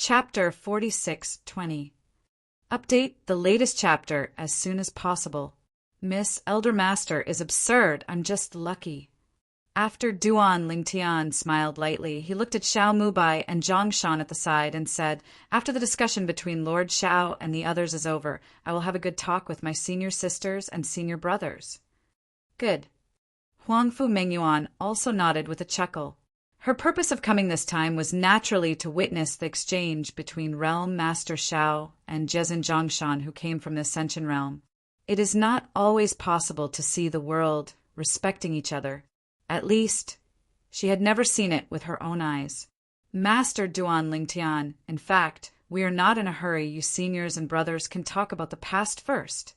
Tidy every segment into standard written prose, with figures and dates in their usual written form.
Chapter 46:20. Update the latest chapter as soon as possible. Miss Elder Master is absurd. I'm just lucky. After Duan Lingtian smiled lightly, he looked at Xiao Mubai and Zhang Shan at the side and said, "After the discussion between Lord Xiao and the others is over, I will have a good talk with my senior sisters and senior brothers." Good. Huangfu Mengyuan also nodded with a chuckle. Her purpose of coming this time was naturally to witness the exchange between Realm Master Xiao and Jezin Zhongshan, who came from the Ascension Realm. It is not always possible to see the world respecting each other. At least, she had never seen it with her own eyes. Master Duan Lingtian, in fact, we are not in a hurry. You seniors and brothers can talk about the past first.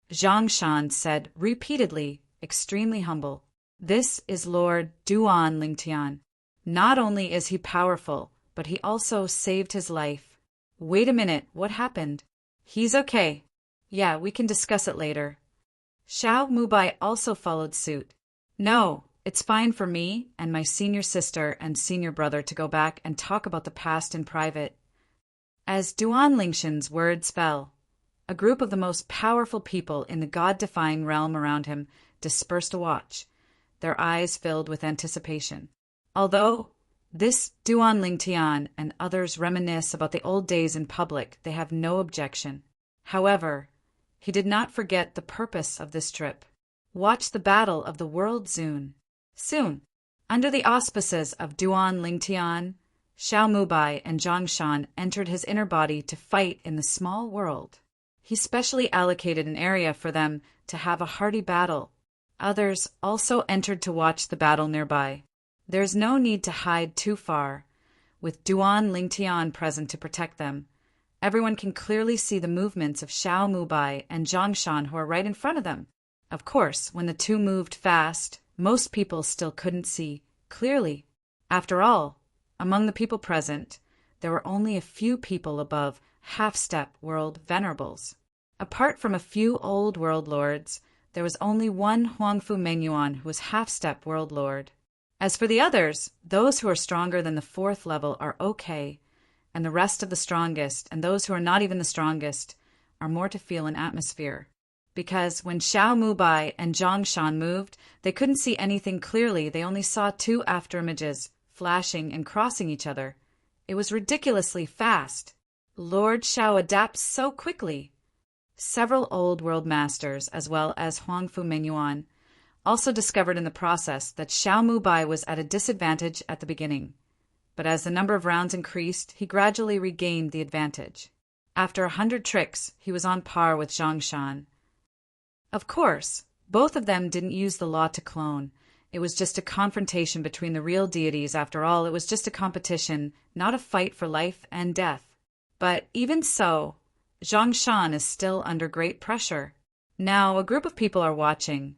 Zhongshan said repeatedly, extremely humble. This is Lord Duan Lingtian. Not only is he powerful, but he also saved his life. Wait a minute, what happened? He's okay. Yeah, we can discuss it later. Xiao Mubai also followed suit. No, it's fine for me and my senior sister and senior brother to go back and talk about the past in private. As Duan Lingshan's words fell, a group of the most powerful people in the god-defying realm around him dispersed to watch, their eyes filled with anticipation. Although this Duan Lingtian and others reminisce about the old days in public, they have no objection. However, he did not forget the purpose of this trip. Watch the battle of the world soon. Soon, under the auspices of Duan Lingtian, Xiao Mubai and Zhang Shan entered his inner body to fight in the small world. He specially allocated an area for them to have a hearty battle. Others also entered to watch the battle nearby. There is no need to hide too far. With Duan Lingtian present to protect them, everyone can clearly see the movements of Xiao Mubai and Zhang Shan, who are right in front of them. Of course, when the two moved fast, most people still couldn't see clearly. After all, among the people present, there were only a few people above half-step world venerables. Apart from a few old world lords, there was only one Huangfu Mengyuan who was half-step world lord. As for the others, those who are stronger than the 4th level are okay, and the rest of the strongest, and those who are not even the strongest, are more to feel an atmosphere. Because when Xiao Mubai and Zhang Shan moved, they couldn't see anything clearly. They only saw 2 afterimages, flashing and crossing each other. It was ridiculously fast. Lord Xiao adapts so quickly. Several old world masters, as well as Huangfu Mengyuan, also discovered in the process that Xiao Mubai was at a disadvantage at the beginning. But as the number of rounds increased, he gradually regained the advantage. After 100 tricks, he was on par with Zhang Shan. Of course, both of them didn't use the law to clone. It was just a confrontation between the real deities. After all, it was just a competition, not a fight for life and death. But even so, Zhang Shan is still under great pressure. Now a group of people are watching.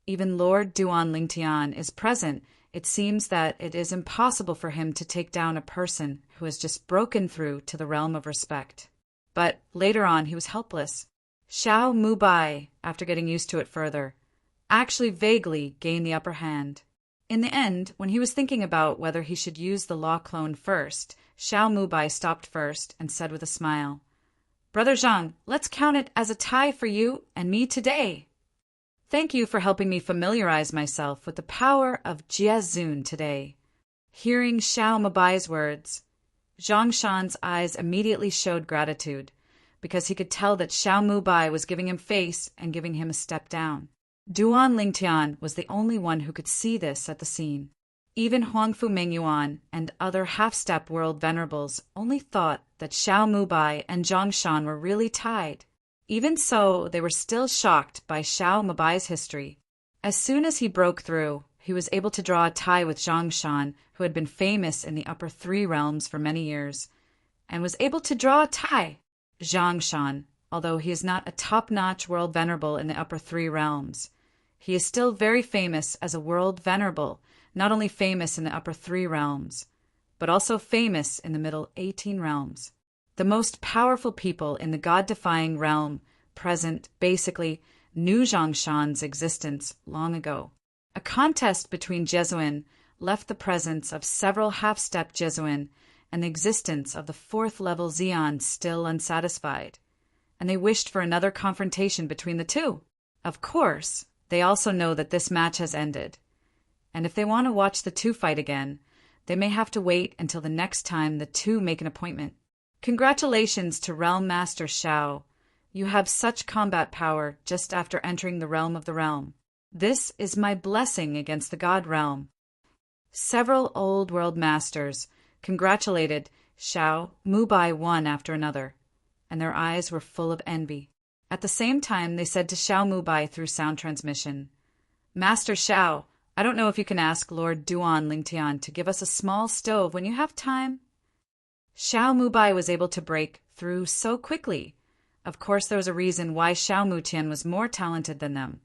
Even Lord Duan Lingtian is present. It seems that it is impossible for him to take down a person who has just broken through to the realm of respect. But later on, he was helpless. Xiao Mubai, after getting used to it further, actually vaguely gained the upper hand. In the end, when he was thinking about whether he should use the law clone first, Xiao Mubai stopped first and said with a smile, "Brother Zhang, let's count it as a tie for you and me today. Thank you for helping me familiarize myself with the power of Jiezun today." Hearing Xiao Mubai's words, Zhang Shan's eyes immediately showed gratitude, because he could tell that Xiao Mubai was giving him face and giving him a step down. Duan Lingtian was the only one who could see this at the scene. Even Huangfu Mengyuan and other half-step world venerables only thought that Xiao Mubai and Zhang Shan were really tied. Even so, they were still shocked by Xiao Mubai's history. As soon as he broke through, he was able to draw a tie with Zhang Shan, who had been famous in the upper 3 realms for many years, and was able to draw a tie. Zhang Shan, although he is not a top-notch world venerable in the upper 3 realms, he is still very famous as a world venerable, not only famous in the upper 3 realms, but also famous in the middle 18 realms. The most powerful people in the god-defying realm present basically knew Zhang Shan's existence long ago. A contest between Jesuin left the presence of several half-step Jesuin and the existence of the fourth level Xeon still unsatisfied, and they wished for another confrontation between the two. Of course, they also know that this match has ended, and if they want to watch the two fight again, they may have to wait until the next time the two make an appointment. Congratulations to Realm Master Shao. You have such combat power just after entering the realm of the realm. This is my blessing against the God realm. Several old world masters congratulated Shao Mubai one after another, and their eyes were full of envy. At the same time, they said to Shao Mubai through sound transmission, Master Shao, I don't know if you can ask Lord Duan Lingtian to give us a small stove when you have time. Shao Mubai was able to break through so quickly. Of course, there was a reason why Shao Mutian was more talented than them,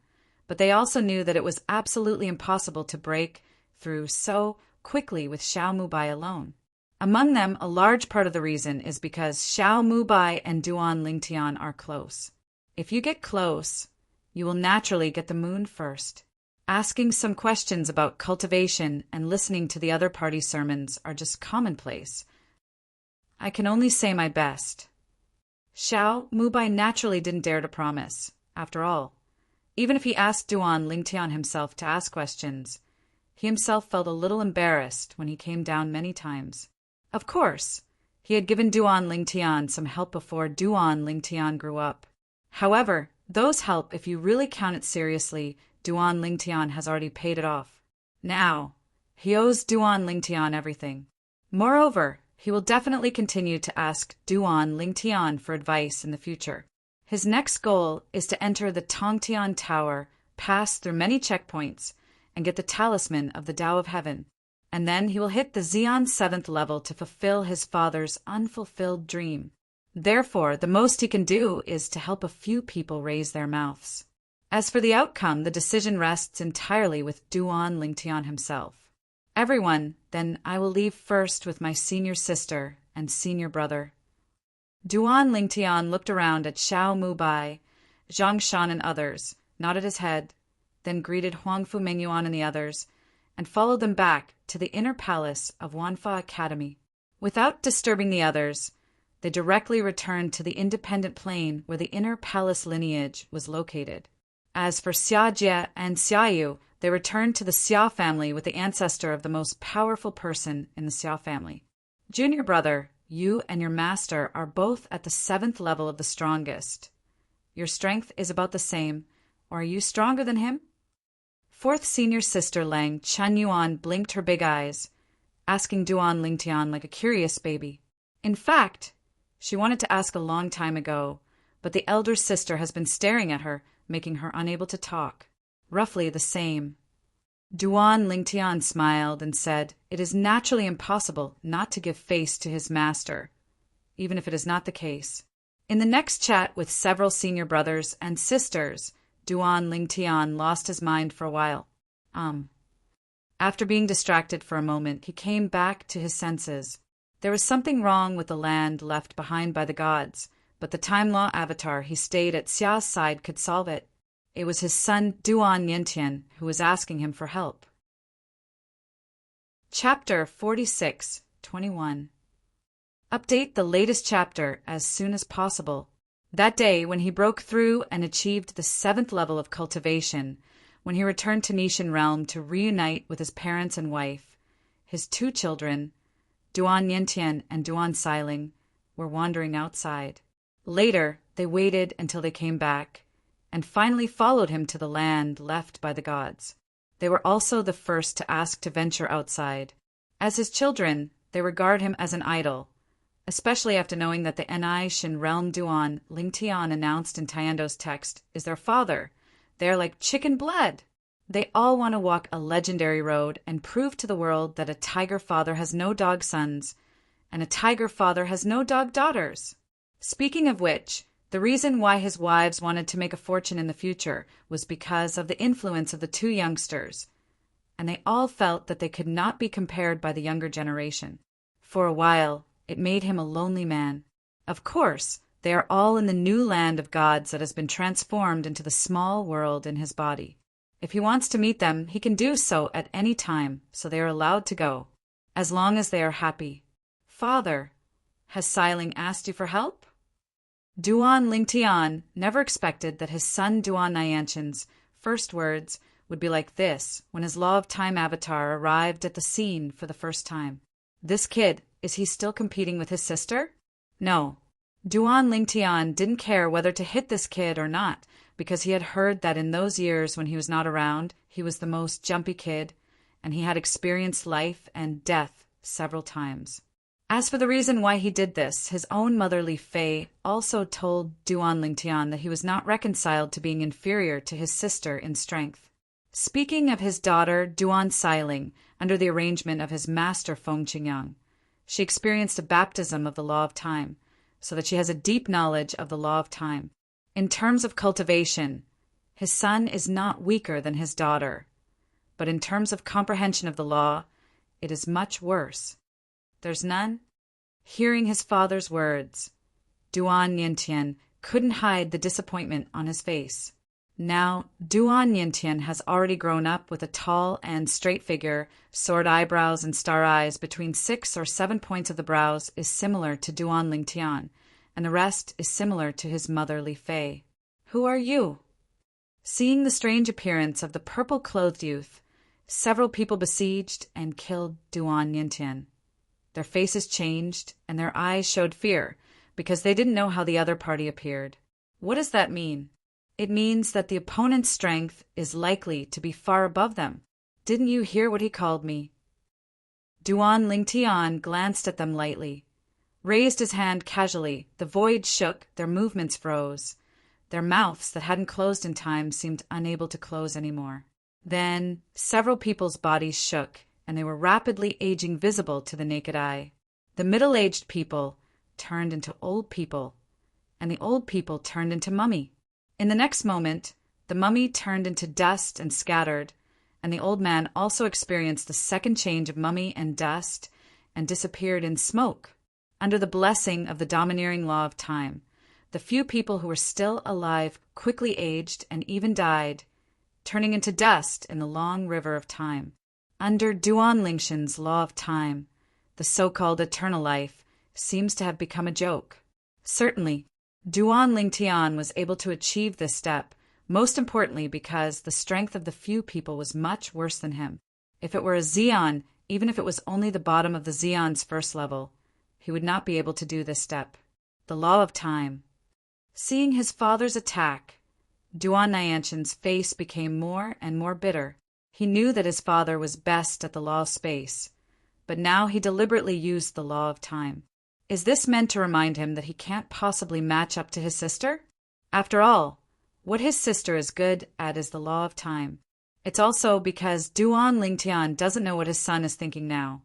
but they also knew that it was absolutely impossible to break through so quickly with Shao Mubai alone. Among them, a large part of the reason is because Shao Mubai and Duan Lingtian are close. If you get close, you will naturally get the moon first. Asking some questions about cultivation and listening to the other party's sermons are just commonplace. I can only say my best. Shao Mubai naturally didn't dare to promise. After all, even if he asked Duan Lingtian himself to ask questions, he himself felt a little embarrassed when he came down many times. Of course, he had given Duan Lingtian some help before Duan Lingtian grew up. However, those help, if you really count it seriously, Duan Lingtian has already paid it off. Now, he owes Duan Lingtian everything. Moreover, he will definitely continue to ask Duan Lingtian for advice in the future. His next goal is to enter the Tongtian Tower, pass through many checkpoints, and get the talisman of the Tao of Heaven. And then he will hit the Xeon 7th level to fulfill his father's unfulfilled dream. Therefore, the most he can do is to help a few people raise their mouths. As for the outcome, the decision rests entirely with Duan Lingtian himself. Everyone, then I will leave first with my senior sister and senior brother. Duan Lingtian looked around at Shao Mubai, Zhang Shan and others, nodded his head, then greeted Huangfu Mengyuan and the others, and followed them back to the inner palace of Wanfa Academy. Without disturbing the others, they directly returned to the independent plane where the inner palace lineage was located. As for Xia Jie and Xia Yu, they returned to the Xia family with the ancestor of the most powerful person in the Xia family. Junior brother, you and your master are both at the 7th level of the strongest. Your strength is about the same, or are you stronger than him? Fourth senior sister Lang Chunyuan blinked her big eyes, asking Duan Lingtian like a curious baby. In fact, she wanted to ask a long time ago, but the elder sister has been staring at her, making her unable to talk. Roughly the same. Duan Lingtian smiled and said, "It is naturally impossible not to give face to his master, even if it is not the case." In the next chat with several senior brothers and sisters, Duan Lingtian lost his mind for a while. After being distracted for a moment, he came back to his senses. There was something wrong with the land left behind by the gods, but the Time Law Avatar he stayed at Xia's side could solve it. It was his son Duan Yintian who was asking him for help. Chapter 46-21. Update the latest chapter as soon as possible. That day, when he broke through and achieved the 7th level of cultivation, when he returned to Nishan Realm to reunite with his parents and wife, his 2 children, Duan Yintian and Duan Xiling, were wandering outside. Later, they waited until they came back, and finally followed him to the land left by the gods. They were also the first to ask to venture outside. As his children, they regard him as an idol, especially after knowing that the Enai Shin Realm Duan Lingtian announced in Tyando's text is their father. They are like chicken blood. They all want to walk a legendary road and prove to the world that a tiger father has no dog sons, and a tiger father has no dog daughters. Speaking of which, the reason why his wives wanted to make a fortune in the future was because of the influence of the 2 youngsters, and they all felt that they could not be compared by the younger generation. For a while, it made him a lonely man. Of course, they are all in the new land of gods that has been transformed into the small world in his body. If he wants to meet them, he can do so at any time, so they are allowed to go, as long as they are happy. Father, has Siling asked you for help? Duan Lingtian never expected that his son Duan Nyantian's first words would be like this when his Law of Time avatar arrived at the scene for the first time. This kid, is he still competing with his sister? No. Duan Lingtian didn't care whether to hit this kid or not, because he had heard that in those years when he was not around, he was the most jumpy kid, and he had experienced life and death several times. As for the reason why he did this, his own mother Li Fei also told Duan Lingtian that he was not reconciled to being inferior to his sister in strength. Speaking of his daughter Duan Siling, under the arrangement of his master Feng Qingyang, she experienced a baptism of the Law of Time, so that she has a deep knowledge of the Law of Time. In terms of cultivation, his son is not weaker than his daughter, but in terms of comprehension of the law, it is much worse. There's none? Hearing his father's words, Duan Yintian couldn't hide the disappointment on his face. Now, Duan Yintian has already grown up with a tall and straight figure, sword eyebrows and star eyes between 6 or 7 points of the brows is similar to Duan Lingtian, and the rest is similar to his mother Li Fei. Who are you? Seeing the strange appearance of the purple-clothed youth, several people besieged and killed Duan Yintian. Their faces changed, and their eyes showed fear, because they didn't know how the other party appeared. What does that mean? It means that the opponent's strength is likely to be far above them. Didn't you hear what he called me? Duan Lingtian glanced at them lightly, raised his hand casually. The void shook, their movements froze. Their mouths that hadn't closed in time seemed unable to close anymore. Then several people's bodies shook, and they were rapidly aging visible to the naked eye. The middle-aged people turned into old people, and the old people turned into mummy. In the next moment, the mummy turned into dust and scattered, and the old man also experienced the second change of mummy and dust and disappeared in smoke. Under the blessing of the domineering law of time, the few people who were still alive quickly aged and even died, turning into dust in the long river of time. Under Duan Lingshan's law of time, the so-called eternal life seems to have become a joke. Certainly, Duan Lingtian was able to achieve this step, most importantly because the strength of the few people was much worse than him. If it were a Xian, even if it was only the bottom of the Xian's first level, he would not be able to do this step. The law of time. Seeing his father's attack, Duan Nyantian's face became more and more bitter. He knew that his father was best at the law of space, but now he deliberately used the law of time. Is this meant to remind him that he can't possibly match up to his sister? After all, what his sister is good at is the law of time. It's also because Duan Lingtian doesn't know what his son is thinking now.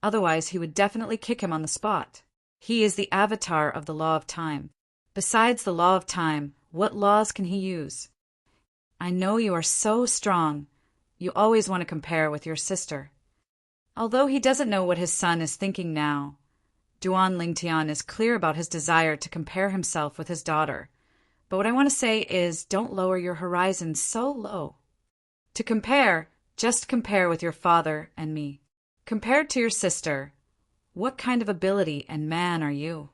Otherwise, he would definitely kick him on the spot. He is the avatar of the law of time. Besides the law of time, what laws can he use? I know you are so strong. You always want to compare with your sister. Although he doesn't know what his son is thinking now, Duan Lingtian is clear about his desire to compare himself with his daughter. But what I want to say is, don't lower your horizon so low. To compare, just compare with your father and me. Compared to your sister, what kind of ability and man are you?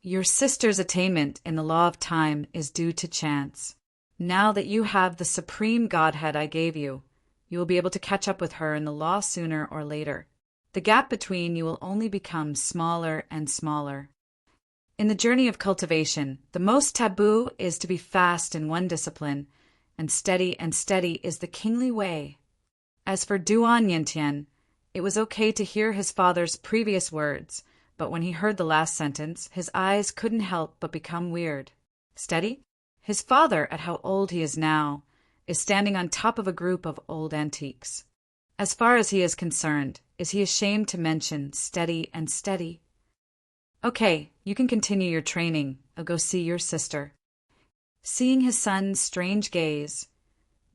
Your sister's attainment in the law of time is due to chance. Now that you have the supreme godhead I gave you, you will be able to catch up with her in the law sooner or later. The gap between you will only become smaller and smaller. In the journey of cultivation, the most taboo is to be fast in one discipline, and steady is the kingly way. As for Duan Yintian, it was okay to hear his father's previous words, but when he heard the last sentence, his eyes couldn't help but become weird. Steady? His father, at how old he is now, is standing on top of a group of old antiques. As far as he is concerned, is he ashamed to mention steady? Okay, you can continue your training. I'll go see your sister. Seeing his son's strange gaze,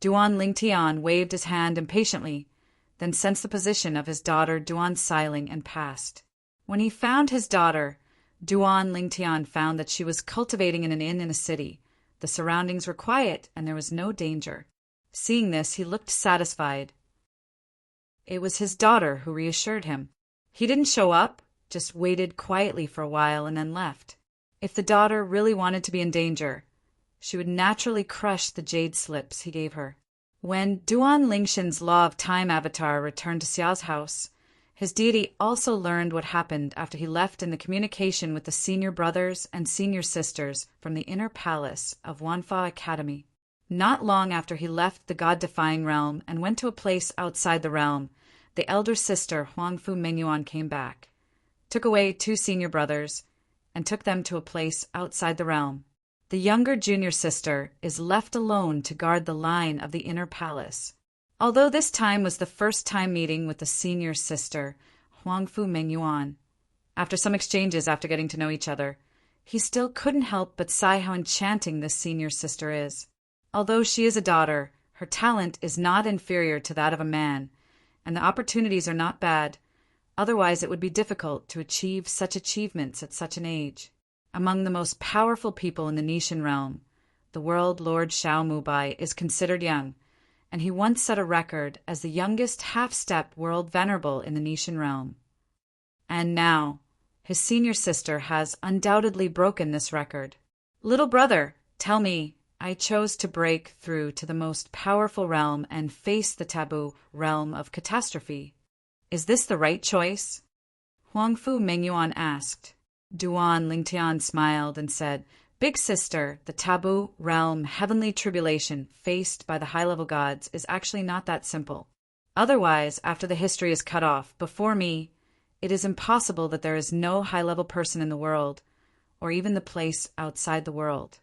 Duan Lingtian waved his hand impatiently, then sensed the position of his daughter Duan Siling and passed. When he found his daughter, Duan Lingtian found that she was cultivating in an inn in a city. The surroundings were quiet and there was no danger. Seeing this, he looked satisfied. It was his daughter who reassured him. He didn't show up, just waited quietly for a while and then left. If the daughter really wanted to be in danger, she would naturally crush the jade slips he gave her. When Duan Lingshin's Law of Time avatar returned to Xiao's house, his deity also learned what happened after he left in the communication with the senior brothers and senior sisters from the inner palace of Wanfa Academy. Not long after he left the god-defying realm and went to a place outside the realm, the elder sister Huangfu Mengyuan came back, took away 2 senior brothers, and took them to a place outside the realm. The younger junior sister is left alone to guard the line of the inner palace. Although this time was the first time meeting with the senior sister, Huangfu Mengyuan, after some exchanges after getting to know each other, he still couldn't help but sigh how enchanting this senior sister is. Although she is a daughter, her talent is not inferior to that of a man, and the opportunities are not bad. Otherwise, it would be difficult to achieve such achievements at such an age. Among the most powerful people in the Nishan realm, the world Lord Xiao Mubai is considered young, and he once set a record as the youngest half-step world venerable in the Nishan realm. And now, his senior sister has undoubtedly broken this record. Little brother, tell me, I chose to break through to the most powerful realm and face the taboo realm of catastrophe. Is this the right choice? Huangfu Mengyuan asked. Duan Lingtian smiled and said, Big sister, the taboo realm heavenly tribulation faced by the high-level gods is actually not that simple. Otherwise, after the history is cut off, before me, it is impossible that there is no high-level person in the world, or even the place outside the world.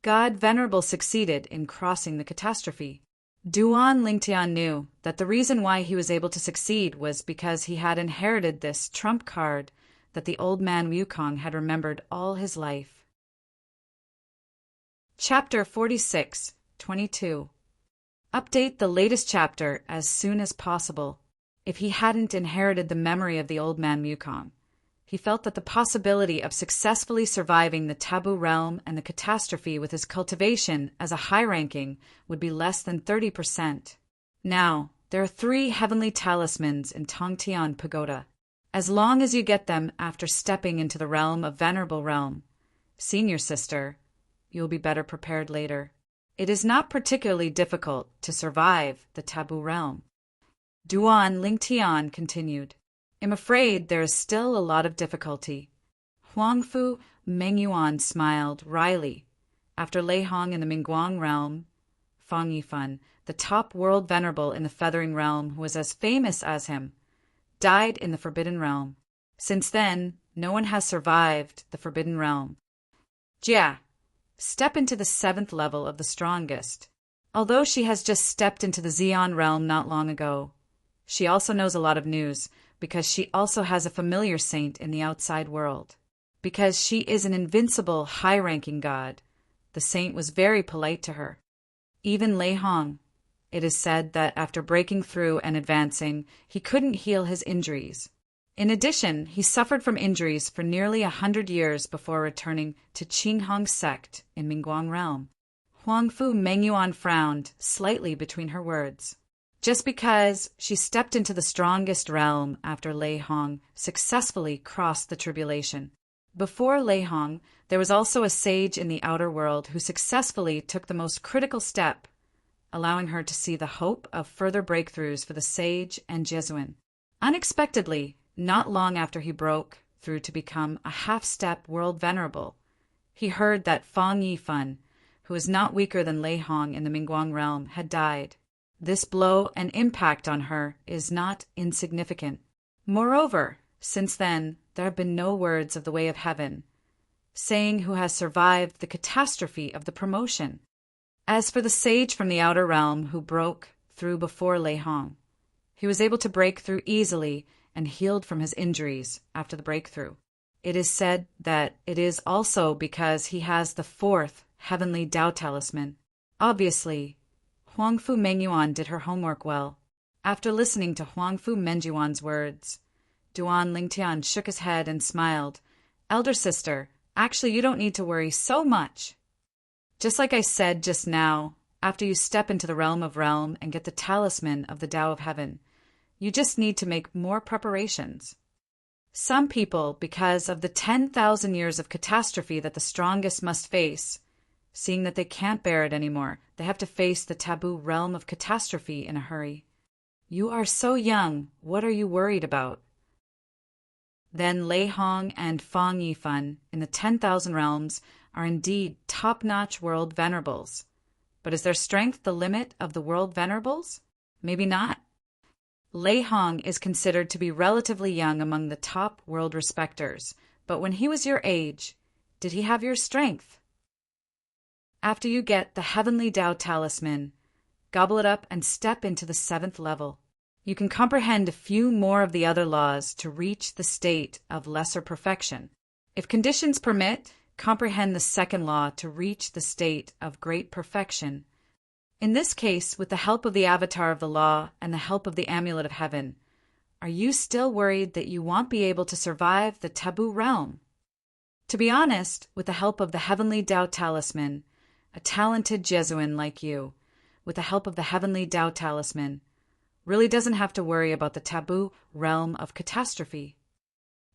God Venerable succeeded in crossing the catastrophe. Duan Lingtian knew that the reason why he was able to succeed was because he had inherited this trump card that the old man Wukong had remembered all his life. Chapter 46, 22. Update the latest chapter as soon as possible. If he hadn't inherited the memory of the old man Wukong, he felt that the possibility of successfully surviving the taboo realm and the catastrophe with his cultivation as a high ranking would be less than 30%. Now, there are 3 heavenly talismans in Tongtian Pagoda. As long as you get them after stepping into the realm of Venerable Realm, senior sister, you will be better prepared later. It is not particularly difficult to survive the taboo realm. Duan Lingtian continued. I'm afraid there is still a lot of difficulty. Huangfu Mengyuan smiled wryly. After Lei Hong in the Mingguang realm, Fang Yifan, the top world venerable in the Feathering realm who was as famous as him, died in the Forbidden Realm. Since then, no one has survived the Forbidden Realm. Jia, step into the 7th level of the strongest. Although she has just stepped into the Xian realm not long ago, she also knows a lot of news, because she also has a familiar saint in the outside world. Because she is an invincible, high-ranking god, the saint was very polite to her. Even Lei Hong, it is said that after breaking through and advancing, he couldn't heal his injuries. In addition, he suffered from injuries for nearly 100 years before returning to Qinghong sect in Mingguang realm. Huangfu Mengyuan frowned slightly between her words. Just because she stepped into the strongest realm after Lei Hong successfully crossed the tribulation. Before Lei Hong, there was also a sage in the outer world who successfully took the most critical step, allowing her to see the hope of further breakthroughs for the sage and Jesuin. Unexpectedly, not long after he broke through to become a half-step world venerable, he heard that Fang Yifan, who is not weaker than Lei Hong in the Mingguang realm, had died. This blow and impact on her is not insignificant. Moreover, since then, there have been no words of the way of heaven, saying who has survived the catastrophe of the promotion. As for the sage from the outer realm who broke through before Lei Hong, he was able to break through easily and healed from his injuries after the breakthrough. It is said that it is also because he has the 4th heavenly Tao talisman. Obviously, Huangfu Mengyuan did her homework well. After listening to Huangfu Mengyuan's words, Duan Lingtian shook his head and smiled. Elder sister, actually you don't need to worry so much. Just like I said just now, after you step into the realm of realm and get the talisman of the Tao of Heaven, You just need to make more preparations. Some people, because of the 10,000 years of catastrophe that the strongest must face, seeing that they can't bear it anymore, they have to face the taboo realm of catastrophe in a hurry. You are so young, what are you worried about? Then Lei Hong and Fang Yifan in the 10,000 realms are indeed top-notch world venerables. But is their strength the limit of the world venerables? Maybe not. Lei Hong is considered to be relatively young among the top world respecters, but when he was your age, did he have your strength? After you get the Heavenly Tao Talisman, gobble it up and step into the 7th level. You can comprehend a few more of the other laws to reach the state of lesser perfection. If conditions permit, comprehend the 2nd law to reach the state of great perfection. In this case, with the help of the avatar of the law and the help of the amulet of heaven, are you still worried that you won't be able to survive the taboo realm? To be honest, with the help of the Heavenly Tao Talisman, a talented Jesuin like you, with the help of the Heavenly Tao Talisman, really doesn't have to worry about the taboo realm of catastrophe.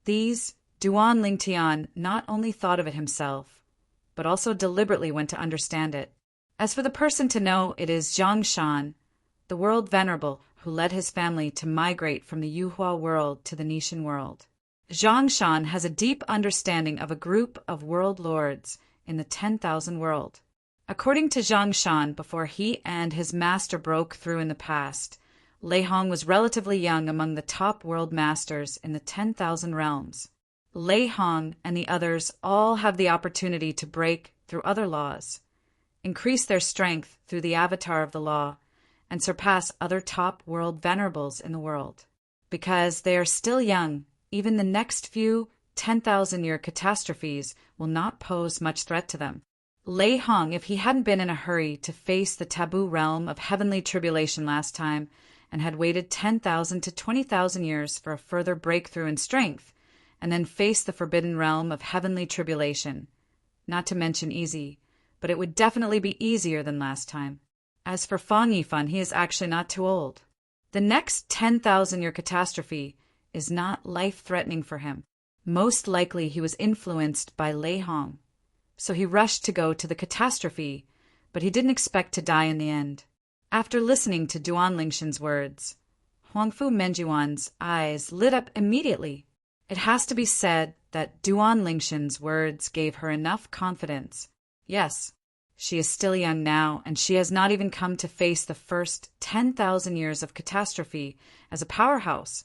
These, Duan Lingtian not only thought of it himself, but also deliberately went to understand it. As for the person to know, it is Zhang Shan, the world venerable who led his family to migrate from the Yuhua world to the Nishan world. Zhang Shan has a deep understanding of a group of world lords in the 10,000 world. According to Zhang Shan, before he and his master broke through in the past, Lei Hong was relatively young among the top world masters in the 10,000 realms. Lei Hong and the others all have the opportunity to break through other laws, increase their strength through the avatar of the law, and surpass other top world venerables in the world. Because they are still young, even the next few 10,000-year catastrophes will not pose much threat to them. Lei Hong, if he hadn't been in a hurry to face the taboo realm of heavenly tribulation last time, and had waited 10,000 to 20,000 years for a further breakthrough in strength, and then face the forbidden realm of heavenly tribulation. Not to mention easy, but it would definitely be easier than last time. As for Fang Yifan, he is actually not too old. The next 10,000-year catastrophe is not life-threatening for him. Most likely he was influenced by Lei Hong, so he rushed to go to the catastrophe, but he didn't expect to die in the end. After listening to Duan Lingshan's words, Huangfu Menjuan's eyes lit up immediately. It has to be said that Duan Lingshan's words gave her enough confidence. Yes, she is still young now, and she has not even come to face the first 10,000 years of catastrophe as a powerhouse.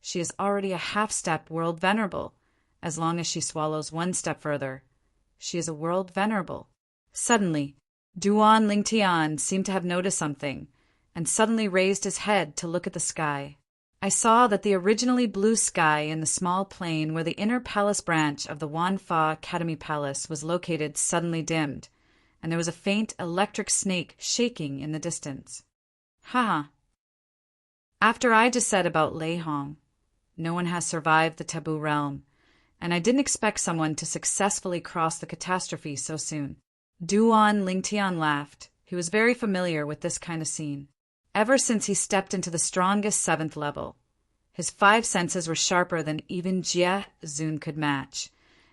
She is already a half-step world venerable. As long as she swallows one step further, she is a world venerable. Suddenly, Duan Lingtian seemed to have noticed something, and suddenly raised his head to look at the sky. I saw that the originally blue sky in the small plain where the inner palace branch of the Wanfa Academy Palace was located suddenly dimmed, and there was a faint electric snake shaking in the distance. Haha. After I just said about Lei Hong, no one has survived the taboo realm, and I didn't expect someone to successfully cross the catastrophe so soon. Duan Lingtian laughed. He was very familiar with this kind of scene. Ever since he stepped into the strongest 7th level, his 5 senses were sharper than even Jie Zun could match,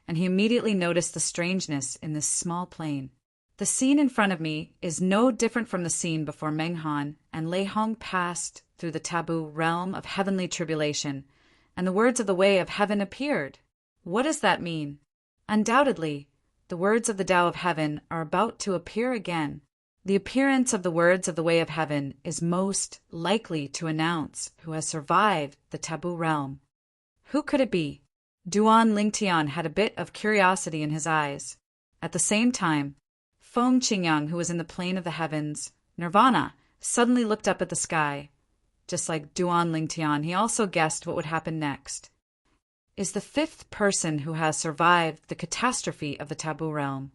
and he immediately noticed the strangeness in this small plane. The scene in front of me is no different from the scene before Meng Han and Lei Hong passed through the taboo realm of heavenly tribulation, and the words of the way of heaven appeared. What does that mean? Undoubtedly, the words of the Tao of Heaven are about to appear again. The appearance of the words of the way of heaven is most likely to announce who has survived the taboo realm. Who could it be? Duan Lingtian had a bit of curiosity in his eyes. At the same time, Feng Qingyang, who was in the plane of the heavens, Nirvana, suddenly looked up at the sky. Just like Duan Lingtian, he also guessed what would happen next. Is the 5th person who has survived the catastrophe of the taboo realm.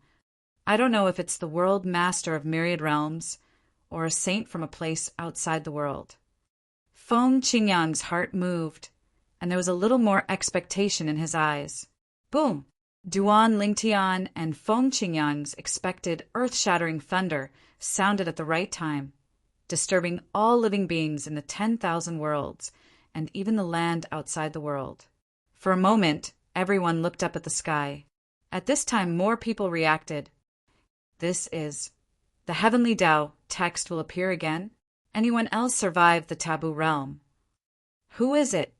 I don't know if it's the world master of myriad realms or a saint from a place outside the world. Feng Qingyang's heart moved, and there was a little more expectation in his eyes. Boom! Duan Lingtian and Feng Qingyang's expected earth-shattering thunder sounded at the right time, disturbing all living beings in the 10,000 worlds and even the land outside the world. For a moment, everyone looked up at the sky. At this time, more people reacted. This is the Heavenly Tao text will appear again. Anyone else survived the taboo realm? Who is it?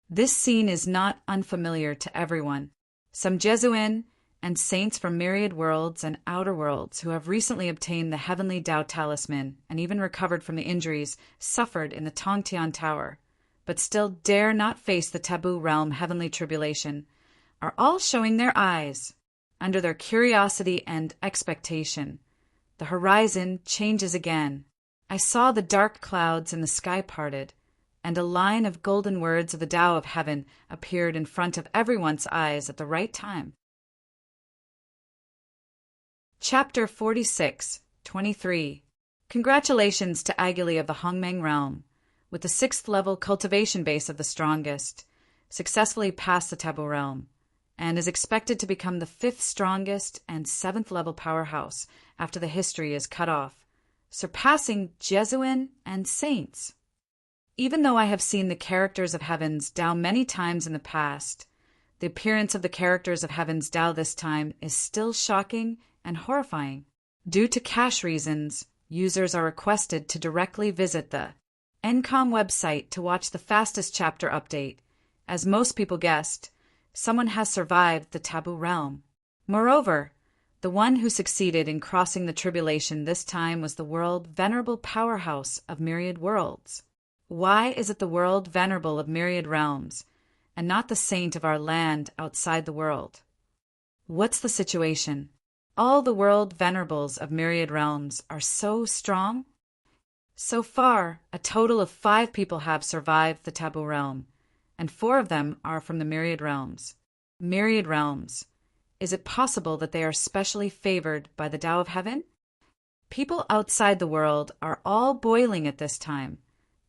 This scene is not unfamiliar to everyone. Some Jesuin and saints from myriad worlds and outer worlds who have recently obtained the Heavenly Tao talisman and even recovered from the injuries suffered in the Tongtian Tower, but still dare not face the taboo realm heavenly tribulation, are all showing their eyes under their curiosity and expectation. The horizon changes again. I saw the dark clouds in the sky parted, and a line of golden words of the Tao of Heaven appeared in front of everyone's eyes at the right time. Chapter 46, 23. Congratulations to Agili of the Hongmeng realm, with the 6th level cultivation base of the strongest, successfully passed the taboo realm, and is expected to become the 5th strongest and 7th level powerhouse after the history is cut off, surpassing Jesuin and saints. Even though I have seen the characters of Heaven's Tao many times in the past, the appearance of the characters of Heaven's Tao this time is still shocking and horrifying. Due to cache reasons, users are requested to directly visit the NCOM website to watch the fastest chapter update. As most people guessed, someone has survived the taboo realm. Moreover, the one who succeeded in crossing the tribulation this time was the world venerable powerhouse of myriad worlds. Why is it the world venerable of myriad realms, and not the saint of our land outside the world? What's the situation? All the world venerables of myriad realms are so strong? So far, a total of 5 people have survived the taboo realm, and 4 of them are from the myriad realms. Myriad realms. Is it possible that they are specially favored by the Tao of Heaven? People outside the world are all boiling at this time,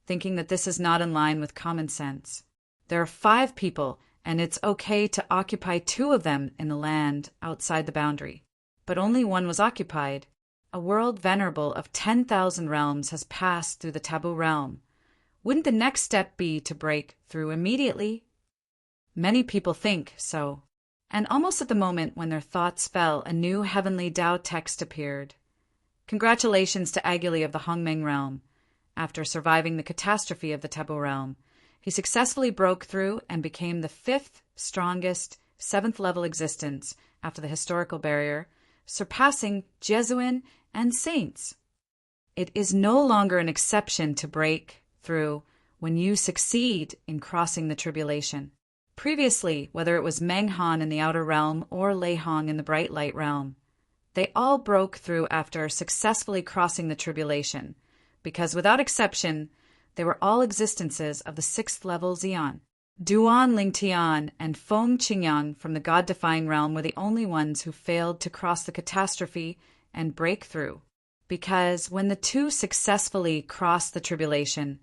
thinking that this is not in line with common sense. There are 5 people, and it's okay to occupy 2 of them in the land outside the boundary. But only one was occupied. A world venerable of 10,000 realms has passed through the taboo realm. Wouldn't the next step be to break through immediately? Many people think so. And almost at the moment when their thoughts fell, a new heavenly Tao text appeared. Congratulations to Agili of the Hongmeng realm. After surviving the catastrophe of the taboo realm, he successfully broke through and became the 5th strongest, 7th level existence after the historical barrier, surpassing Jesuin and saints. It is no longer an exception to break through when you succeed in crossing the tribulation. Previously, whether it was Meng Han in the outer realm or Lei Hong in the bright light realm, they all broke through after successfully crossing the tribulation, because without exception, they were all existences of the 6th level Xian. Duan Lingtian and Feng Qingyang from the God-defying realm were the only ones who failed to cross the catastrophe and break through, because when the 2 successfully crossed the tribulation,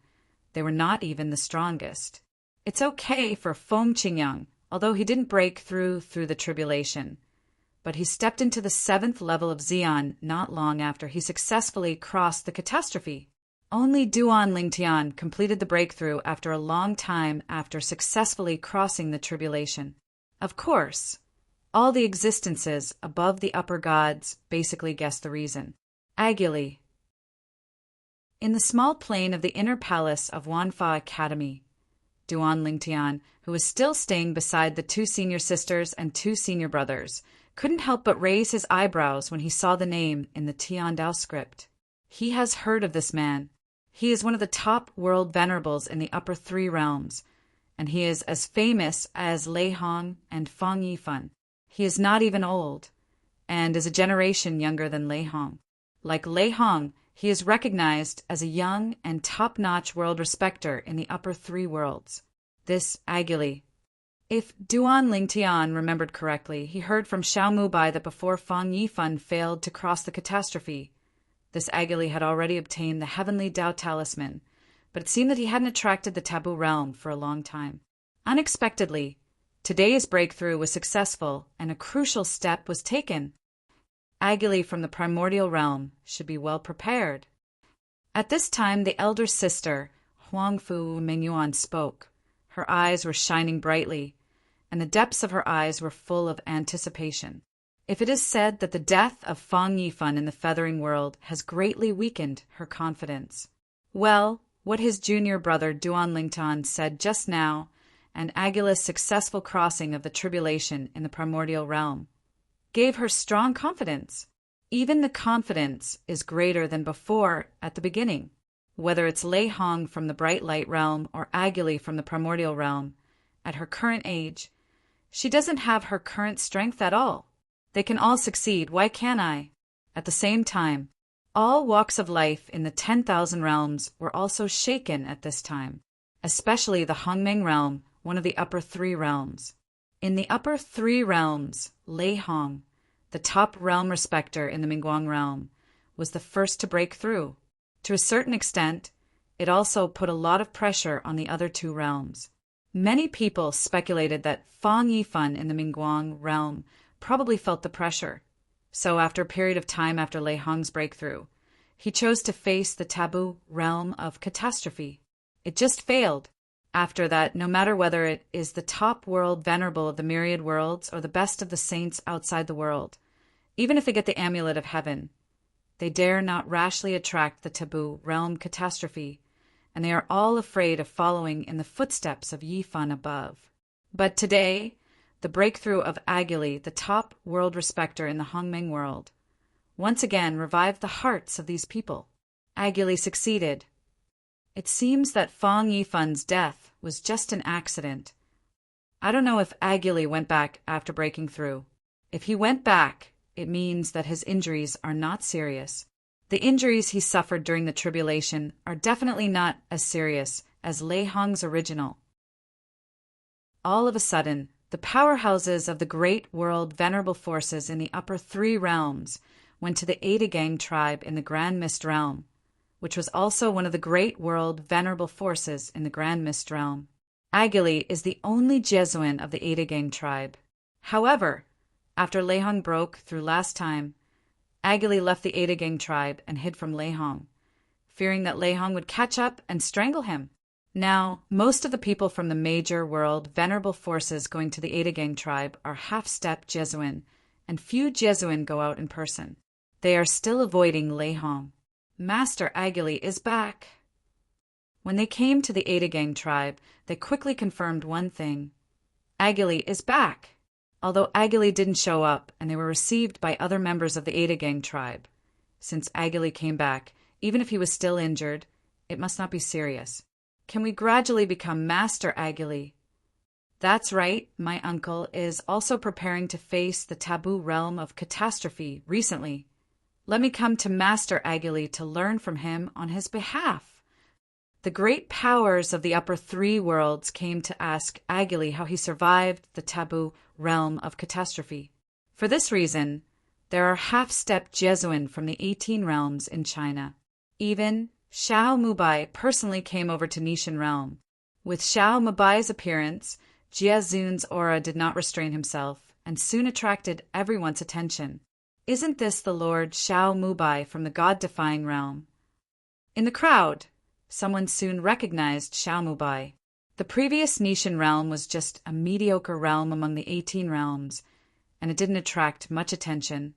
they were not even the strongest. It's okay for Feng Qingyang, although he didn't break through the tribulation, but he stepped into the 7th level of Xian not long after he successfully crossed the catastrophe. Only Duan Lingtian completed the breakthrough after a long time after successfully crossing the tribulation. Of course, all the existences above the upper gods basically guessed the reason. Agili. In the small plain of the inner palace of Wanfa Academy, Duan Lingtian, who was still staying beside the 2 senior sisters and 2 senior brothers, couldn't help but raise his eyebrows when he saw the name in the Tian Dao script. He has heard of this man. He is one of the top world venerables in the upper 3 realms, and he is as famous as Lei Hong and Fang Yifan. He is not even old, and is a generation younger than Lei Hong. Like Lei Hong, he is recognized as a young and top-notch world respecter in the upper 3 worlds. This Agili. If Duan Lingtian remembered correctly, he heard from Xiao Mubai that before Fang Yifan failed to cross the catastrophe, this Agili had already obtained the heavenly Tao talisman, but it seemed that he hadn't attracted the taboo realm for a long time. Unexpectedly, today's breakthrough was successful, and a crucial step was taken. Agili from the primordial realm should be well prepared. At this time, the elder sister, Huang Fu Mingyuan spoke. Her eyes were shining brightly, and the depths of her eyes were full of anticipation. If it is said that the death of Fang Yifan in the feathering world has greatly weakened her confidence, well, what his junior brother Duan Lingtan said just now, and Aguila's successful crossing of the tribulation in the primordial realm, gave her strong confidence. Even the confidence is greater than before at the beginning. Whether it's Lei Hong from the bright light realm or Agili from the primordial realm, at her current age, she doesn't have her current strength at all. They can all succeed, why can't I? At the same time, all walks of life in the 10,000 realms were also shaken at this time, especially the Hongmeng realm, one of the upper 3 realms. In the upper 3 realms, Lei Hong, the top realm respecter in the Mingguang realm, was the first to break through. To a certain extent, it also put a lot of pressure on the other 2 realms. Many people speculated that Fang Yifan in the Mingguang realm probably felt the pressure. So after a period of time after Lei Hong's breakthrough, he chose to face the taboo realm of catastrophe. It just failed. After that, no matter whether it is the top world venerable of the myriad worlds or the best of the saints outside the world, even if they get the amulet of heaven, they dare not rashly attract the taboo realm catastrophe, and they are all afraid of following in the footsteps of Yifan above. But today, the breakthrough of Agili, the top world respecter in the Hongmeng world, once again revived the hearts of these people. Agili succeeded. It seems that Fang Yifan's death was just an accident. I don't know if Agili went back after breaking through. If he went back, it means that his injuries are not serious. The injuries he suffered during the tribulation are definitely not as serious as Lei Hong's original. All of a sudden, the powerhouses of the great world venerable forces in the upper 3 realms went to the Ada Gang tribe in the Grand Mist realm, which was also one of the great world venerable forces in the Grand Mist realm. Agili is the only Jesuin of the Ada Gang tribe. However, after Lei Hong broke through last time, Agili left the Ada Gang tribe and hid from Lei Hong, fearing that Lei Hong would catch up and strangle him. Now, most of the people from the major world venerable forces going to the Ada Gang tribe are half-step Jesuin, and few Jesuin go out in person. They are still avoiding Lei Hong. Master Agili is back. When they came to the Ada Gang tribe, they quickly confirmed one thing. Agili is back. Although Agili didn't show up, and they were received by other members of the Ada Gang tribe. Since Agili came back, even if he was still injured, it must not be serious. Can we gradually become Master Agili? That's right, my uncle is also preparing to face the taboo realm of catastrophe recently. Let me come to Master Agili to learn from him on his behalf. The great powers of the upper 3 worlds came to ask Agili how he survived the taboo realm of catastrophe. For this reason, there are half-step Jesuin from the 18 realms in China. Even Xiao Mubai personally came over to Nishan realm. With Xiao Mubai's appearance, Jie Zun's aura did not restrain himself and soon attracted everyone's attention. Isn't this the Lord Xiao Mubai from the God-defying realm? In the crowd, someone soon recognized Xiao Mubai. The previous Nishan realm was just a mediocre realm among the 18 realms, and it didn't attract much attention.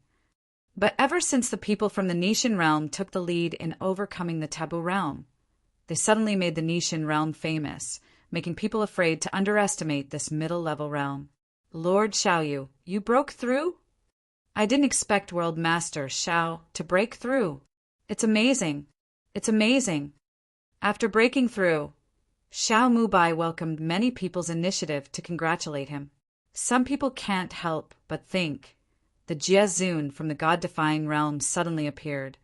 But ever since the people from the Nishan realm took the lead in overcoming the taboo realm, they suddenly made the Nishan realm famous, making people afraid to underestimate this middle-level realm. Lord Xiaoyu, you broke through? I didn't expect World Master Xiao to break through. It's amazing. It's amazing. After breaking through, Xiao Mubai welcomed many people's initiative to congratulate him. Some people can't help but think the Jie Zun from the God-defying realm suddenly appeared.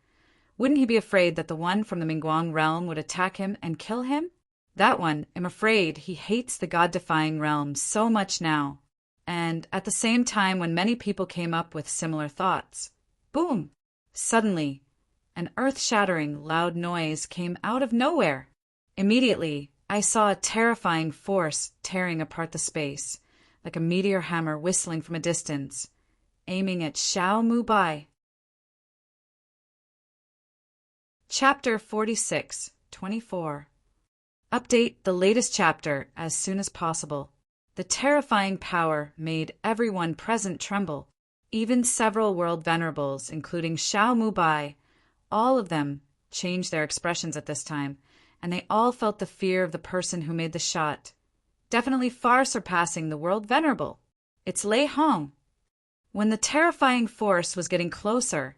Wouldn't he be afraid that the one from the Mingguang realm would attack him and kill him? That one, I'm afraid he hates the God-defying realm so much now. And at the same time when many people came up with similar thoughts, boom! Suddenly, an earth-shattering loud noise came out of nowhere. Immediately, I saw a terrifying force tearing apart the space, like a meteor hammer whistling from a distance, aiming at Xiao Mubai. Chapter 46, 24. Update the latest chapter as soon as possible. The terrifying power made everyone present tremble. Even several world venerables, including Xiao Mubai, all of them changed their expressions at this time, and they all felt the fear of the person who made the shot, definitely far surpassing the world venerable. It's Lei Hong. When the terrifying force was getting closer,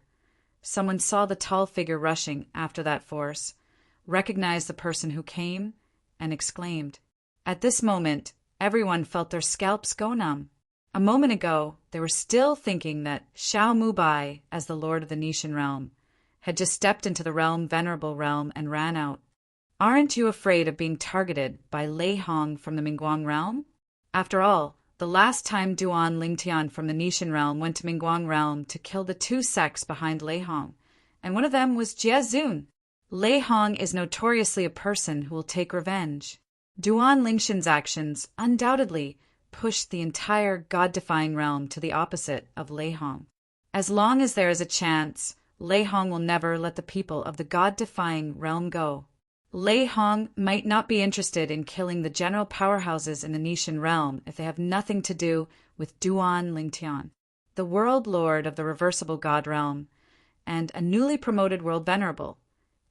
someone saw the tall figure rushing after that force, recognized the person who came, and exclaimed. At this moment, everyone felt their scalps go numb. A moment ago, they were still thinking that Xiao Mubai, as the lord of the Nishan realm, had just stepped into the realm venerable realm and ran out. Aren't you afraid of being targeted by Lei Hong from the Mingguang realm? After all, the last time Duan Lingtian from the Nishan realm went to Mingguang realm to kill the two sects behind Lei Hong, and one of them was Jie Zun. Lei Hong is notoriously a person who will take revenge. Duan Lingshan's actions undoubtedly pushed the entire god-defying realm to the opposite of Lei Hong. As long as there is a chance, Lei Hong will never let the people of the god-defying realm go. Lei Hong might not be interested in killing the general powerhouses in the Nishan realm if they have nothing to do with Duan Lingtian, the world lord of the reversible god realm, and a newly promoted world venerable.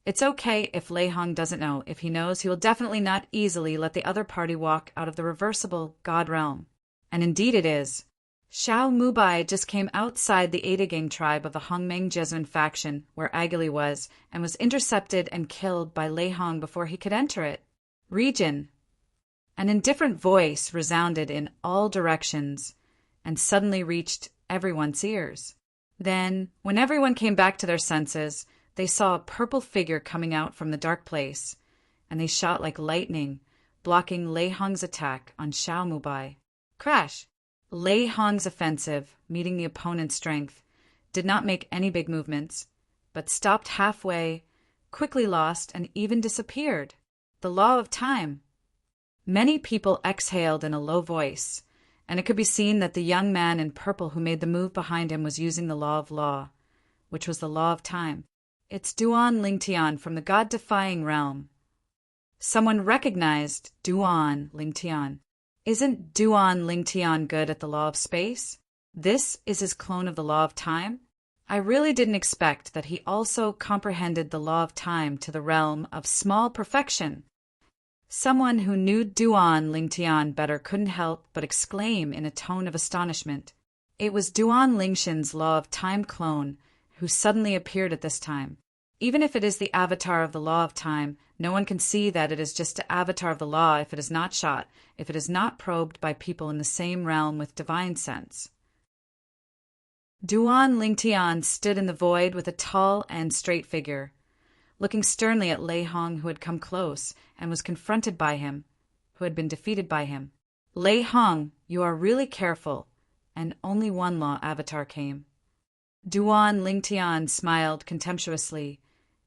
It's okay if Lei Hong doesn't know. If he knows, he will definitely not easily let the other party walk out of the reversible god realm. And indeed it is. Xiao Mubai just came outside the Ada Gang tribe of the Hongmeng Jesuan faction, where Agili was, and was intercepted and killed by Lei Hong before he could enter it. Region. An indifferent voice resounded in all directions, and suddenly reached everyone's ears. Then, when everyone came back to their senses, they saw a purple figure coming out from the dark place, and they shot like lightning, blocking Lei Hong's attack on Xiao Mubai. Crash! Lei Hong's offensive, meeting the opponent's strength, did not make any big movements, but stopped halfway, quickly lost, and even disappeared. The law of time. Many people exhaled in a low voice, and it could be seen that the young man in purple who made the move behind him was using the law, which was the law of time. It's Duan Lingtian from the god-defying realm. Someone recognized Duan Lingtian. Isn't Duan Lingtian good at the law of space? This is his clone of the law of time? I really didn't expect that he also comprehended the law of time to the realm of small perfection. Someone who knew Duan Lingtian better couldn't help but exclaim in a tone of astonishment. It was Duan Lingshan's law of time clone who suddenly appeared at this time. Even if it is the avatar of the law of time, no one can see that it is just the avatar of the law if it is not shot, if it is not probed by people in the same realm with divine sense. Duan Lingtian stood in the void with a tall and straight figure, looking sternly at Lei Hong, who had come close and was confronted by him, who had been defeated by him. Lei Hong, you are really careful, and only one law avatar came. Duan Lingtian smiled contemptuously.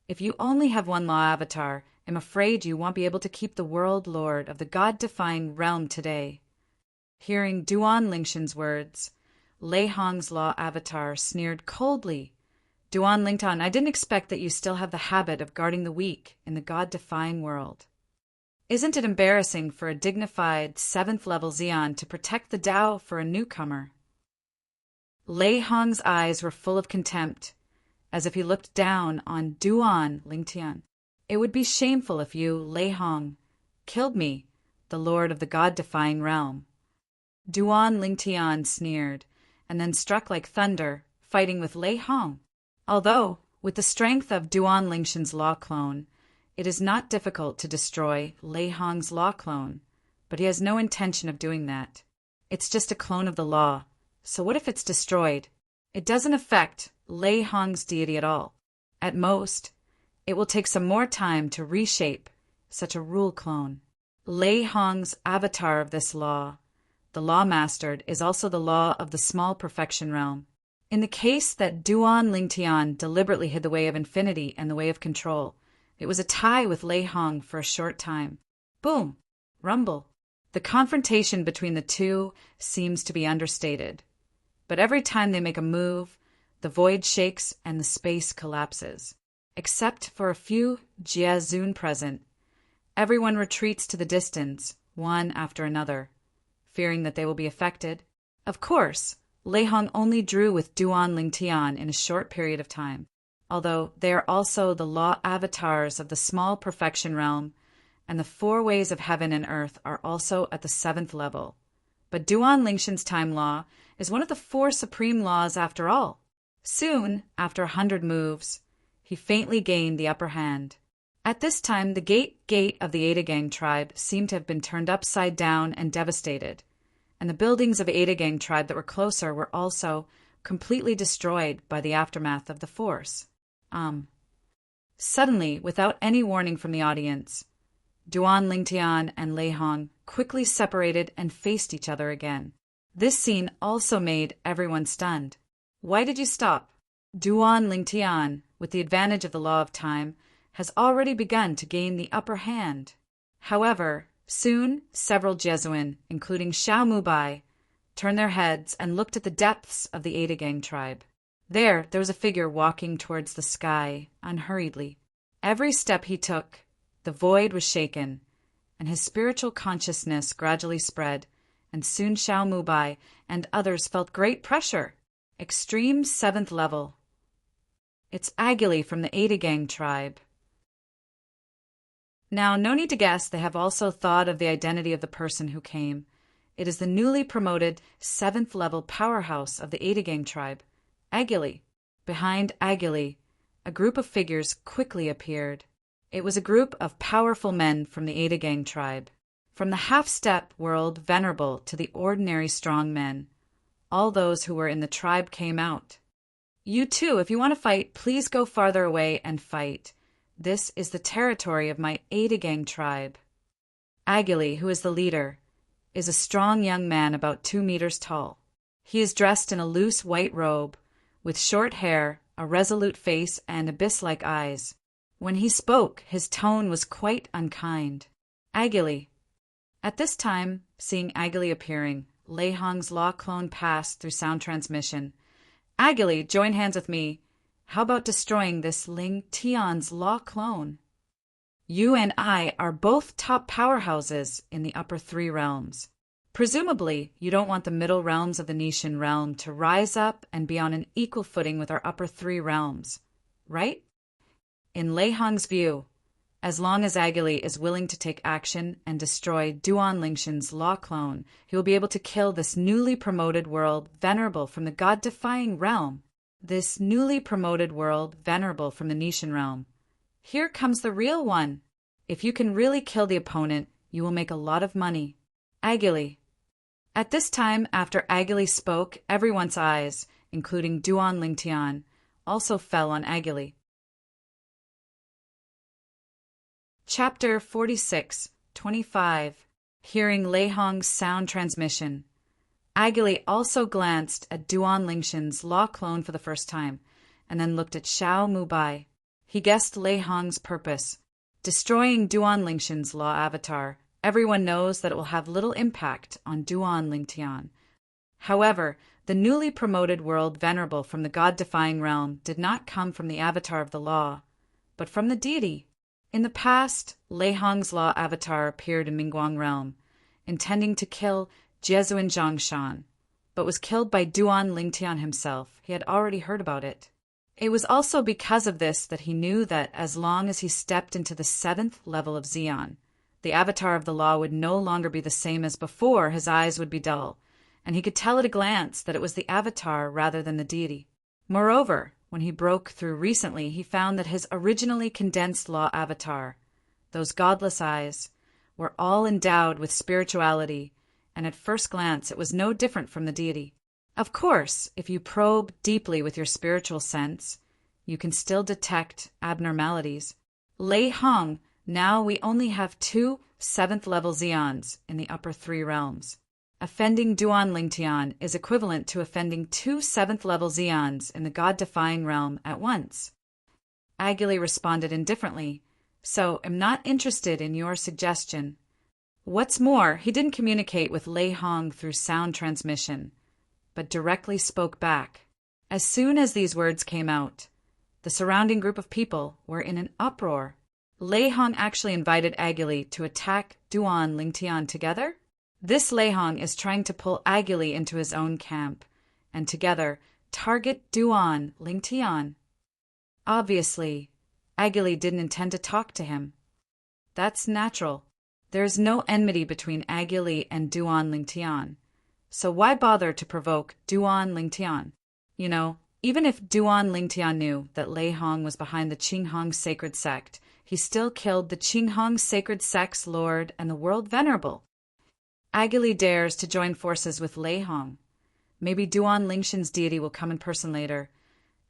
If you only have one law avatar, I'm afraid you won't be able to keep the world lord of the god-defying realm today. Hearing Duan Lingshan's words, Lei Hong's law avatar sneered coldly. Duan Lingtian, I didn't expect that you still have the habit of guarding the weak in the god-defying world. Isn't it embarrassing for a dignified 7th-level Xian to protect the Tao for a newcomer? Lei Hong's eyes were full of contempt, as if he looked down on Duan Lingtian. It would be shameful if you, Lei Hong, killed me, the lord of the god-defying realm. Duan Lingtian sneered, and then struck like thunder, fighting with Lei Hong. Although, with the strength of Duan Lingshan's law clone, it is not difficult to destroy Lei Hong's law clone, but he has no intention of doing that. It's just a clone of the law, so what if it's destroyed? It doesn't affect Lei Hong's deity at all. At most, it will take some more time to reshape such a rule clone. Lei Hong's avatar of this law, the law mastered, is also the law of the small perfection realm. In the case that Duan Lingtian deliberately hid the way of infinity and the way of control, it was a tie with Lei Hong for a short time. Boom! Rumble. The confrontation between the two seems to be understated. But every time they make a move, the void shakes and the space collapses. Except for a few Jie Zun present, Everyone retreats to the distance, one after another, fearing that they will be affected. Of course, Lei Hong only drew with Duan Lingtian in a short period of time, although they are also the law avatars of the small perfection realm, and the 4 ways of heaven and earth are also at the 7th level. But Duan Lingtian's time law is one of the 4 supreme laws after all. Soon, after 100 moves, he faintly gained the upper hand. At this time, the gate of the Ada Gang tribe seemed to have been turned upside down and devastated, and the buildings of Ada Gang tribe that were closer were also completely destroyed by the aftermath of the force. Suddenly, without any warning from the audience, Duan Lingtian and Lei Hong quickly separated and faced each other again. This scene also made everyone stunned. Why did you stop? Duan Lingtian, with the advantage of the law of time, has already begun to gain the upper hand. However, soon several Jesuin, including Xiao Mubai, turned their heads and looked at the depths of the Ada Gang tribe. There was a figure walking towards the sky, unhurriedly. Every step he took, the void was shaken, and his spiritual consciousness gradually spread, and soon Xiao Mubai and others felt great pressure. Extreme 7th level. It's Agili from the Ada Gang tribe. Now, no need to guess, they have also thought of the identity of the person who came. It is the newly promoted 7th level powerhouse of the Ada Gang tribe, Agili. Behind Agili, a group of figures quickly appeared. It was a group of powerful men from the Ada Gang tribe. From the half-step world venerable to the ordinary strong men, all those who were in the tribe came out. You too, if you want to fight, please go farther away and fight. This is the territory of my Ada Gang tribe. Agili, who is the leader, is a strong young man about 2 meters tall. He is dressed in a loose white robe, with short hair, a resolute face, and abyss-like eyes. When he spoke, his tone was quite unkind. Agili. At this time, seeing Agili appearing, Lei Hong's law clone passed through sound transmission. Agili, join hands with me. How about destroying this Ling Tian's law clone? You and I are both top powerhouses in the upper 3 realms. Presumably, you don't want the middle realms of the Nishan realm to rise up and be on an equal footing with our upper 3 realms, right? In Lei Hong's view, as long as Agili is willing to take action and destroy Duan Lingtian's law clone, he will be able to kill this newly promoted world venerable from the god-defying realm. This newly promoted world venerable from the Nishan realm. Here comes the real one. If you can really kill the opponent, you will make a lot of money. Agili. At this time, after Agili spoke, everyone's eyes, including Duan Lingtian, also fell on Agili. Chapter 46-25. Hearing Lei Hong's sound transmission. Agili also glanced at Duan Lingtian's law clone for the first time, and then looked at Xiao Mubai. He guessed Lei Hong's purpose. Destroying Duan Lingtian's law avatar, everyone knows that it will have little impact on Duan Lingtian. However, the newly promoted world venerable from the god-defying realm did not come from the avatar of the law, but from the deity. In the past, Lei Hong's law avatar appeared in Mingguang realm, intending to kill Jesuin Zhongshan, but was killed by Duan Lingtian himself. He had already heard about it. It was also because of this that he knew that as long as he stepped into the 7th level of Xian, the avatar of the law would no longer be the same as before. His eyes would be dull, and he could tell at a glance that it was the avatar rather than the deity. Moreover, when he broke through recently, he found that his originally condensed law avatar, those godless eyes, were all endowed with spirituality, and at first glance it was no different from the deity. Of course, if you probe deeply with your spiritual sense, you can still detect abnormalities. Lei Hong, now we only have 2 7th-level Xians in the upper 3 realms. Offending Duan Lingtian is equivalent to offending 2 7th-level Xians in the god-defying realm at once. Agili responded indifferently, so am not interested in your suggestion. What's more, he didn't communicate with Lei Hong through sound transmission, but directly spoke back. As soon as these words came out, the surrounding group of people were in an uproar. Lei Hong actually invited Agili to attack Duan Lingtian together? This Lei Hong is trying to pull Agili into his own camp, and together target Duan Lingtian. Obviously, Agili didn't intend to talk to him. That's natural. There is no enmity between Agili and Duan Lingtian, so why bother to provoke Duan Lingtian? You know, even if Duan Lingtian knew that Lei Hong was behind the Qinghong sacred sect, he still killed the Qinghong sacred sect's lord and the world venerable. Agili dares to join forces with Lei Hong. Maybe Duan Lingshan's deity will come in person later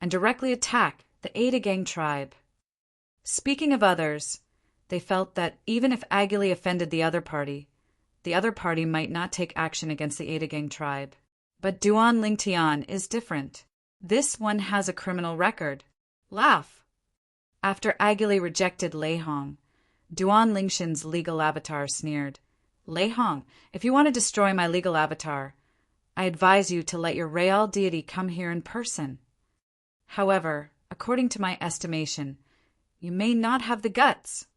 and directly attack the Ada Gang tribe. Speaking of others, they felt that even if Agili offended the other party might not take action against the Ada Gang tribe. But Duan Lingtian is different. This one has a criminal record. Laugh. After Agili rejected Lei Hong, Duan Lingshan's legal avatar sneered. Lei Hong, if you want to destroy my legal avatar, I advise you to let your real deity come here in person. However, according to my estimation, you may not have the guts.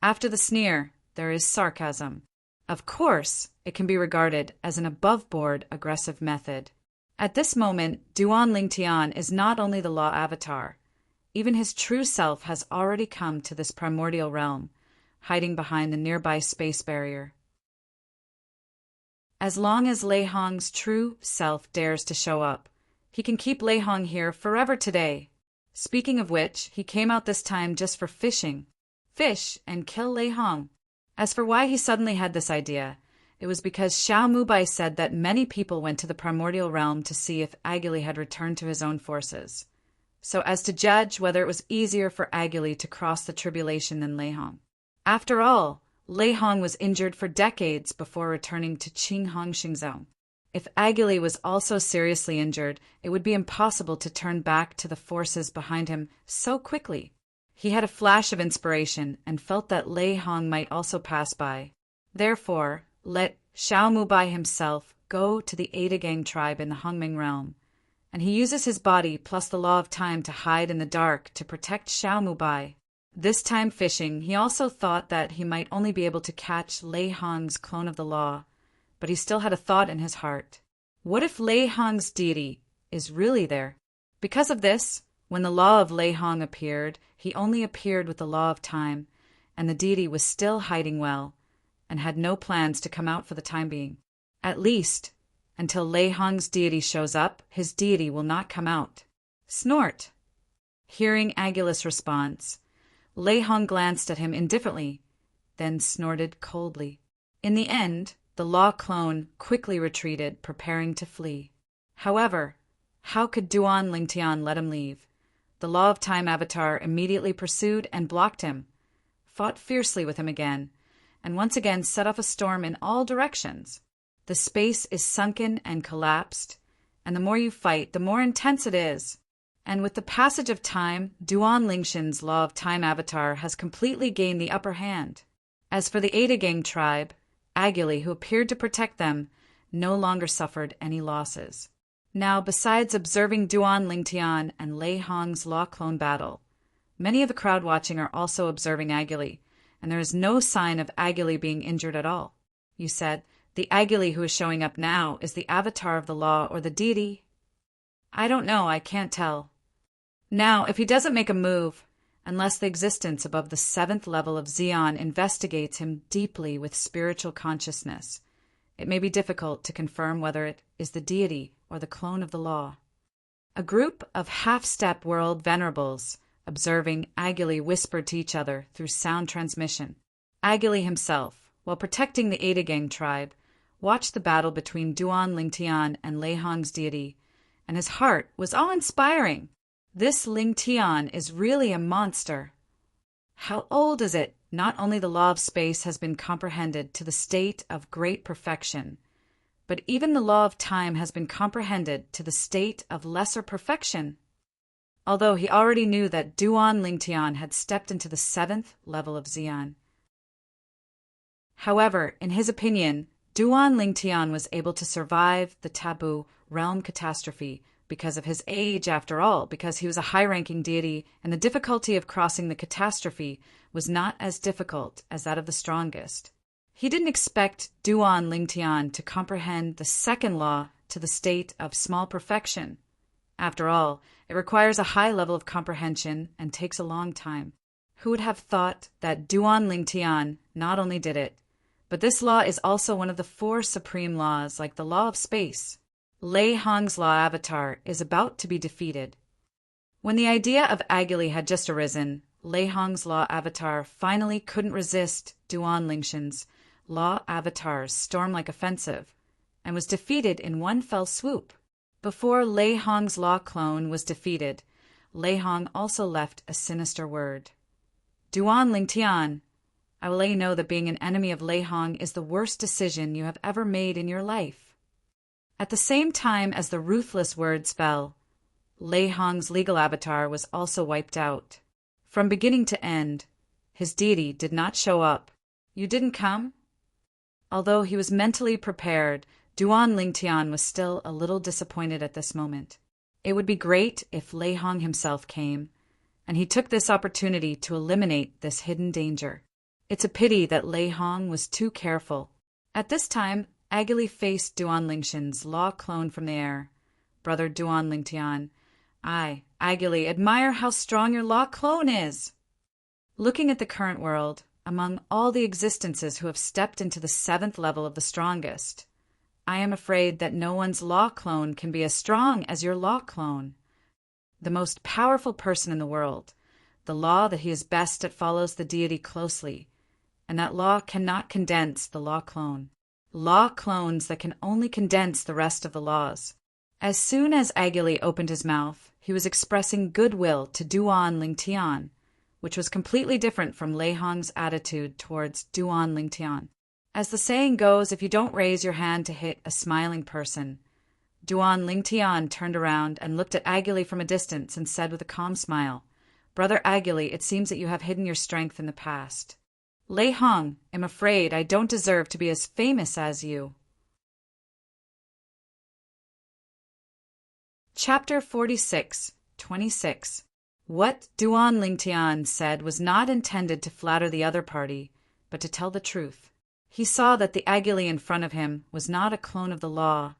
After the sneer, there is sarcasm. Of course, it can be regarded as an above-board aggressive method. At this moment, Duan Lingtian is not only the law avatar, even his true self has already come to this primordial realm, hiding behind the nearby space barrier. As long as Lei Hong's true self dares to show up, he can keep Lei Hong here forever today. Speaking of which, he came out this time just for fishing. Fish and kill Lei Hong. As for why he suddenly had this idea, it was because Xiao Mubai said that many people went to the primordial realm to see if Agili had returned to his own forces, so as to judge whether it was easier for Agili to cross the tribulation than Lei Hong. After all, Lei Hong was injured for decades before returning to Qinghong Xingzhou. If Agili was also seriously injured, it would be impossible to turn back to the forces behind him so quickly. He had a flash of inspiration and felt that Lei Hong might also pass by. Therefore, let Xiao Mubai himself go to the Ada Gang tribe in the Hongming realm, and he uses his body plus the law of time to hide in the dark to protect Xiao Mubai. This time fishing, he also thought that he might only be able to catch Lei Hong's clone of the law, but he still had a thought in his heart. What if Lei Hong's deity is really there? Because of this, when the law of Lei Hong appeared, he only appeared with the law of time, and the deity was still hiding well, and had no plans to come out for the time being. At least, until Lei Hong's deity shows up, his deity will not come out. Snort. Hearing Agili's response, Lei Hong glanced at him indifferently, then snorted coldly. In the end, the law clone quickly retreated, preparing to flee. However, how could Duan Lingtian let him leave? The law of time avatar immediately pursued and blocked him, fought fiercely with him again, and once again set off a storm in all directions. The space is sunken and collapsed, and the more you fight, the more intense it is. And with the passage of time, Duan Lingshan's law of time avatar has completely gained the upper hand. As for the Ada Gang tribe, Agili, who appeared to protect them, no longer suffered any losses. Now, besides observing Duan Lingtian and Lei Hong's law clone battle, many of the crowd watching are also observing Agili, and there is no sign of Agili being injured at all. You said, the Agili who is showing up now is the avatar of the law or the deity? I don't know, I can't tell. Now, if he doesn't make a move, unless the existence above the 7th level of Xion investigates him deeply with spiritual consciousness, it may be difficult to confirm whether it is the deity or the clone of the law. A group of half-step world venerables observing Agili whispered to each other through sound transmission. Agili himself, while protecting the Ada Gang tribe, watched the battle between Duan Lingtian and Lei Hong's deity, and his heart was awe-inspiring. This Lingtian is really a monster. How old is it? Not only the law of space has been comprehended to the state of great perfection, but even the law of time has been comprehended to the state of lesser perfection. Although he already knew that Duan Lingtian had stepped into the 7th level of Xion. However, in his opinion, Duan Lingtian was able to survive the taboo realm catastrophe because of his age, after all, because he was a high-ranking deity, and the difficulty of crossing the catastrophe was not as difficult as that of the strongest. He didn't expect Duan Lingtian to comprehend the second law to the state of small perfection. After all, it requires a high level of comprehension and takes a long time. Who would have thought that Duan Lingtian not only did it, but this law is also one of the 4 supreme laws, like the law of space. Lei Hong's law avatar is about to be defeated. When the idea of Agili had just arisen, Lei Hong's law avatar finally couldn't resist Duan Lingshan's law avatar's storm-like offensive, and was defeated in one fell swoop. Before Lei Hong's law clone was defeated, Lei Hong also left a sinister word. Duan Lingtian, I will let you know that being an enemy of Lei Hong is the worst decision you have ever made in your life. At the same time as the ruthless words fell, Lei Hong's legal avatar was also wiped out. From beginning to end, his deity did not show up. You didn't come? Although he was mentally prepared, Duan Lingtian was still a little disappointed at this moment. It would be great if Lei Hong himself came, and he took this opportunity to eliminate this hidden danger. It's a pity that Lei Hong was too careful. At this time, Agili faced Duan Lingshan's law clone from the air. Brother Duan Lingtian, I, Agili, admire how strong your law clone is. Looking at the current world, among all the existences who have stepped into the 7th level of the strongest, I am afraid that no one's law clone can be as strong as your law clone. The most powerful person in the world, the law that he is best at follows the deity closely, and that law cannot condense the law clone. Law clones that can only condense the rest of the laws. As soon as Agili opened his mouth, he was expressing goodwill to Duan Lingtian, which was completely different from Lei Hong's attitude towards Duan Lingtian. As the saying goes, if you don't raise your hand to hit a smiling person, Duan Lingtian turned around and looked at Agili from a distance and said with a calm smile, Brother Agili, it seems that you have hidden your strength in the past. Lei Hong, I'm afraid I don't deserve to be as famous as you. Chapter 46, 26. What Duan Lingtian said was not intended to flatter the other party, but to tell the truth. He saw that the Agili in front of him was not a clone of the law,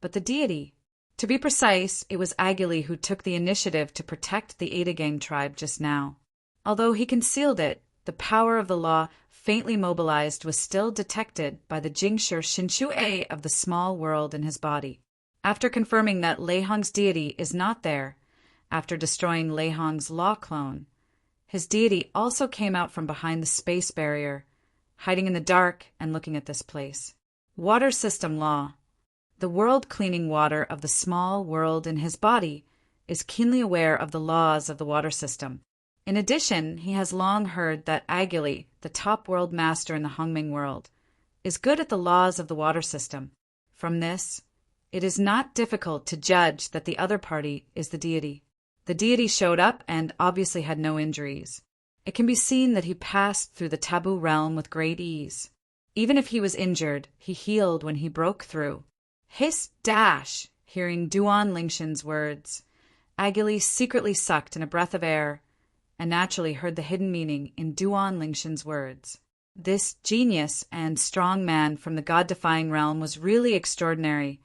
but the deity. To be precise, it was Agili who took the initiative to protect the Ada Gang tribe just now. Although he concealed it, the power of the law, faintly mobilized, was still detected by the Jingshi Shinshu of the small world in his body. After confirming that Lei Hong's deity is not there, after destroying Lei Hong's law clone, his deity also came out from behind the space barrier, hiding in the dark and looking at this place. Water system law. The world-cleaning water of the small world in his body is keenly aware of the laws of the water system. In addition, he has long heard that Agili, the top world master in the Hongming world, is good at the laws of the water system. From this, it is not difficult to judge that the other party is the deity. The deity showed up and obviously had no injuries. It can be seen that he passed through the taboo realm with great ease. Even if he was injured, he healed when he broke through. Hiss dash! Hearing Duan Lingshan's words, Agili secretly sucked in a breath of air and naturally heard the hidden meaning in Duan Lingshan's words. This genius and strong man from the god-defying realm was really extraordinary,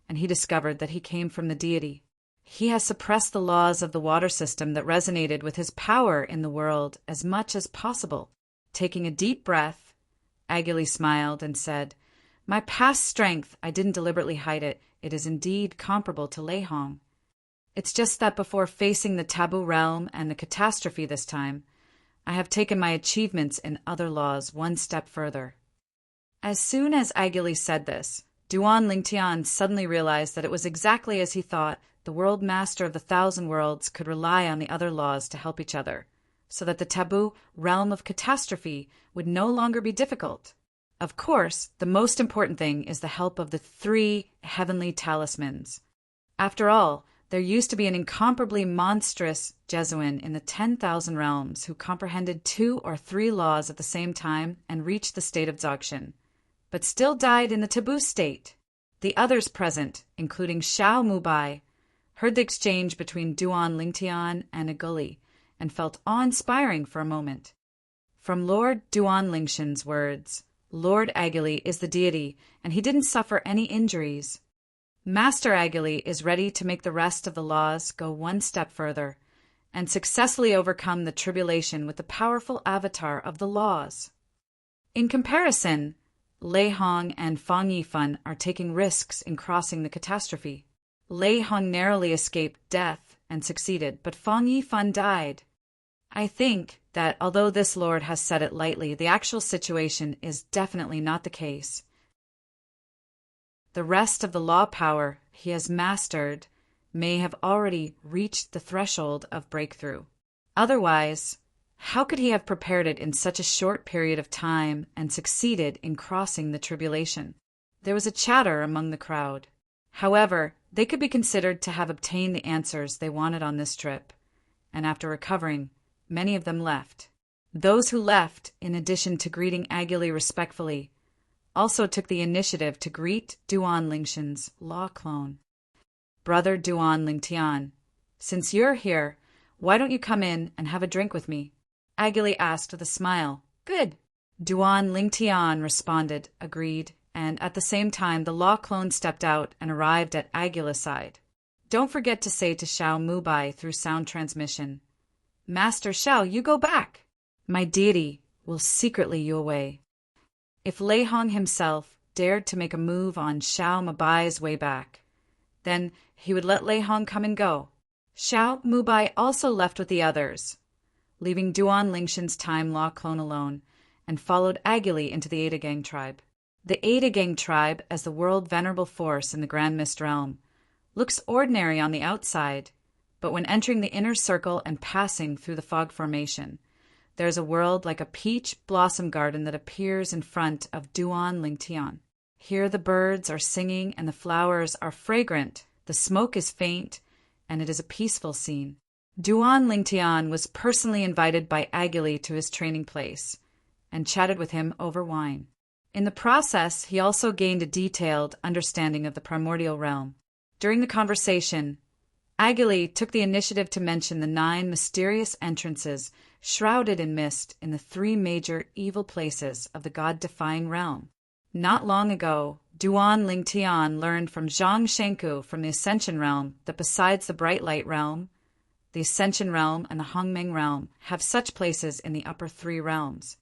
and he discovered that he came from the deity. He has suppressed the laws of the water system that resonated with his power in the world as much as possible. Taking a deep breath, Agili smiled and said, My past strength, I didn't deliberately hide it. It is indeed comparable to Lei Hong. It's just that before facing the taboo realm and the catastrophe this time, I have taken my achievements in other laws one step further. As soon as Agili said this, Duan Lingtian suddenly realized that it was exactly as he thought. The world master of the 1,000 worlds could rely on the other laws to help each other, so that the taboo realm of catastrophe would no longer be difficult. Of course, the most important thing is the help of the 3 heavenly talismans. After all, there used to be an incomparably monstrous Jesuin in the 10,000 realms who comprehended 2 or 3 laws at the same time and reached the state of Dzogchen, but still died in the taboo state. The others present, including Xiao Mubai, heard the exchange between Duan Lingtian and Aguli and felt awe-inspiring for a moment. From Lord Duan Lingshan's words, Lord Aguli is the deity, and he didn't suffer any injuries. Master Aguli is ready to make the rest of the laws go one step further and successfully overcome the tribulation with the powerful avatar of the laws. In comparison, Lei Hong and Fang Yifan are taking risks in crossing the catastrophe. Lei Hong narrowly escaped death and succeeded, but Fang Yifan died. I think that although this lord has said it lightly, the actual situation is definitely not the case. The rest of the law power he has mastered may have already reached the threshold of breakthrough. Otherwise, how could he have prepared it in such a short period of time and succeeded in crossing the tribulation? There was a chatter among the crowd. However, they could be considered to have obtained the answers they wanted on this trip, and after recovering, many of them left. Those who left, in addition to greeting Aguli respectfully, also took the initiative to greet Duan Lingshan's law clone. Brother Duan Lingtian, since you're here, why don't you come in and have a drink with me? Aguli asked with a smile. Good. Duan Lingtian responded, agreed, and at the same time the law clone stepped out and arrived at Aguli's side. Don't forget to say to Xiao Mubai through sound transmission, Master Xiao, you go back. My deity will secretly you away. If Lei Hong himself dared to make a move on Xiao Mubai's way back, then he would let Lei Hong come and go. Xiao Mubai also left with the others, leaving Duan Lingshan's time law clone alone, and followed Aguli into the Ada Gang tribe. The Ada Gang tribe, as the world venerable force in the Grand Mist realm, looks ordinary on the outside, but when entering the inner circle and passing through the fog formation, there is a world like a peach blossom garden that appears in front of Duan Lingtian. Here the birds are singing and the flowers are fragrant, the smoke is faint, and it is a peaceful scene. Duan Lingtian was personally invited by Aguli to his training place and chatted with him over wine. In the process, he also gained a detailed understanding of the primordial realm. During the conversation, Aguli took the initiative to mention the 9 mysterious entrances shrouded in mist in the 3 major evil places of the god-defying realm. Not long ago, Duan Lingtian learned from Zhang Shenku from the Ascension realm that besides the Bright Light realm, the Ascension realm and the Hongmeng realm have such places in the upper 3 realms.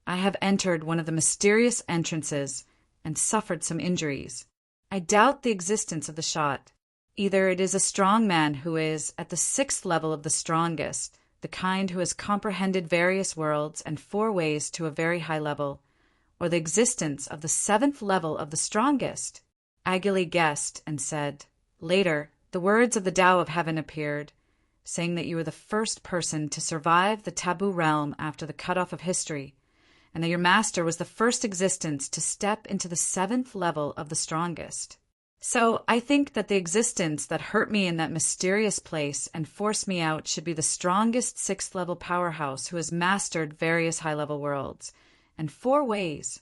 I have entered one of the mysterious entrances and suffered some injuries. I doubt the existence of the shot. Either it is a strong man who is at the 6th level of the strongest, the kind who has comprehended various worlds and 4 ways to a very high level, or the existence of the 7th level of the strongest. Aguli guessed and said, later, the words of the Tao of Heaven appeared, saying that you were the first person to survive the taboo realm after the cutoff of history, and that your master was the first existence to step into the 7th level of the strongest. So I think that the existence that hurt me in that mysterious place and forced me out should be the strongest 6th level powerhouse who has mastered various high-level worlds, and 4 ways.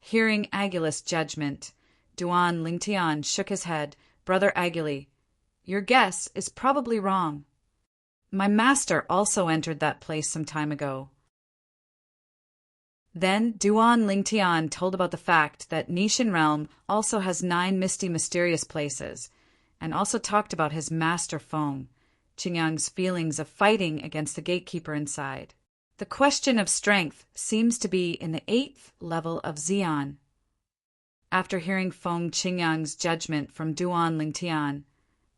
Hearing Aguli's judgment, Duan Lingtian shook his head. Brother Aguli, your guess is probably wrong. My master also entered that place some time ago. Then Duan Lingtian told about the fact that Nishan Realm also has 9 misty mysterious places, and also talked about his master Feng, Qingyang's feelings of fighting against the gatekeeper inside. The question of strength seems to be in the 8th level of Xian. After hearing Feng Qingyang's judgment from Duan Lingtian,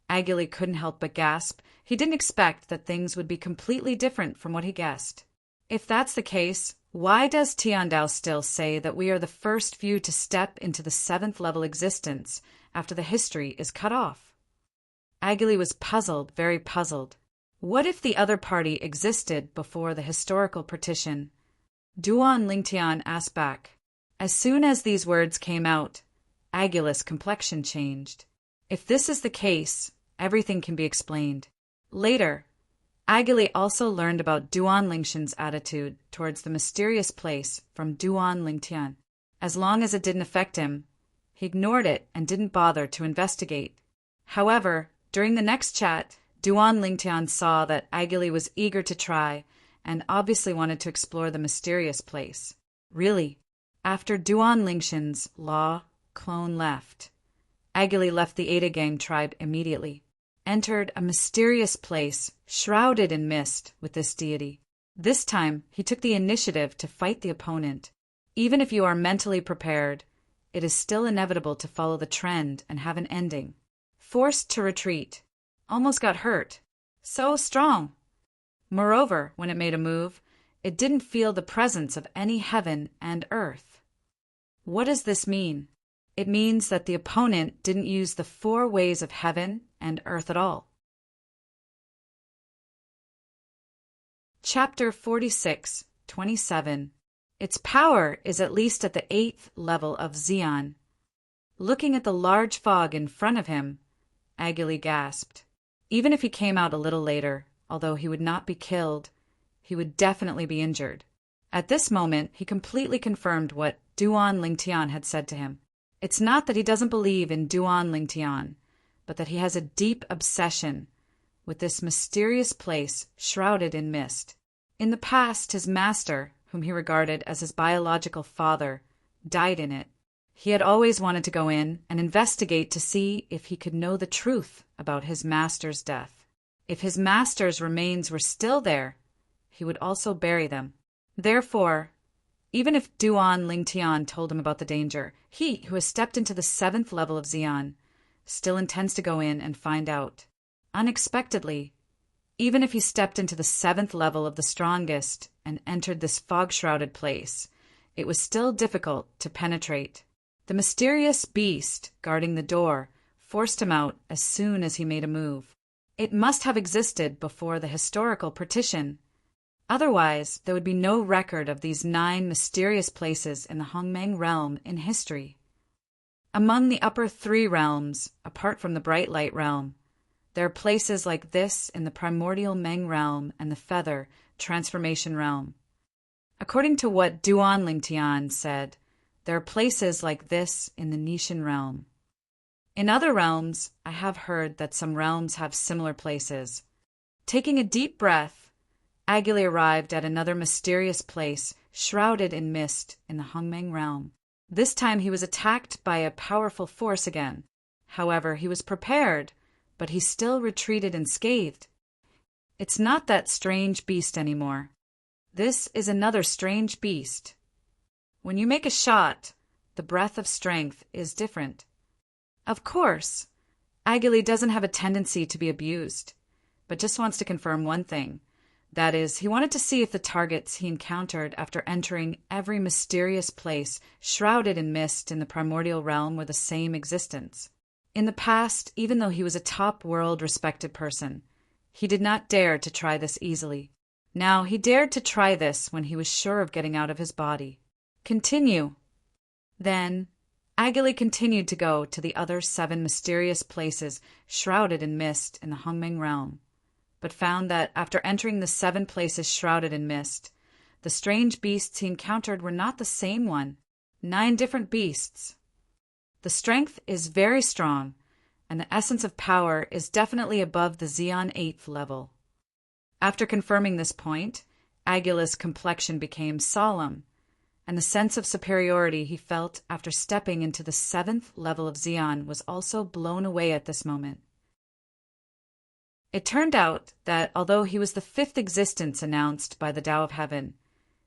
Aguli couldn't help but gasp. He didn't expect that things would be completely different from what he guessed. If that's the case, why does Tiandao still say that we are the first few to step into the 7th level existence after the history is cut off? Aguli was puzzled, very puzzled. What if the other party existed before the historical partition? Duan Lingtian asked back. As soon as these words came out, Aguli's complexion changed. If this is the case, everything can be explained. Later, Aguli also learned about Duan Lingshan's attitude towards the mysterious place from Duan Lingtian. As long as it didn't affect him, He ignored it and didn't bother to investigate. However, during the next chat, Duan Lingtian saw that Agili was eager to try and obviously wanted to explore the mysterious place. Really, after Duan Lingshan's law clone left, Agili left the Ada Gang tribe immediately, entered a mysterious place shrouded in mist with this deity. This time, he took the initiative to fight the opponent. Even if you are mentally prepared, it is still inevitable to follow the trend and have an ending. Forced to retreat. Almost got hurt. So strong. Moreover, when it made a move, it didn't feel the presence of any heaven and earth. What does this mean? It means that the opponent didn't use the 4 ways of heaven and earth at all. Chapter 46, 27. Its power is at least at the 8th level of Xian. Looking at the large fog in front of him, Agili gasped. Even if he came out a little later, although he would not be killed, he would definitely be injured. At this moment, he completely confirmed what Duan Lingtian had said to him. It's not that he doesn't believe in Duan Lingtian, but that he has a deep obsession with this mysterious place shrouded in mist. In the past, his master, whom he regarded as his biological father, died in it. He had always wanted to go in and investigate to see if he could know the truth about his master's death. If his master's remains were still there, he would also bury them. Therefore, even if Duan Lingtian told him about the danger, he, who has stepped into the 7th level of Xian, still intends to go in and find out. Unexpectedly, even if he stepped into the 7th level of the strongest and entered this fog-shrouded place, it was still difficult to penetrate. The mysterious beast guarding the door forced him out as soon as he made a move. It must have existed before the historical partition. Otherwise, there would be no record of these 9 mysterious places in the Hongmeng realm in history. Among the upper 3 realms, apart from the Bright Light realm, there are places like this in the Primordial Meng realm and the Feather Transformation realm. According to what Duan Lingtian said, there are places like this in the Nishan realm. In other realms, I have heard that some realms have similar places. Taking a deep breath, Agili arrived at another mysterious place shrouded in mist in the Hongmeng realm. This time he was attacked by a powerful force again. However, he was prepared, but he still retreated unscathed. It's not that strange beast anymore. This is another strange beast. When you make a shot, the breath of strength is different. Of course, Agili doesn't have a tendency to be abused, but just wants to confirm one thing. That is, he wanted to see if the targets he encountered after entering every mysterious place shrouded in mist in the primordial realm were the same existence. In the past, even though he was a top world respected person, he did not dare to try this easily. Now he dared to try this when he was sure of getting out of his body. Continue. Then, Agili continued to go to the other 7 mysterious places shrouded in mist in the Hongmeng realm, but found that after entering the 7 places shrouded in mist, the strange beasts he encountered were not the same one. 9 different beasts. The strength is very strong, and the essence of power is definitely above the Xian 8th level. After confirming this point, Agili's complexion became solemn, and the sense of superiority he felt after stepping into the 7th level of Xian was also blown away at this moment. It turned out that although he was the 5th existence announced by the Tao of Heaven,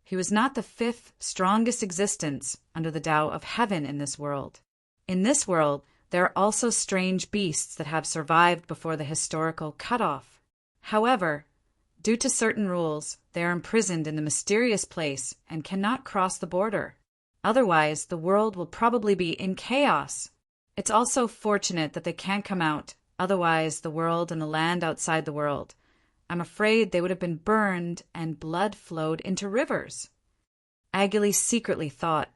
he was not the 5th strongest existence under the Tao of Heaven in this world. In this world, there are also strange beasts that have survived before the historical cutoff. However, due to certain rules, they are imprisoned in the mysterious place and cannot cross the border. Otherwise, the world will probably be in chaos. It's also fortunate that they can't come out. Otherwise, the world and the land outside the world, I'm afraid they would have been burned and blood flowed into rivers. Agili secretly thought,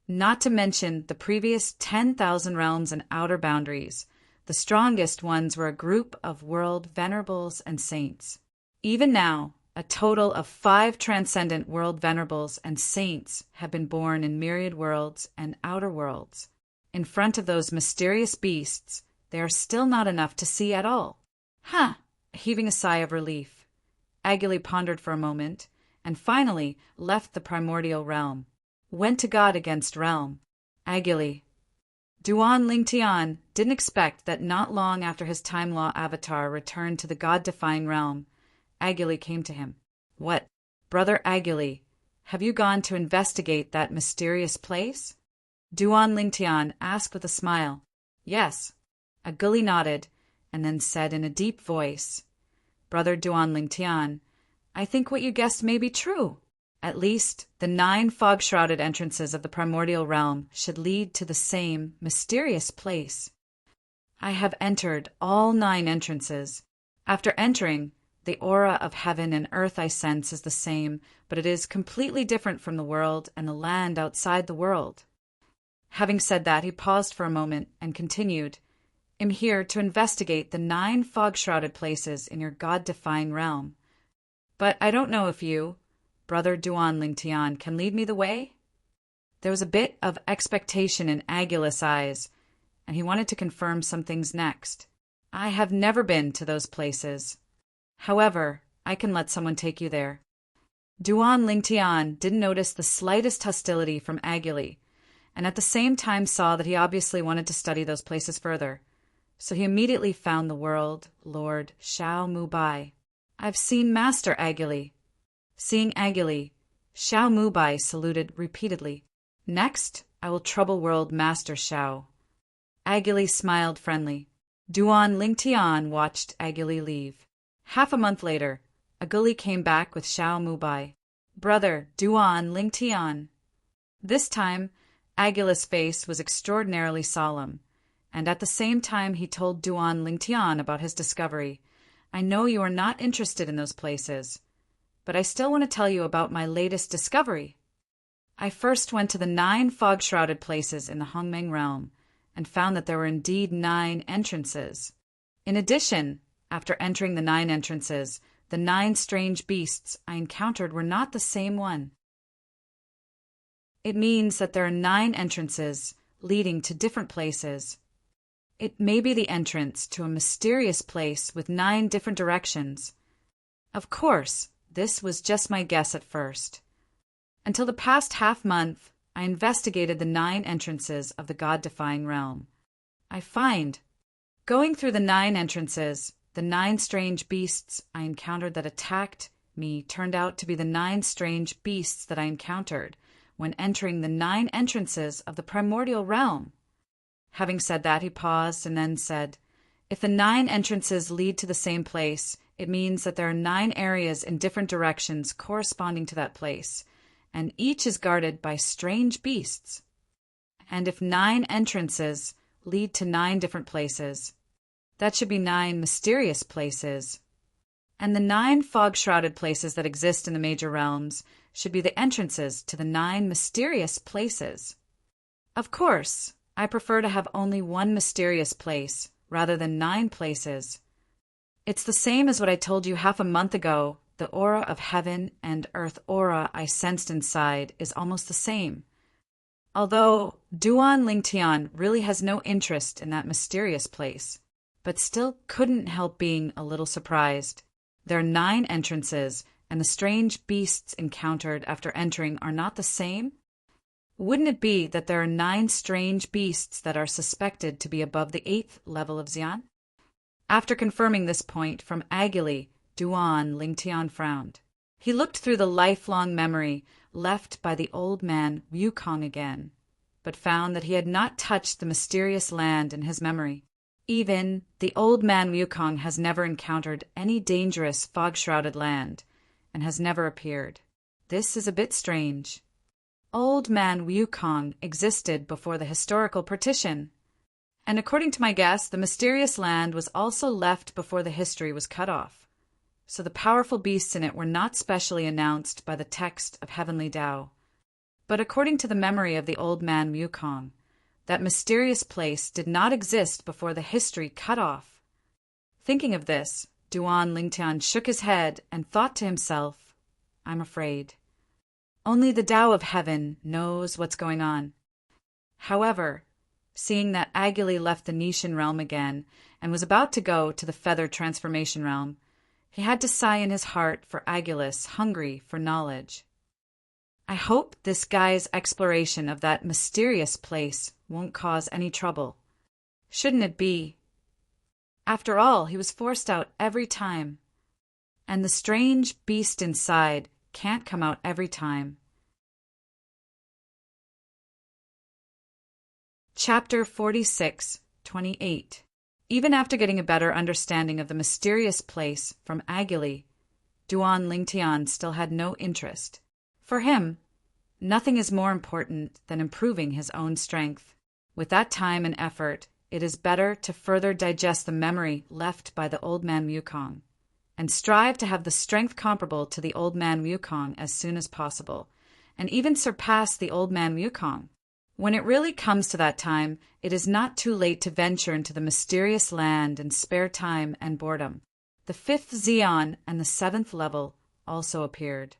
not to mention the previous 10,000 realms and outer boundaries. The strongest ones were a group of world venerables and saints. Even now, a total of 5 transcendent world venerables and saints have been born in myriad worlds and outer worlds. In front of those mysterious beasts, they are still not enough to see at all. Huh! Heaving a sigh of relief, Agili pondered for a moment, and finally left the primordial realm. Went to God against realm. Agili. Duan Lingtian didn't expect that not long after his time law avatar returned to the god-defying realm, Agili came to him. What, Brother Agili, have you gone to investigate that mysterious place? Duan Lingtian asked with a smile. Yes. Agili nodded, and then said in a deep voice, Brother Duan Lingtian, I think what you guessed may be true. At least, the 9 fog-shrouded entrances of the primordial realm should lead to the same mysterious place. I have entered all 9 entrances. After entering, the aura of heaven and earth I sense is the same, but it is completely different from the world and the land outside the world. Having said that, he paused for a moment and continued, I'm here to investigate the 9 fog-shrouded places in your god-defying realm. But I don't know if you, Brother Duan Lingtian, can lead me the way? There was a bit of expectation in Agili's eyes, and he wanted to confirm some things next. I have never been to those places. However, I can let someone take you there. Duan Lingtian didn't notice the slightest hostility from Agili, and at the same time saw that he obviously wanted to study those places further. So he immediately found the world Lord Xiao Mubai. I've seen Master Agili. Seeing Agili, Xiao Mubai saluted repeatedly. Next, I will trouble world Master Xiao. Agili smiled friendly. Duan Lingtian watched Agili leave. Half a month later, Agili came back with Xiao Mubai. Brother Duan Lingtian. This time, Agili's face was extraordinarily solemn, and at the same time he told Duan Lingtian about his discovery. I know you are not interested in those places, but I still want to tell you about my latest discovery. I first went to the 9 fog-shrouded places in the Hongmeng realm and found that there were indeed 9 entrances. In addition, after entering the 9 entrances, the 9 strange beasts I encountered were not the same one. It means that there are 9 entrances leading to different places. It may be the entrance to a mysterious place with 9 different directions. Of course, this was just my guess at first. Until the past half-month, I investigated the 9 entrances of the god-defying realm. I find, going through the 9 entrances, the 9 strange beasts I encountered that attacked me turned out to be the 9 strange beasts that I encountered when entering the 9 entrances of the primordial realm. Having said that, he paused and then said, If the 9 entrances lead to the same place, it means that there are 9 areas in different directions corresponding to that place, and each is guarded by strange beasts. And if 9 entrances lead to 9 different places, that should be 9 mysterious places. And the 9 fog-shrouded places that exist in the major realms should be the entrances to the 9 mysterious places. Of course, I prefer to have only one mysterious place rather than 9 places. It's the same as what I told you half a month ago. The aura of heaven and earth aura I sensed inside is almost the same. Although Duan Lingtian really has no interest in that mysterious place, but still couldn't help being a little surprised. There are 9 entrances, and the strange beasts encountered after entering are not the same? Wouldn't it be that there are 9 strange beasts that are suspected to be above the 8th level of Xian? After confirming this point from Agili, Duan Lingtian frowned. He looked through the lifelong memory left by the old man Wukong again, but found that he had not touched the mysterious land in his memory. Even the old man Wukong has never encountered any dangerous fog-shrouded land, and has never appeared. This is a bit strange. Old man Wukong existed before the historical partition, and according to my guess, the mysterious land was also left before the history was cut off. So the powerful beasts in it were not specially announced by the text of Heavenly Tao. But according to the memory of the old man Wukong, that mysterious place did not exist before the history cut off. Thinking of this, Duan Lingtian shook his head and thought to himself, I'm afraid. Only the Tao of Heaven knows what's going on. However, seeing that Agili left the Nishan realm again and was about to go to the feather transformation realm. He had to sigh in his heart for Agilus, hungry for knowledge. I hope this guy's exploration of that mysterious place won't cause any trouble. Shouldn't it be? After all, he was forced out every time. And the strange beast inside can't come out every time. Chapter 46:28. Even after getting a better understanding of the mysterious place from Agili, Duan Lingtian still had no interest. For him, nothing is more important than improving his own strength. With that time and effort, it is better to further digest the memory left by the old man Wukong, and strive to have the strength comparable to the old man Wukong as soon as possible, and even surpass the old man Wukong. When it really comes to that time, it is not too late to venture into the mysterious land in spare time and boredom. The 5th Xian and the 7th level also appeared.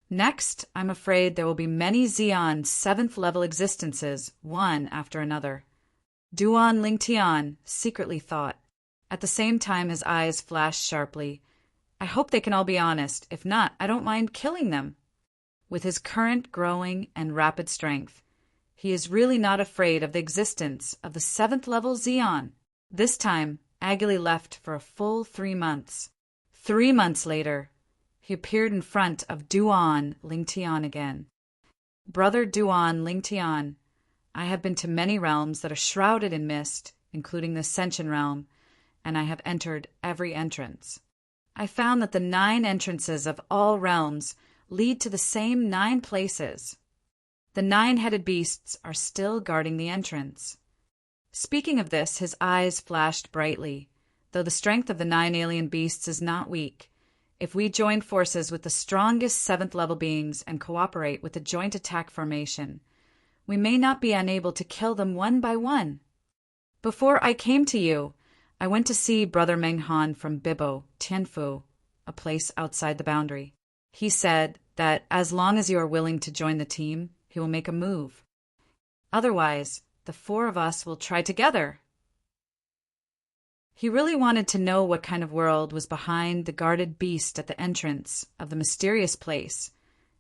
Next, I'm afraid there will be many Xian 7th level existences, one after another. Duan Lingtian secretly thought. At the same time his eyes flashed sharply. I hope they can all be honest. If not, I don't mind killing them. With his current growing and rapid strength, he is really not afraid of the existence of the 7th level Xian. This time, Agili left for a full 3 months. 3 months later, he appeared in front of Duan Lingtian again. Brother Duan Lingtian, I have been to many realms that are shrouded in mist, including the Ascension realm, and I have entered every entrance. I found that the 9 entrances of all realms lead to the same 9 places. The 9-headed beasts are still guarding the entrance. Speaking of this, his eyes flashed brightly. Though the strength of the 9 alien beasts is not weak, if we join forces with the strongest 7th level beings and cooperate with the joint attack formation, we may not be unable to kill them one by one. Before I came to you, I went to see Brother Menghan from Bibo, Tianfu, a place outside the boundary. He said that as long as you are willing to join the team, he will make a move. Otherwise, the 4 of us will try together. He really wanted to know what kind of world was behind the guarded beast at the entrance of the mysterious place,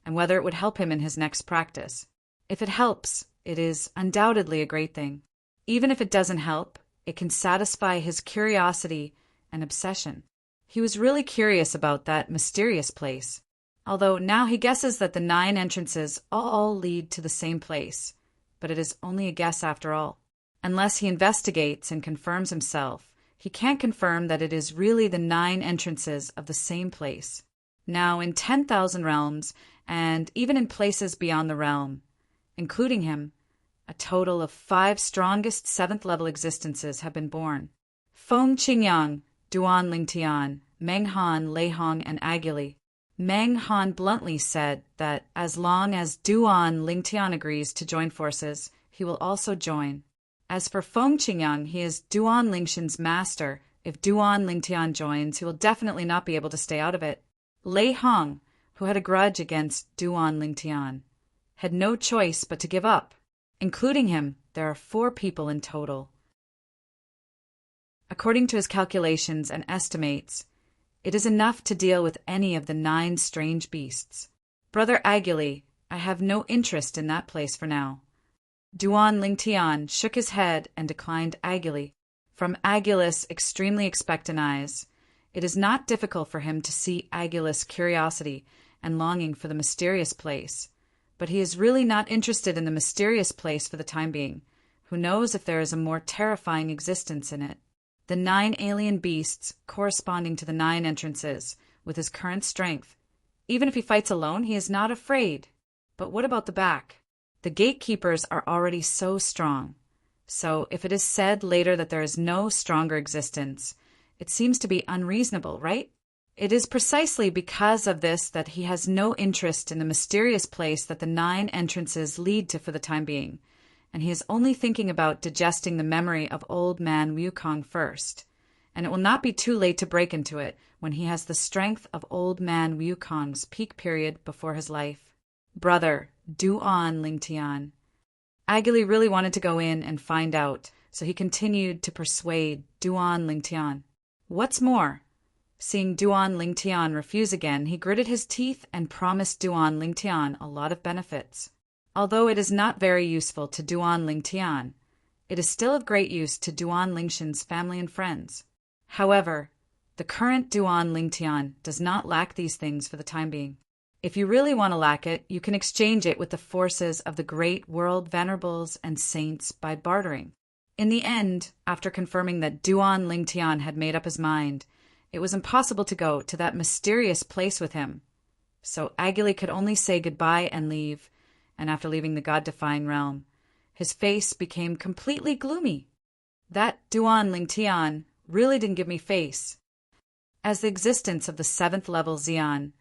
and whether it would help him in his next practice. If it helps, it is undoubtedly a great thing. Even if it doesn't help, it can satisfy his curiosity and obsession. He was really curious about that mysterious place, although now he guesses that the 9 entrances all lead to the same place, but it is only a guess after all. Unless he investigates and confirms himself, he can't confirm that it is really the 9 entrances of the same place. Now, in 10,000 realms, and even in places beyond the realm, including him, a total of 5 strongest 7th level existences have been born. Feng Qingyang, Duan Lingtian, Menghan, Leihong, and Agili. Menghan bluntly said that as long as Duan Lingtian agrees to join forces, he will also join. As for Feng Qingyang, he is Duan Lingshan's master. If Duan Lingtian joins, he will definitely not be able to stay out of it. Lei Hong, who had a grudge against Duan Lingtian, had no choice but to give up. Including him, there are 4 people in total. According to his calculations and estimates, it is enough to deal with any of the 9 strange beasts. Brother Agili, I have no interest in that place for now. Duan Lingtian shook his head and declined Agili. From Agilus' extremely expectant eyes, it is not difficult for him to see Agilus' curiosity and longing for the mysterious place, but he is really not interested in the mysterious place for the time being. Who knows if there is a more terrifying existence in it? The 9 alien beasts corresponding to the 9 entrances, with his current strength. Even if he fights alone, he is not afraid. But what about the back? The gatekeepers are already so strong. So if it is said later that there is no stronger existence, it seems to be unreasonable, right? It is precisely because of this that he has no interest in the mysterious place that the 9 entrances lead to for the time being, and he is only thinking about digesting the memory of old man Wukong first, and it will not be too late to break into it when he has the strength of old man Wukong's peak period before his life. Brother Duan Lingtian, Agili really wanted to go in and find out, so he continued to persuade Duan Lingtian. What's more, seeing Duan Lingtian refuse again, he gritted his teeth and promised Duan Lingtian a lot of benefits. Although it is not very useful to Duan Lingtian, it is still of great use to Duan Lingshan's family and friends. However, the current Duan Lingtian does not lack these things for the time being. If you really want to lack it, you can exchange it with the forces of the great world venerables and saints by bartering. In the end, after confirming that Duan Lingtian had made up his mind, it was impossible to go to that mysterious place with him. So Agili could only say goodbye and leave, and after leaving the god-defying realm, his face became completely gloomy. That Duan Lingtian really didn't give me face. As the existence of the 7th level Xian,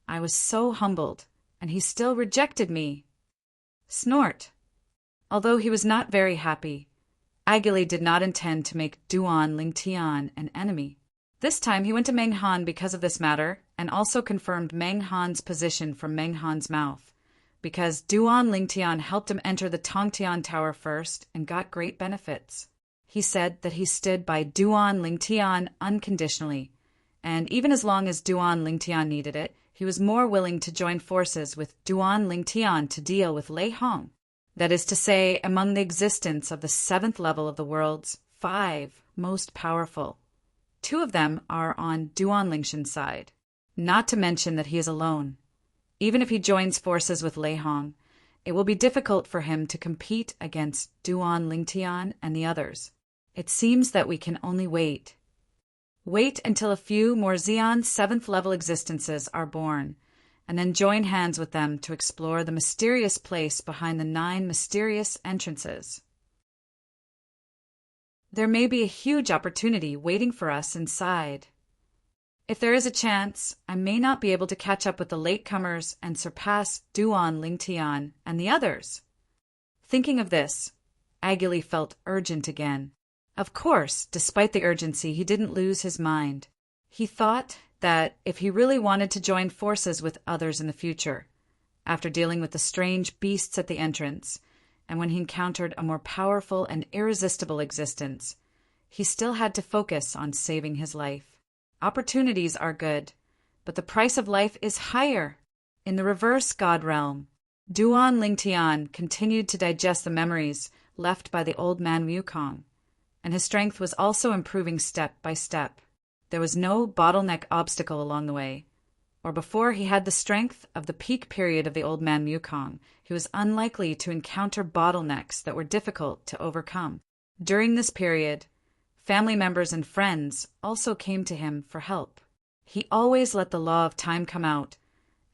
I was so humbled, and he still rejected me. Snort. Although he was not very happy, Agili did not intend to make Duan Lingtian an enemy. This time he went to Meng Han because of this matter, and also confirmed Meng Han's position from Meng Han's mouth, because Duan Lingtian helped him enter the Tongtian Tower first and got great benefits. He said that he stood by Duan Lingtian unconditionally, and even as long as Duan Lingtian needed it, he was more willing to join forces with Duan Lingtian to deal with Lei Hong. That is to say, among the existence of the 7th level of the world's 5 most powerful. 2 of them are on Duan Lingshan's side. Not to mention that he is alone. Even if he joins forces with Lei Hong, it will be difficult for him to compete against Duan Lingtian and the others. It seems that we can only wait. Wait until a few more Xian 7th level existences are born, and then join hands with them to explore the mysterious place behind the 9 mysterious entrances. There may be a huge opportunity waiting for us inside. If there is a chance, I may not be able to catch up with the latecomers and surpass Duan Lingtian and the others. Thinking of this, Agili felt urgent again. Of course, despite the urgency, he didn't lose his mind. He thought that if he really wanted to join forces with others in the future, after dealing with the strange beasts at the entrance, and when he encountered a more powerful and irresistible existence, he still had to focus on saving his life. Opportunities are good, but the price of life is higher. In the reverse God realm, Duan Lingtian continued to digest the memories left by the old man Wukong, and his strength was also improving step by step. There was no bottleneck obstacle along the way, or before he had the strength of the peak period of the old man Wukong, he was unlikely to encounter bottlenecks that were difficult to overcome. During this period, family members and friends also came to him for help. He always let the law of time come out,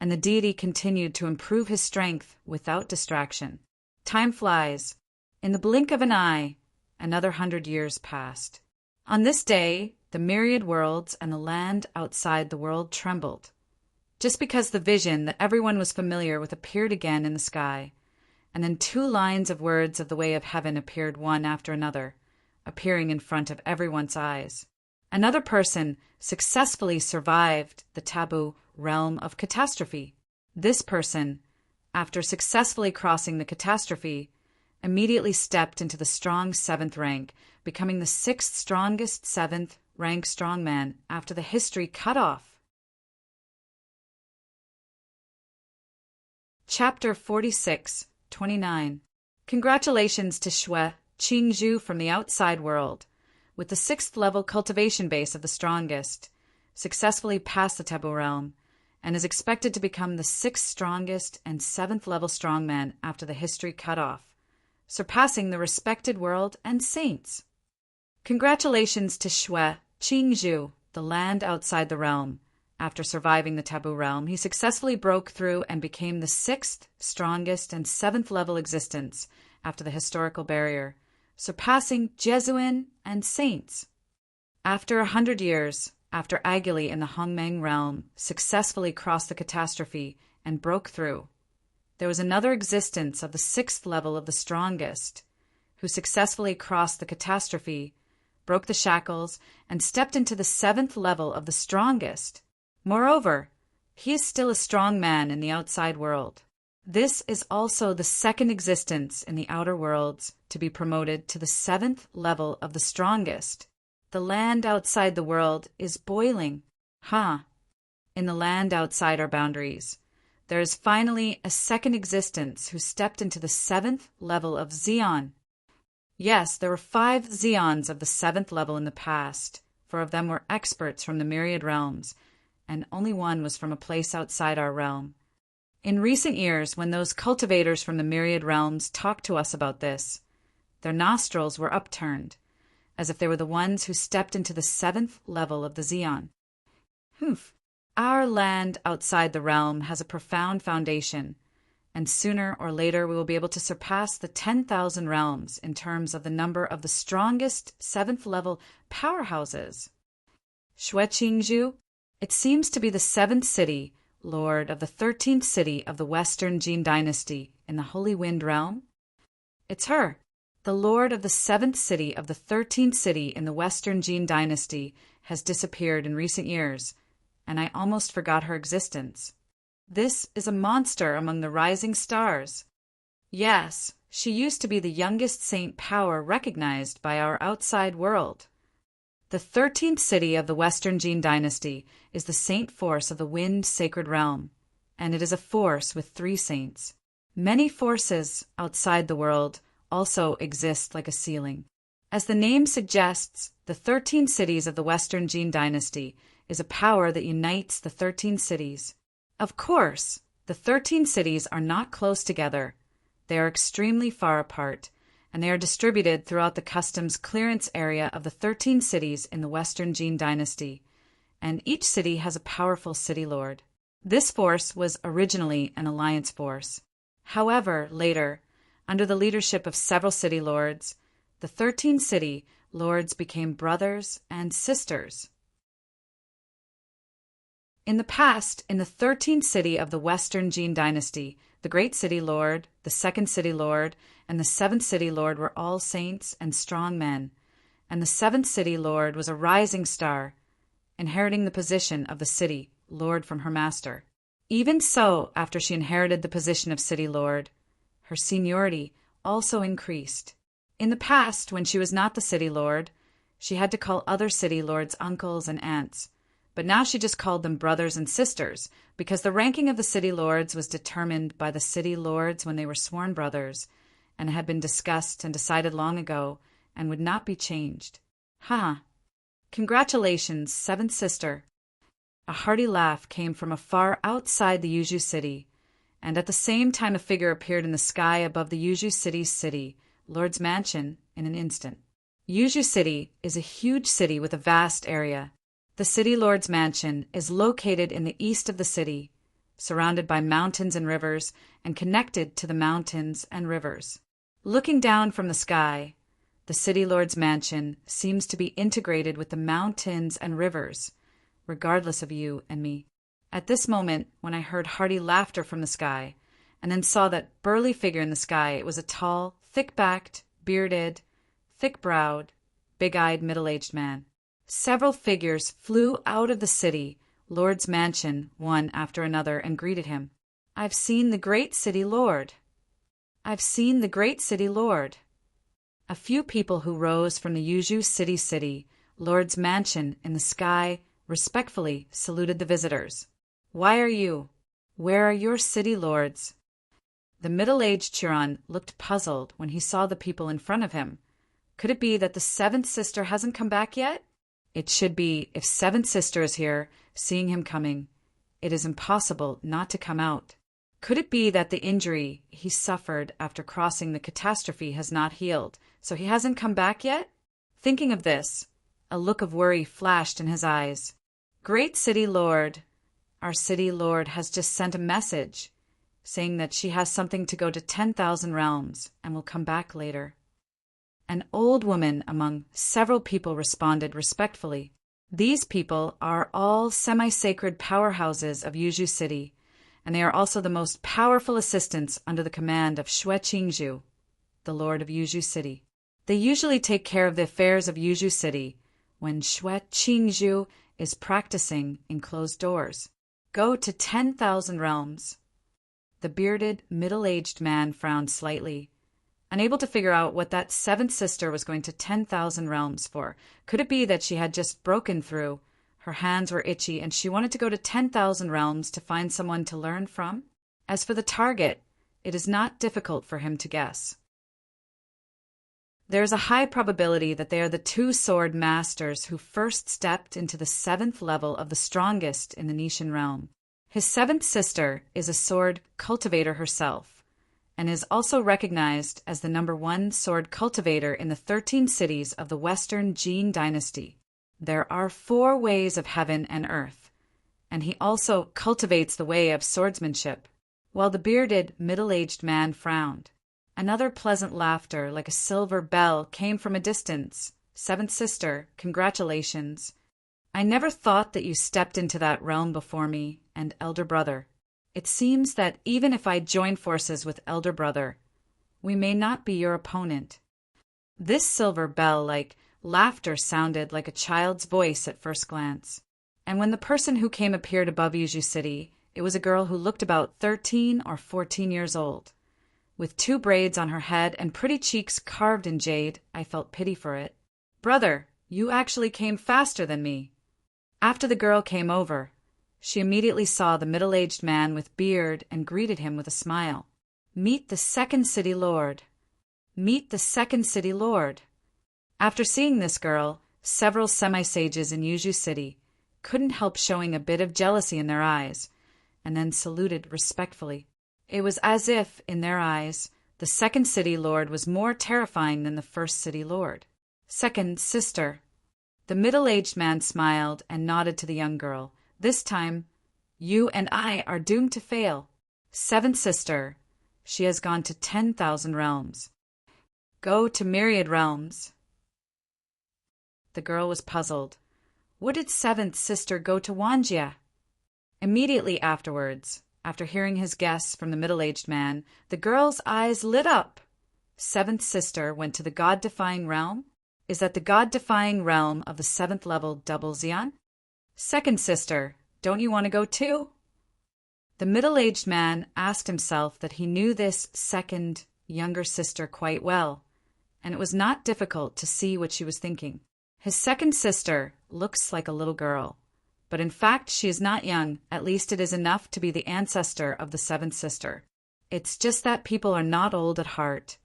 and the deity continued to improve his strength without distraction. Time flies. In the blink of an eye, another 100 years passed. On this day, the myriad worlds and the land outside the world trembled, just because the vision that everyone was familiar with appeared again in the sky, and then 2 lines of words of the way of heaven appeared one after another, appearing in front of everyone's eyes. Another person successfully survived the taboo realm of catastrophe. This person, after successfully crossing the catastrophe, immediately stepped into the strong 7th rank, becoming the 6th strongest 7th rank strongman after the history cut off. Chapter 46-29. Congratulations to Shui Qingzhu from the outside world, with the 6th level cultivation base of the strongest, successfully passed the taboo realm, and is expected to become the 6th strongest and 7th level strongman after the history cut off, surpassing the respected world and saints. Congratulations to Shui Qingzhu, the land outside the realm. After surviving the taboo realm, he successfully broke through and became the 6th strongest and 7th level existence after the historical barrier, surpassing Jesuin and saints. After 100 years, after Agili in the Hongmeng realm successfully crossed the catastrophe and broke through, there was another existence of the 6th level of the strongest, who successfully crossed the catastrophe, broke the shackles, and stepped into the 7th level of the strongest. Moreover, he is still a strong man in the outside world. This is also the second existence in the outer worlds to be promoted to the 7th level of the strongest. The land outside the world is boiling. In the land outside our boundaries, there is finally a second existence who stepped into the 7th level of Zeon. Yes, there were 5 Zeons of the 7th level in the past. 4 of them were experts from the myriad realms, and only one was from a place outside our realm. In recent years, when those cultivators from the myriad realms talked to us about this, their nostrils were upturned, as if they were the ones who stepped into the 7th level of the Zeon. Our land outside the realm has a profound foundation, and sooner or later we will be able to surpass the 10,000 realms in terms of the number of the strongest 7th level powerhouses. Xueqingzhu, it seems to be the 7th city, lord of the 13th city of the Western Jin dynasty in the Holy Wind realm. It's her, the lord of the 7th city of the 13th city in the Western Jin dynasty, has disappeared in recent years, and I almost forgot her existence. This is a monster among the rising stars. Yes, she used to be the youngest saint power recognized by our outside world. The 13th city of the Western Jin dynasty is the saint force of the Wind sacred realm, and it is a force with 3 saints. Many forces outside the world also exist like a ceiling. As the name suggests, the 13 cities of the Western Jin dynasty is a power that unites the 13 cities. Of course, the 13 cities are not close together. They are extremely far apart, and they are distributed throughout the customs clearance area of the 13 cities in the Western Jin dynasty, and each city has a powerful city lord. This force was originally an alliance force. However, later, under the leadership of several city lords, the 13 city lords became brothers and sisters. In the past, in the 13th city of the Western Jin dynasty, the Great City Lord, the Second City Lord, and the 7th City Lord were all saints and strong men, and the 7th City Lord was a rising star, inheriting the position of the City Lord from her master. Even so, after she inherited the position of City Lord, her seniority also increased. In the past, when she was not the City Lord, she had to call other City Lords uncles and aunts, but now she just called them brothers and sisters, because the ranking of the City Lords was determined by the City Lords when they were sworn brothers, and had been discussed and decided long ago, and would not be changed. Congratulations, 7th sister. A hearty laugh came from afar outside the Yuzhu city, and at the same time a figure appeared in the sky above the Yuzhu city's city, Lord's mansion, in an instant. Yuzhu city is a huge city with a vast area. The City Lord's mansion is located in the east of the city, surrounded by mountains and rivers, and connected to the mountains and rivers. Looking down from the sky, the City Lord's mansion seems to be integrated with the mountains and rivers, regardless of you and me. At this moment, when I heard hearty laughter from the sky, and then saw that burly figure in the sky, it was a tall, thick-backed, bearded, thick-browed, big-eyed, middle-aged man. Several figures flew out of the City Lord's mansion, one after another, and greeted him. "I've seen the great City Lord. I've seen the great City Lord." A few people who rose from the Yuzhu City Lord's mansion in the sky respectfully saluted the visitors. "Why are you? Where are your City Lords?" The middle-aged Chiron looked puzzled when he saw the people in front of him. Could it be that the 7th sister hasn't come back yet? It should be, if 7th sister is here, seeing him coming. It is impossible not to come out. Could it be that the injury he suffered after crossing the catastrophe has not healed, so he hasn't come back yet? Thinking of this, a look of worry flashed in his eyes. "Great City Lord, our City Lord has just sent a message, saying that she has something to go to 10,000 realms and will come back later." An old woman among several people responded respectfully. These people are all semi-sacred powerhouses of Yuzhu City, and they are also the most powerful assistants under the command of Xueqingzhu, the Lord of Yuzhu City. They usually take care of the affairs of Yuzhu City when Xueqingzhu is practicing in closed doors. Go to 10,000 realms. The bearded, middle-aged man frowned slightly, unable to figure out what that seventh sister was going to 10,000 realms for. Could it be that she had just broken through? Her hands were itchy, and she wanted to go to 10,000 realms to find someone to learn from? As for the target, it is not difficult for him to guess. There is a high probability that they are the two sword masters who first stepped into the 7th level of the strongest in the Nishan realm. His 7th sister is a sword cultivator herself, and is also recognized as the #1 sword cultivator in the 13 cities of the Western Jin dynasty. There are 4 ways of heaven and earth, and he also cultivates the way of swordsmanship. While the bearded, middle-aged man frowned, another pleasant laughter, like a silver bell, came from a distance. 7th sister, congratulations. I never thought that you stepped into that realm before me, and elder brother. It seems that even if I join forces with elder brother, we may not be your opponent. This silver bell-like laughter sounded like a child's voice at first glance, and when the person who came appeared above Yuju City, it was a girl who looked about 13 or 14 years old. With 2 braids on her head and pretty cheeks carved in jade, I felt pity for it. Brother, you actually came faster than me. After the girl came over, she immediately saw the middle-aged man with beard and greeted him with a smile. Meet the 2nd City Lord. Meet the 2nd City Lord. After seeing this girl, several semi-sages in Yuju City couldn't help showing a bit of jealousy in their eyes, and then saluted respectfully. It was as if, in their eyes, the 2nd City Lord was more terrifying than the 1st City Lord. 2nd Sister. The middle-aged man smiled and nodded to the young girl. This time, you and I are doomed to fail. 7th Sister. She has gone to 10,000 realms. Go to myriad realms. The girl was puzzled. What did 7th Sister go to Wanjia? Immediately afterwards, after hearing his guess from the middle-aged man, the girl's eyes lit up. 7th Sister went to the God-defying realm? Is that the God-defying realm of the 7th level double Xian? 2nd Sister, don't you want to go too? The middle-aged man asked himself that he knew this second, younger sister quite well, and it was not difficult to see what she was thinking. His 2nd sister looks like a little girl, but in fact she is not young. At least it is enough to be the ancestor of the 7th sister. It's just that people are not old at heart,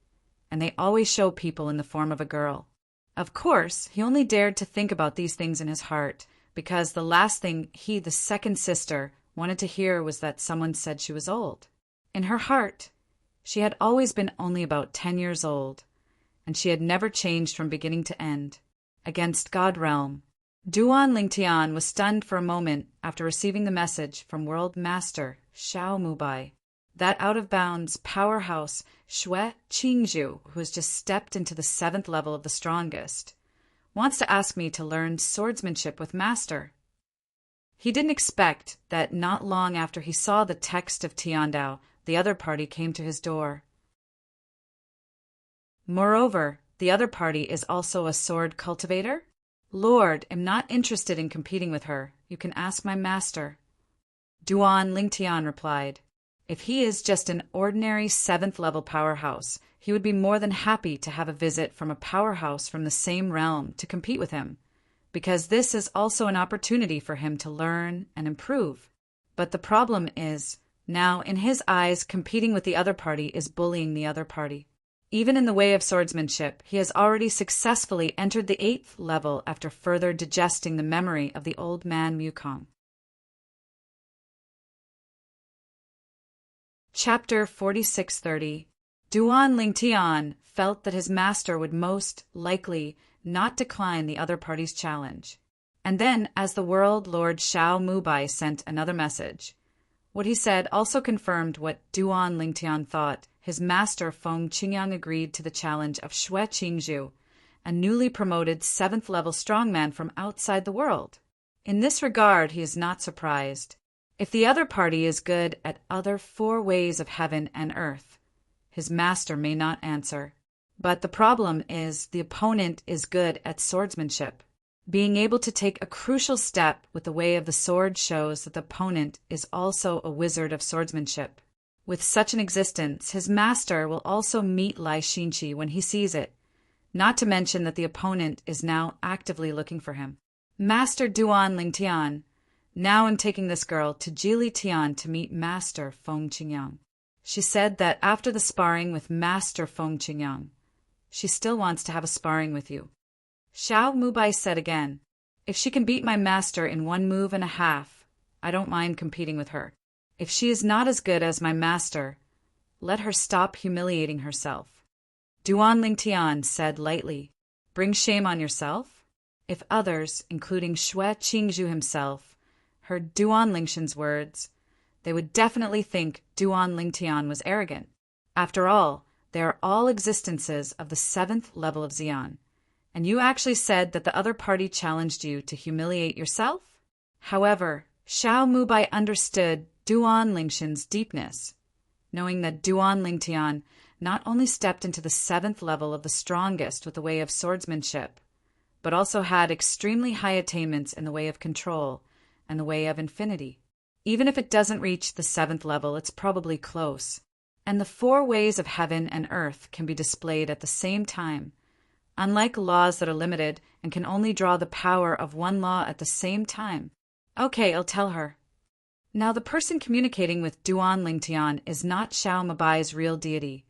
and they always show people in the form of a girl. Of course, he only dared to think about these things in his heart, because the last thing he, the 2nd sister, wanted to hear was that someone said she was old. In her heart, she had always been only about 10 years old, and she had never changed from beginning to end. Against God Realm. Duan Lingtian was stunned for a moment after receiving the message from World Master Xiao Mubai. That out-of-bounds powerhouse Xue Qingzhu, who has just stepped into the 7th level of the strongest, wants to ask me to learn swordsmanship with Master. He didn't expect that not long after he saw the text of Tiandao, the other party came to his door. Moreover, the other party is also a sword cultivator? Lord, am not interested in competing with her. You can ask my master. Duan Lingtian replied. If he is just an ordinary 7th level powerhouse, he would be more than happy to have a visit from a powerhouse from the same realm to compete with him, because this is also an opportunity for him to learn and improve. But the problem is, now in his eyes, competing with the other party is bullying the other party. Even in the way of swordsmanship, he has already successfully entered the 8th level after further digesting the memory of the old man Mukong. Chapter 4630. Duan Lingtian felt that his master would most likely not decline the other party's challenge. And then, as the World Lord Xiao Mubai sent another message, what he said also confirmed what Duan Lingtian thought. His master Feng Qingyang agreed to the challenge of Xue Qingzhu, a newly promoted 7th level strongman from outside the world. In this regard, he is not surprised. If the other party is good at other 4 ways of heaven and earth, his master may not answer. But the problem is the opponent is good at swordsmanship. Being able to take a crucial step with the way of the sword shows that the opponent is also a wizard of swordsmanship. With such an existence, his master will also meet Lai Xinqi when he sees it, not to mention that the opponent is now actively looking for him. Master Duan Lingtian, now I'm taking this girl to Jili Tian to meet Master Feng Qingyang. She said that after the sparring with Master Feng Qingyang, she still wants to have a sparring with you. Xiao Mubai said again, if she can beat my master in 1 move and a half, I don't mind competing with her. If she is not as good as my master, let her stop humiliating herself. Duan Lingtian said lightly, bring shame on yourself? If others, including Xue Qingzhu himself, heard Duan Lingtian's words, they would definitely think Duan Lingtian was arrogant. After all, they are all existences of the 7th level of Xian. And you actually said that the other party challenged you to humiliate yourself? However, Xiao Mubai understood Duan Lingtian's deepness, knowing that Duan Lingtian not only stepped into the 7th level of the strongest with the way of swordsmanship, but also had extremely high attainments in the way of control and the way of infinity. Even if it doesn't reach the 7th level, it's probably close. And the 4 ways of heaven and earth can be displayed at the same time, unlike laws that are limited and can only draw the power of 1 law at the same time. Okay, I'll tell her. Now the person communicating with Duan Lingtian is not Xiao Mubai's real deity,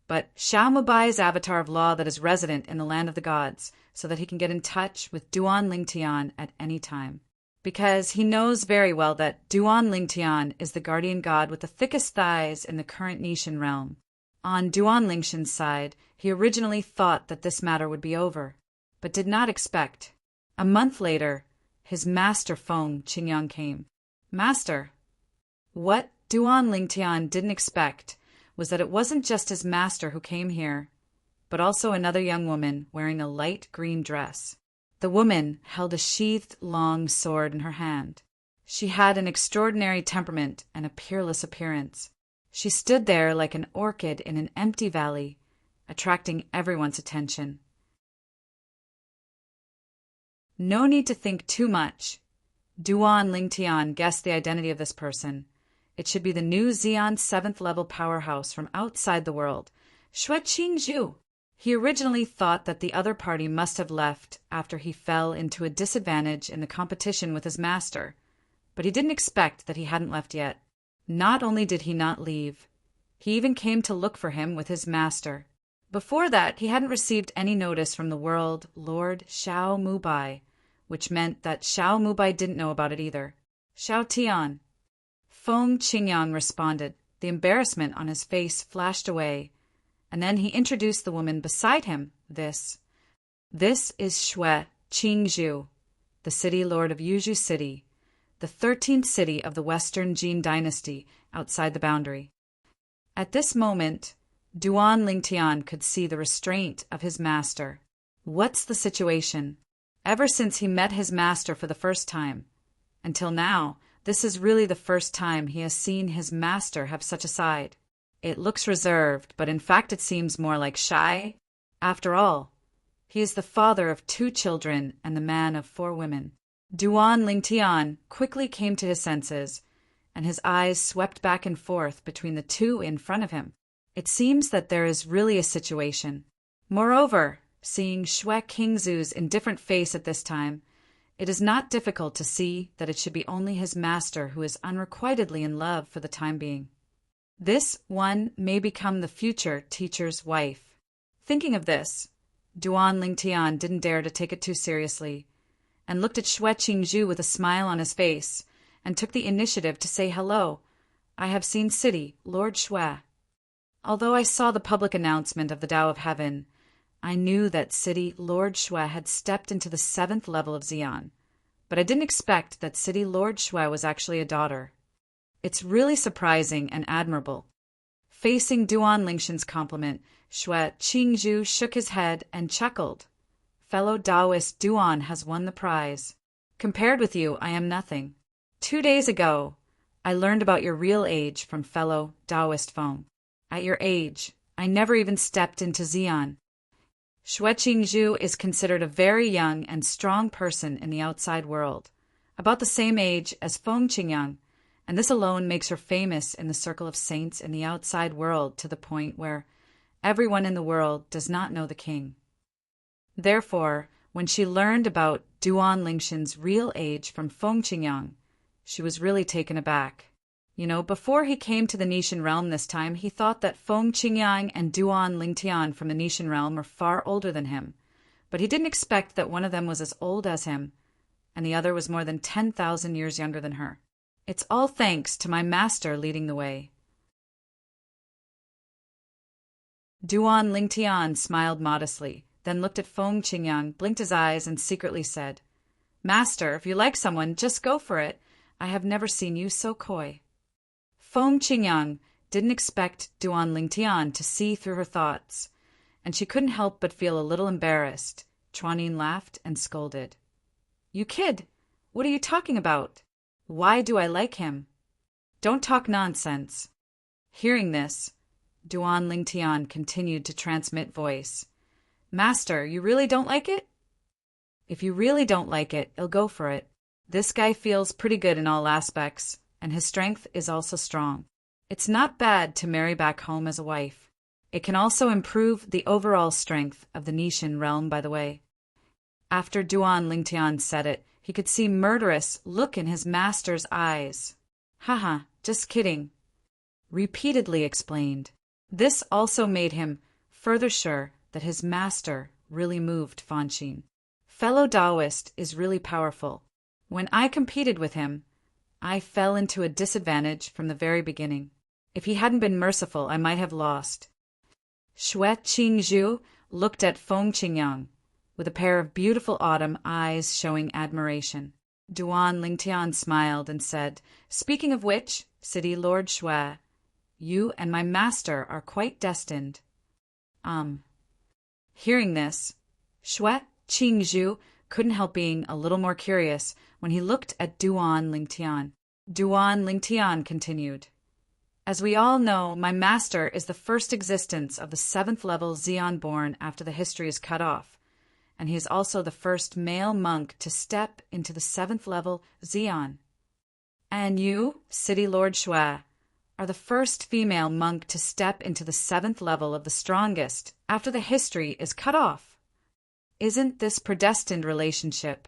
but Xiao Mubai's avatar of law that is resident in the land of the gods, so that he can get in touch with Duan Lingtian at any time. Because he knows very well that Duan Lingtian is the guardian god with the thickest thighs in the current Nishan realm. On Duan Lingtian's side, he originally thought that this matter would be over, but did not expect. A month later, his master Feng Qingyang came. Master. What Duan Lingtian didn't expect was that it wasn't just his master who came here, but also another young woman wearing a light green dress. The woman held a sheathed long sword in her hand. She had an extraordinary temperament and a peerless appearance. She stood there like an orchid in an empty valley, attracting everyone's attention. No need to think too much. Duan Lingtian guessed the identity of this person. It should be the new Xian 7th level powerhouse from outside the world, Xue Qingzhu. He originally thought that the other party must have left after he fell into a disadvantage in the competition with his master, but he didn't expect that he hadn't left yet. Not only did he not leave, he even came to look for him with his master. Before that, he hadn't received any notice from the world Lord Xiao Mubai, which meant that Xiao Mubai didn't know about it either. Xiao Tian. Feng Qingyang responded. The embarrassment on his face flashed away, and then he introduced the woman beside him. This is Xue Qingzhu, the city lord of Yuzhu City, the 13th city of the Western Jin dynasty outside the boundary. At this moment, Duan Lingtian could see the restraint of his master. What's the situation? Ever since he met his master for the first time, until now, this is really the first time he has seen his master have such a side. It looks reserved, but in fact it seems more like shy. After all, he is the father of 2 children and the man of 4 women. Duan Lingtian quickly came to his senses, and his eyes swept back and forth between the 2 in front of him. It seems that there is really a situation. Moreover, seeing Xue Qingzhu's indifferent face at this time, it is not difficult to see that it should be only his master who is unrequitedly in love for the time being. This one may become the future teacher's wife. Thinking of this, Duan Lingtian didn't dare to take it too seriously, and looked at Xue Qingzhu with a smile on his face, and took the initiative to say hello. I have seen City, Lord Xue. Although I saw the public announcement of the Tao of Heaven, I knew that City Lord Xue had stepped into the 7th level of Xian, but I didn't expect that City Lord Xue was actually a daughter. It's really surprising and admirable. Facing Duan Lingtian's compliment, Xue Qingzhu shook his head and chuckled. Fellow Taoist Duan has won the prize. Compared with you, I am nothing. 2 days ago, I learned about your real age from fellow Taoist Feng. At your age, I never even stepped into Xian. Xue Qingzhu is considered a very young and strong person in the outside world, about the same age as Feng Qingyang, and this alone makes her famous in the circle of saints in the outside world to the point where everyone in the world does not know the king. Therefore, when she learned about Duan Lingshan's real age from Feng Qingyang, she was really taken aback. Before he came to the Nishan realm this time, he thought that Feng Qingyang and Duan Lingtian from the Nishan realm were far older than him, but he didn't expect that one of them was as old as him, and the other was more than 10,000 years younger than her. It's all thanks to my master leading the way. Duan Lingtian smiled modestly, then looked at Feng Qingyang, blinked his eyes, and secretly said, "Master, if you like someone, just go for it. I have never seen you so coy." Feng Qingyang didn't expect Duan Lingtian to see through her thoughts, and she couldn't help but feel a little embarrassed. Chuanin laughed and scolded. "You kid! What are you talking about? Why do I like him? Don't talk nonsense." Hearing this, Duan Lingtian continued to transmit voice. "Master, you really don't like it? If you really don't like it, I'll go for it. This guy feels pretty good in all aspects, and his strength is also strong. It's not bad to marry back home as a wife. It can also improve the overall strength of the Nishan realm, by the way." After Duan Lingtian said it, he could see murderous look in his master's eyes. "Haha, just kidding," repeatedly explained. This also made him further sure that his master really moved Fanxin. Fellow Taoist is really powerful. When I competed with him, I fell into a disadvantage from the very beginning. If he hadn't been merciful, I might have lost. Xue Qingzhu looked at Feng Qingyang with a pair of beautiful autumn eyes showing admiration. Duan Lingtian smiled and said, "Speaking of which, City Lord Xue, you and my master are quite destined." Hearing this, Xue Qingzhu couldn't help being a little more curious when he looked at Duan Lingtian. Duan Lingtian continued, "As we all know, my master is the first existence of the 7th level Xian born after the history is cut off, and he is also the first male monk to step into the 7th level Xian. And you, City Lord Xue, are the first female monk to step into the 7th level of the strongest after the history is cut off. Isn't this predestined relationship?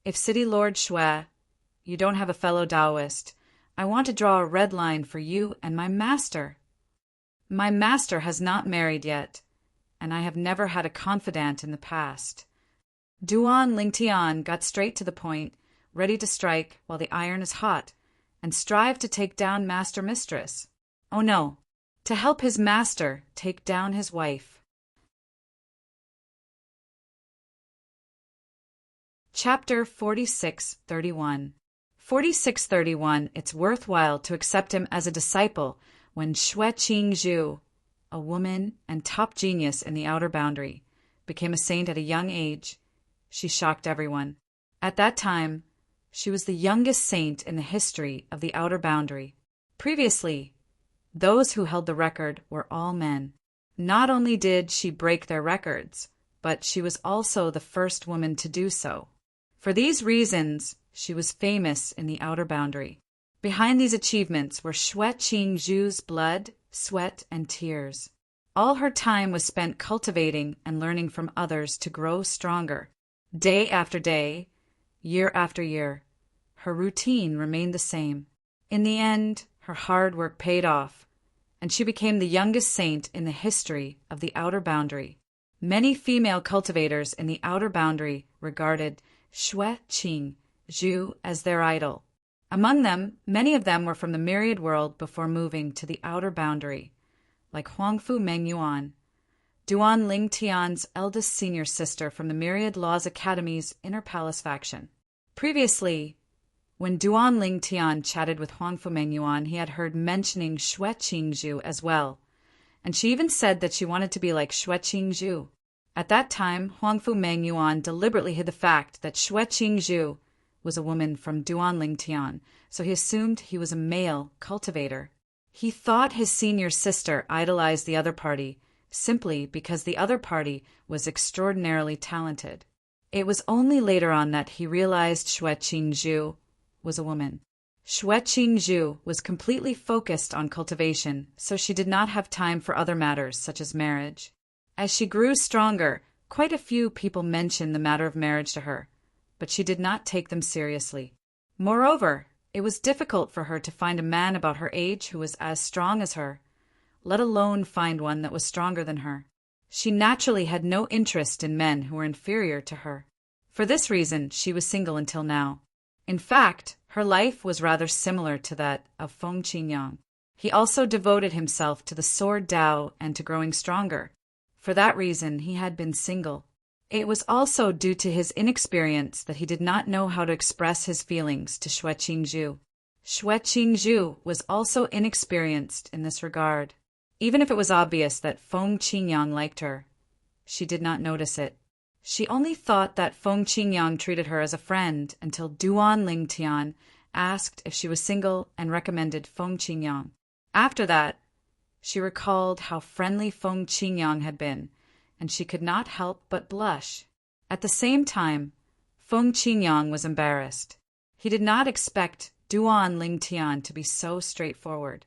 If City Lord Xue, you don't have a fellow Taoist, I want to draw a red line for you and my master. My master has not married yet, and I have never had a confidant in the past." Duan Lingtian got straight to the point, ready to strike while the iron is hot, and strive to take down master-mistress. Oh no, to help his master take down his wife. Chapter 4631. 4631. It's worthwhile to accept him as a disciple when Xue Qingzhu, a woman and top genius in the outer boundary, became a saint at a young age. She shocked everyone. At that time, she was the youngest saint in the history of the outer boundary. Previously, those who held the record were all men. Not only did she break their records, but she was also the first woman to do so. For these reasons, she was famous in the outer boundary. Behind these achievements were Xue Qingzhu's blood, sweat, and tears. All her time was spent cultivating and learning from others to grow stronger. Day after day, year after year, her routine remained the same. In the end, her hard work paid off, and she became the youngest saint in the history of the outer boundary. Many female cultivators in the outer boundary regarded Xue Qingzhu as their idol. Among them, many of them were from the myriad world before moving to the outer boundary, like Huangfu Mengyuan, Duan Lingtian's eldest senior sister from the Myriad Laws Academy's Inner Palace faction. Previously, when Duan Lingtian chatted with Huangfu Mengyuan, he had heard mentioning Xue Qingzhu as well, and she even said that she wanted to be like Xue Qingzhu. At that time, Huangfu Mengyuan deliberately hid the fact that Xue Qingzhu was a woman from Duan Lingtian, so he assumed he was a male cultivator. He thought his senior sister idolized the other party simply because the other party was extraordinarily talented. It was only later on that he realized Xue Qingzhu was a woman. Xue Qingzhu was completely focused on cultivation, so she did not have time for other matters such as marriage. As she grew stronger, quite a few people mentioned the matter of marriage to her, but she did not take them seriously. Moreover, it was difficult for her to find a man about her age who was as strong as her, let alone find one that was stronger than her. She naturally had no interest in men who were inferior to her. For this reason, she was single until now. In fact, her life was rather similar to that of Feng Qingyang. He also devoted himself to the sword Dao and to growing stronger. For that reason, he had been single. It was also due to his inexperience that he did not know how to express his feelings to Xue Qingzhu. Xue Qingzhu was also inexperienced in this regard. Even if it was obvious that Feng Qingyang liked her, she did not notice it. She only thought that Feng Qingyang treated her as a friend until Duan Lingtian asked if she was single and recommended Feng Qingyang. After that, she recalled how friendly Feng Qingyang had been, and she could not help but blush. At the same time, Feng Qingyang was embarrassed. He did not expect Duan Lingtian to be so straightforward.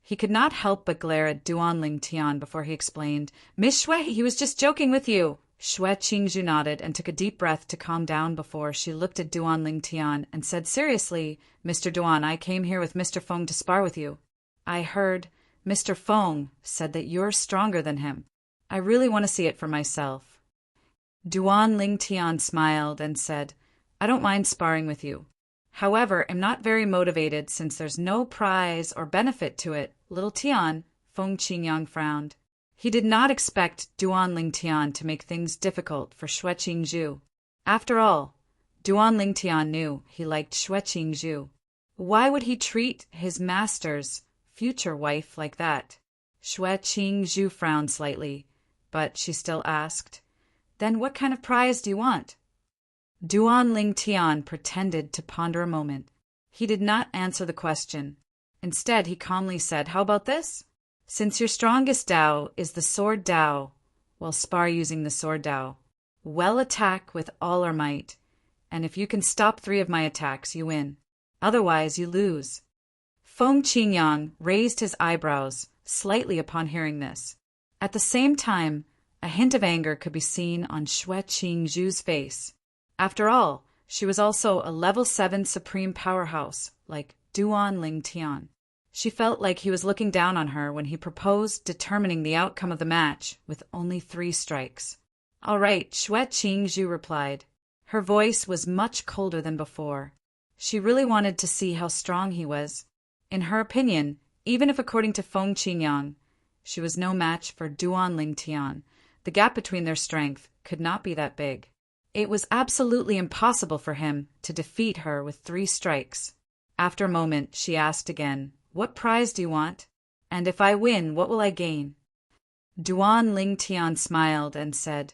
He could not help but glare at Duan Lingtian before he explained, "Miss Xue, he was just joking with you." Xue Qingzhu nodded and took a deep breath to calm down before she looked at Duan Lingtian and said seriously, "Mr. Duan, I came here with Mr. Feng to spar with you. I heard Mr. Feng said that you're stronger than him. I really want to see it for myself." Duan Lingtian smiled and said, "I don't mind sparring with you. However, I'm not very motivated since there's no prize or benefit to it, little Tian." Feng Qingyang frowned. He did not expect Duan Lingtian to make things difficult for Xue Qingzhu. After all, Duan Lingtian knew he liked Xue Qingzhu. Why would he treat his master's future wife like that? Xue Qingzhu frowned slightly, but she still asked, "Then what kind of prize do you want?" Duan Lingtian pretended to ponder a moment. He did not answer the question. Instead, he calmly said, "How about this? Since your strongest Dao is the sword Dao, well, spar using the sword Dao. Well, attack with all our might, and if you can stop 3 of my attacks, you win. Otherwise, you lose." Feng Qingyang raised his eyebrows slightly upon hearing this. At the same time, a hint of anger could be seen on Xue Qingzhu's face. After all, she was also a level 7 supreme powerhouse, like Duan Lingtian. She felt like he was looking down on her when he proposed determining the outcome of the match with only 3 strikes. "All right," Xue Qingzhu replied. Her voice was much colder than before. She really wanted to see how strong he was. In her opinion, even if according to Feng Qingyang, she was no match for Duan Lingtian, the gap between their strength could not be that big. It was absolutely impossible for him to defeat her with 3 strikes. After a moment, she asked again, "What prize do you want? And if I win, what will I gain?" Duan Lingtian smiled and said,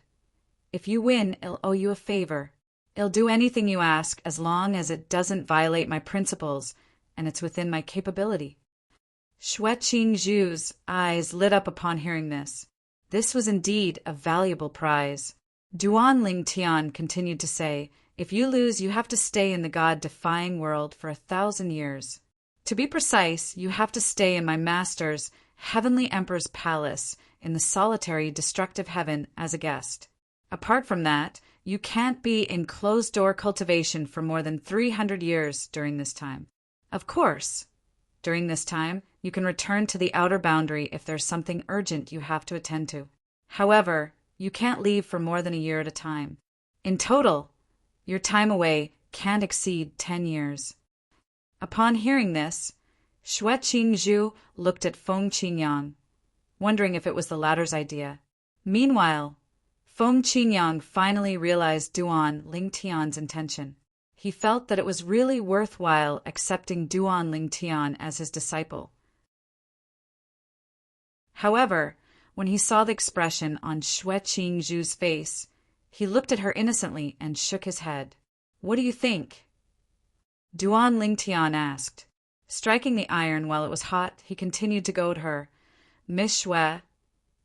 "If you win, I'll owe you a favor. I'll do anything you ask as long as it doesn't violate my principles and it's within my capability." Xue Qingzhu's eyes lit up upon hearing this. This was indeed a valuable prize. Duan Lingtian continued to say, "If you lose, you have to stay in the God-defying world for 1,000 years. To be precise, you have to stay in my master's Heavenly Emperor's palace in the solitary destructive heaven as a guest. Apart from that, you can't be in closed-door cultivation for more than 300 years during this time. Of course, during this time, you can return to the outer boundary if there's something urgent you have to attend to. However, you can't leave for more than a year at a time. In total, your time away can't exceed 10 years. Upon hearing this, Xue Qingzhu looked at Feng Qingyang, wondering if it was the latter's idea. Meanwhile, Feng Qingyang finally realized Duan Lingtian's intention. He felt that it was really worthwhile accepting Duan Lingtian as his disciple. However, when he saw the expression on Xue Qingzhu's face, he looked at her innocently and shook his head. "What do you think?" Duan Lingtian asked. Striking the iron while it was hot, he continued to goad her. "Miss Xue,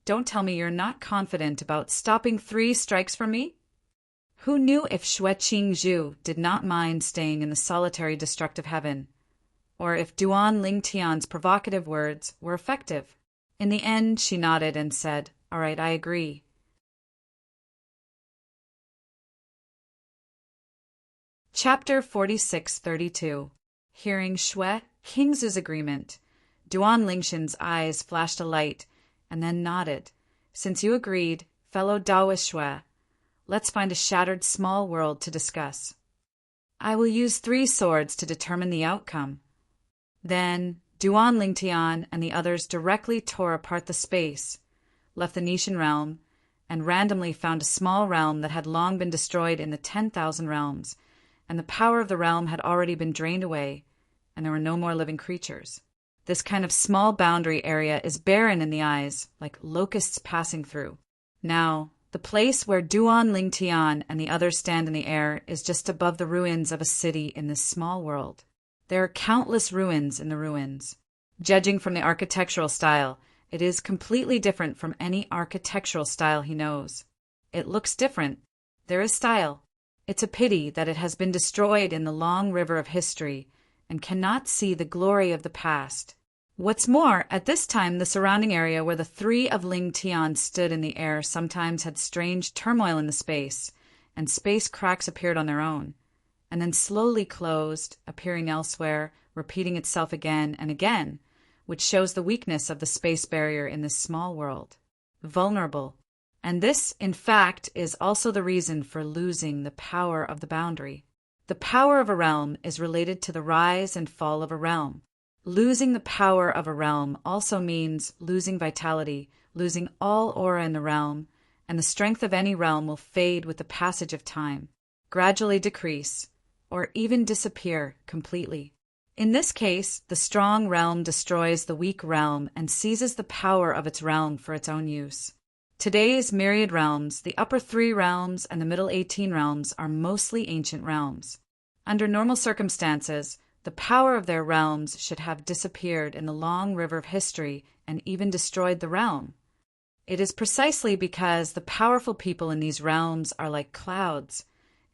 don't tell me you're not confident about stopping 3 strikes from me?" Who knew if Xue Qingzhu did not mind staying in the solitary destructive heaven, or if Duan Lingtian's provocative words were effective? In the end, she nodded and said, "All right, I agree." Chapter 4632. Hearing Xue Qingzhu's agreement, Duan Lingxian's eyes flashed a light and then nodded. "Since you agreed, fellow Taoist Xue, let's find a shattered small world to discuss. I will use 3 swords to determine the outcome." Then Duan Lingtian and the others directly tore apart the space, left the Nishan realm, and randomly found a small realm that had long been destroyed in the 10,000 realms, and the power of the realm had already been drained away, and there were no more living creatures. This kind of small boundary area is barren in the eyes, like locusts passing through. Now, the place where Duan Lingtian and the others stand in the air is just above the ruins of a city in this small world. There are countless ruins in the ruins. Judging from the architectural style, it is completely different from any architectural style he knows. It looks different. There is style. It's a pity that it has been destroyed in the long river of history and cannot see the glory of the past. What's more, at this time the surrounding area where the 3 of Lingtian stood in the air sometimes had strange turmoil in the space, and space cracks appeared on their own, and then slowly closed, appearing elsewhere, repeating itself again and again, which shows the weakness of the space barrier in this small world. Vulnerable. And this, in fact, is also the reason for losing the power of the boundary. The power of a realm is related to the rise and fall of a realm. Losing the power of a realm also means losing vitality, losing all aura in the realm, and the strength of any realm will fade with the passage of time, gradually decrease, or even disappear completely. In this case, the strong realm destroys the weak realm and seizes the power of its realm for its own use. Today's myriad realms, the upper 3 realms and the middle 18 realms, are mostly ancient realms. Under normal circumstances, the power of their realms should have disappeared in the long river of history and even destroyed the realm. It is precisely because the powerful people in these realms are like clouds,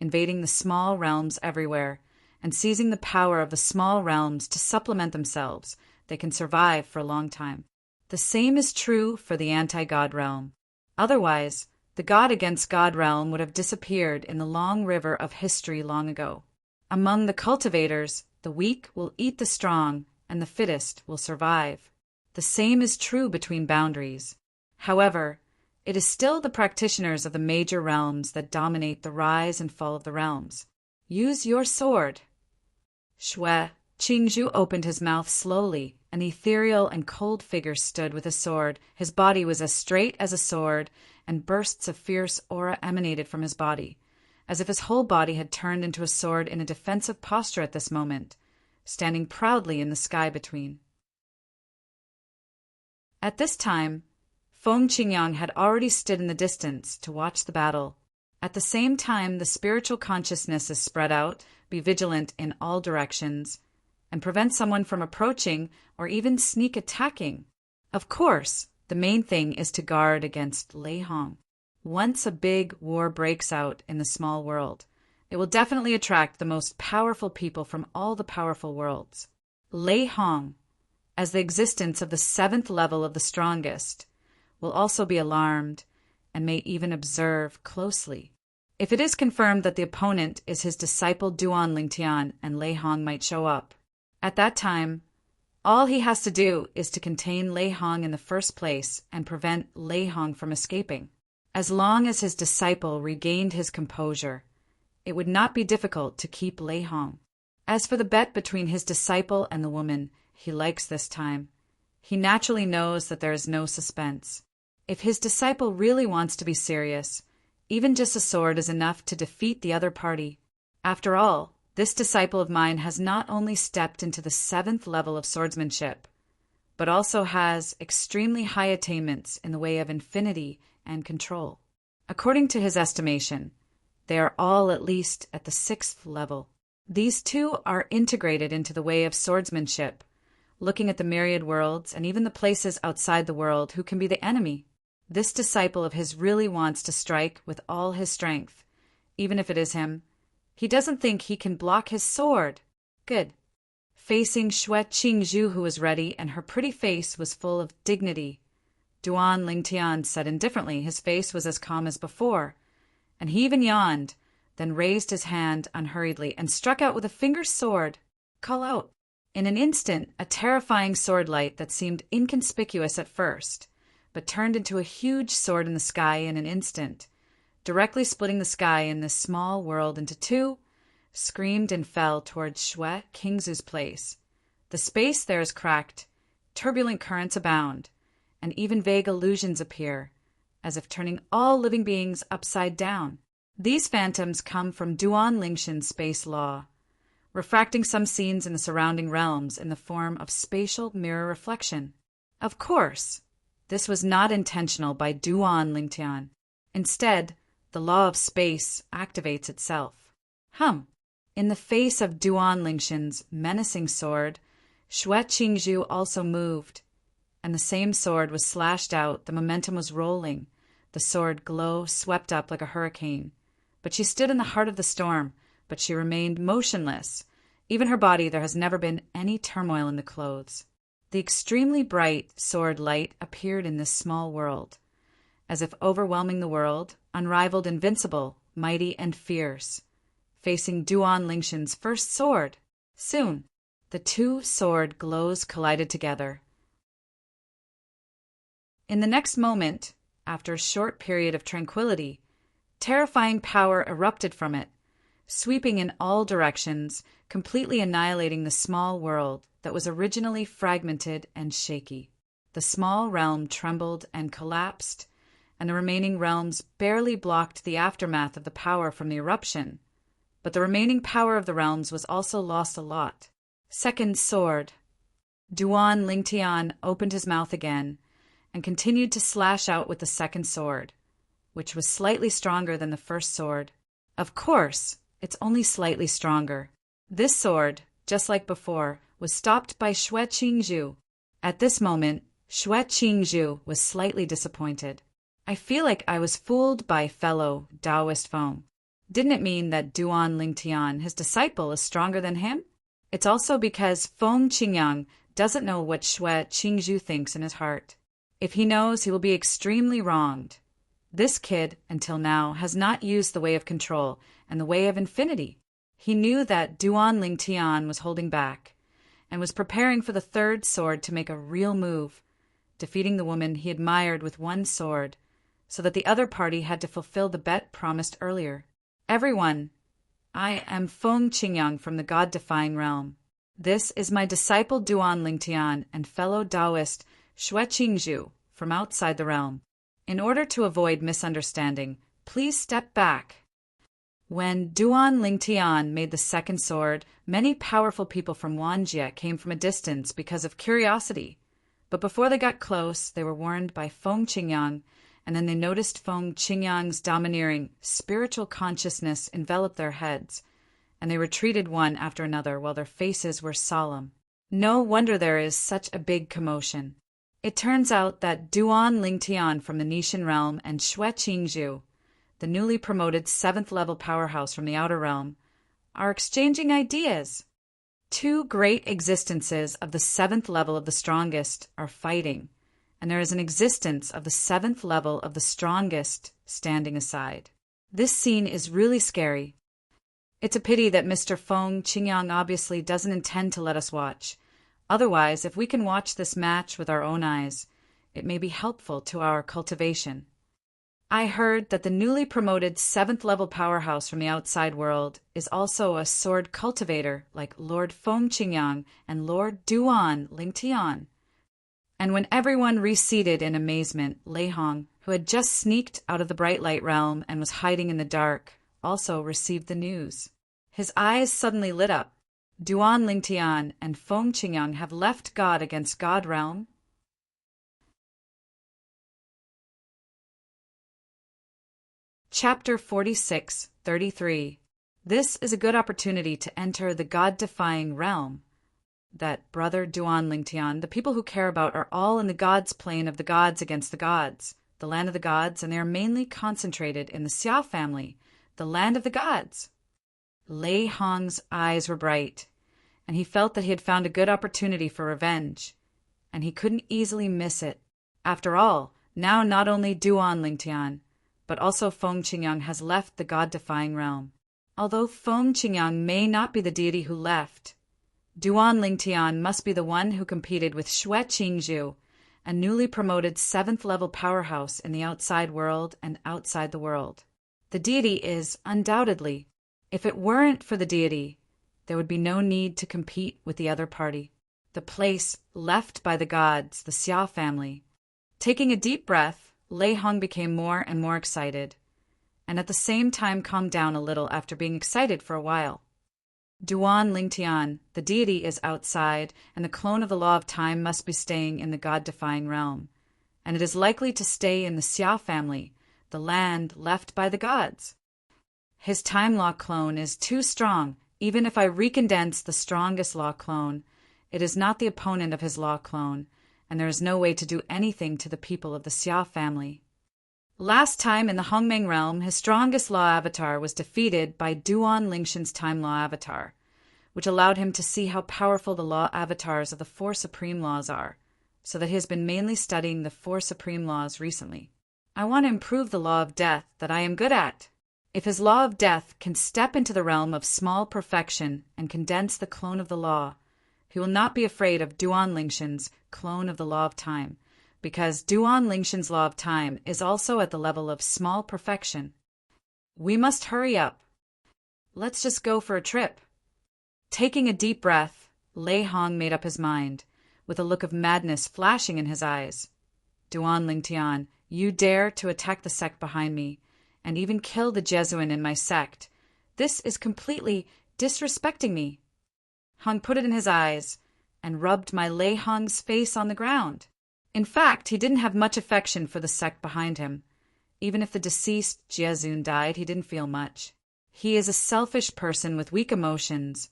invading the small realms everywhere, and seizing the power of the small realms to supplement themselves, they can survive for a long time. The same is true for the anti-God realm. Otherwise, the God against God realm would have disappeared in the long river of history long ago. Among the cultivators, the weak will eat the strong, and the fittest will survive. The same is true between boundaries. However, it is still the practitioners of the major realms that dominate the rise and fall of the realms. Use your sword. Xue Qingzhu opened his mouth slowly. An ethereal and cold figure stood with a sword. His body was as straight as a sword, and bursts of fierce aura emanated from his body, as if his whole body had turned into a sword in a defensive posture at this moment, standing proudly in the sky between. At this time, Feng Qingyang had already stood in the distance to watch the battle. At the same time, the spiritual consciousness is spread out, be vigilant in all directions, and prevent someone from approaching or even sneak attacking. Of course, the main thing is to guard against Lei Hong. Once a big war breaks out in the small world, it will definitely attract the most powerful people from all the powerful worlds. Lei Hong, as the existence of the 7th level of the strongest, will also be alarmed and may even observe closely. If it is confirmed that the opponent is his disciple Duan Lingtian, and Lei Hong might show up, at that time, all he has to do is to contain Lei Hong in the first place and prevent Lei Hong from escaping. As long as his disciple regained his composure, it would not be difficult to keep Lei Hong. As for the bet between his disciple and the woman, he likes this time. He naturally knows that there is no suspense. If his disciple really wants to be serious, even just a sword is enough to defeat the other party. After all, this disciple of mine has not only stepped into the 7th level of swordsmanship, but also has extremely high attainments in the way of infinity and control. According to his estimation, they are all at least at the 6th level. These two are integrated into the way of swordsmanship, looking at the myriad worlds and even the places outside the world who can be the enemy. This disciple of his really wants to strike with all his strength, even if it is him. He doesn't think he can block his sword. Good. Facing Xue Qingzhu, who was ready, and her pretty face was full of dignity. Duan Lingtian said indifferently. His face was as calm as before, and he even yawned, then raised his hand unhurriedly and struck out with a finger's sword. Call out. In an instant, a terrifying sword light that seemed inconspicuous at first, but turned into a huge sword in the sky in an instant, directly splitting the sky in this small world into two, screamed and fell towards Xue Qingzhu's place. The space there is cracked, turbulent currents abound, and even vague illusions appear, as if turning all living beings upside down. These phantoms come from Duan Lingshan's space law, refracting some scenes in the surrounding realms in the form of spatial mirror reflection. Of course, this was not intentional by Duan Lingtian. Instead, the law of space activates itself. In the face of Duan Lingshan's menacing sword, Xue Qingzhu also moved, and the same sword was slashed out. The momentum was rolling. The sword glow swept up like a hurricane. But she stood in the heart of the storm, but she remained motionless. Even her body, there has never been any turmoil in the clothes. The extremely bright sword light appeared in this small world, as if overwhelming the world, unrivaled, invincible, mighty, and fierce, facing Duan Lingshan's first sword. Soon, the two sword glows collided together. In the next moment, after a short period of tranquility, terrifying power erupted from it, sweeping in all directions, completely annihilating the small world that was originally fragmented and shaky. The small realm trembled and collapsed, and the remaining realms barely blocked the aftermath of the power from the eruption. But the remaining power of the realms was also lost a lot. Second sword. Duan Lingtian opened his mouth again and continued to slash out with the second sword, which was slightly stronger than the first sword. Of course, it's only slightly stronger. This sword, just like before, was stopped by Xue Qingzhu. At this moment, Xue Qingzhu was slightly disappointed. I feel like I was fooled by fellow Taoist Feng. Didn't it mean that Duan Lingtian, his disciple, is stronger than him? It's also because Feng Qingyang doesn't know what Xue Qingzhu thinks in his heart. If he knows, he will be extremely wronged. This kid, until now, has not used the way of control and the way of infinity. He knew that Duan Lingtian was holding back and was preparing for the third sword to make a real move, defeating the woman he admired with one sword, so that the other party had to fulfill the bet promised earlier. Everyone, I am Feng Qingyang from the God-defying realm. This is my disciple Duan Lingtian and fellow Taoist Xue Qingzhu from outside the realm. In order to avoid misunderstanding, please step back. When Duan Lingtian made the second sword, many powerful people from Wanjie came from a distance because of curiosity. But before they got close, they were warned by Feng Qingyang, and then they noticed Feng Qingyang's domineering spiritual consciousness envelop their heads, and they retreated one after another while their faces were solemn. No wonder there is such a big commotion. It turns out that Duan Lingtian from the Nishan realm and Xue Qingzhu, the newly promoted 7th-level powerhouse from the outer realm, are exchanging ideas. Two great existences of the 7th level of the strongest are fighting, and there is an existence of the 7th level of the strongest standing aside. This scene is really scary. It's a pity that Mr. Feng Qingyang obviously doesn't intend to let us watch. Otherwise, if we can watch this match with our own eyes, it may be helpful to our cultivation. I heard that the newly promoted 7th-level powerhouse from the outside world is also a sword cultivator like Lord Feng Qingyang and Lord Duan Lingtian. And when everyone receded in amazement, Lei Hong, who had just sneaked out of the bright light realm and was hiding in the dark, also received the news. His eyes suddenly lit up. Duan Lingtian and Feng Qingyang have left God against God realm. Chapter 46:33. This is a good opportunity to enter the God-defying realm. That brother Duan Lingtian, the people who care about are all in the gods' plane of the gods against the gods, the land of the gods, and they are mainly concentrated in the Xia family, the land of the gods. Lei Hong's eyes were bright, and he felt that he had found a good opportunity for revenge, and he couldn't easily miss it. After all, now not only Duan Lingtian, but also Feng Qingyang has left the god-defying realm. Although Feng Qingyang may not be the deity who left, Duan Lingtian must be the one who competed with Xue Qingzhu, a newly promoted 7th-level powerhouse in the outside world and outside the world. The deity is, undoubtedly. If it weren't for the deity, there would be no need to compete with the other party. The place left by the gods, the Xia family. Taking a deep breath, Lei Hong became more and more excited, and at the same time calmed down a little after being excited for a while. Duan Lingtian, the deity, is outside, and the clone of the law of time must be staying in the god-defying realm, and it is likely to stay in the Xia family, the land left by the gods. His time law clone is too strong. Even if I recondense the strongest law clone, it is not the opponent of his law clone, and there is no way to do anything to the people of the Xia family. Last time in the Hongmeng realm, his strongest law avatar was defeated by Duan Lingshan's time law avatar, which allowed him to see how powerful the law avatars of the 4 supreme laws are, so that he has been mainly studying the 4 supreme laws recently. I want to improve the law of death that I am good at. If his law of death can step into the realm of small perfection and condense the clone of the law, he will not be afraid of Duan Lingshan's clone of the law of time, because Duan Lingshan's law of time is also at the level of small perfection. We must hurry up. Let's just go for a trip. Taking a deep breath, Lei Hong made up his mind, with a look of madness flashing in his eyes. Duan Lingtian, you dare to attack the sect behind me, and even kill the Jesuin in my sect. This is completely disrespecting me. Hong put it in his eyes and rubbed my Lei Hong's face on the ground. In fact, he didn't have much affection for the sect behind him. Even if the deceased Jiazun died, he didn't feel much. He is a selfish person with weak emotions.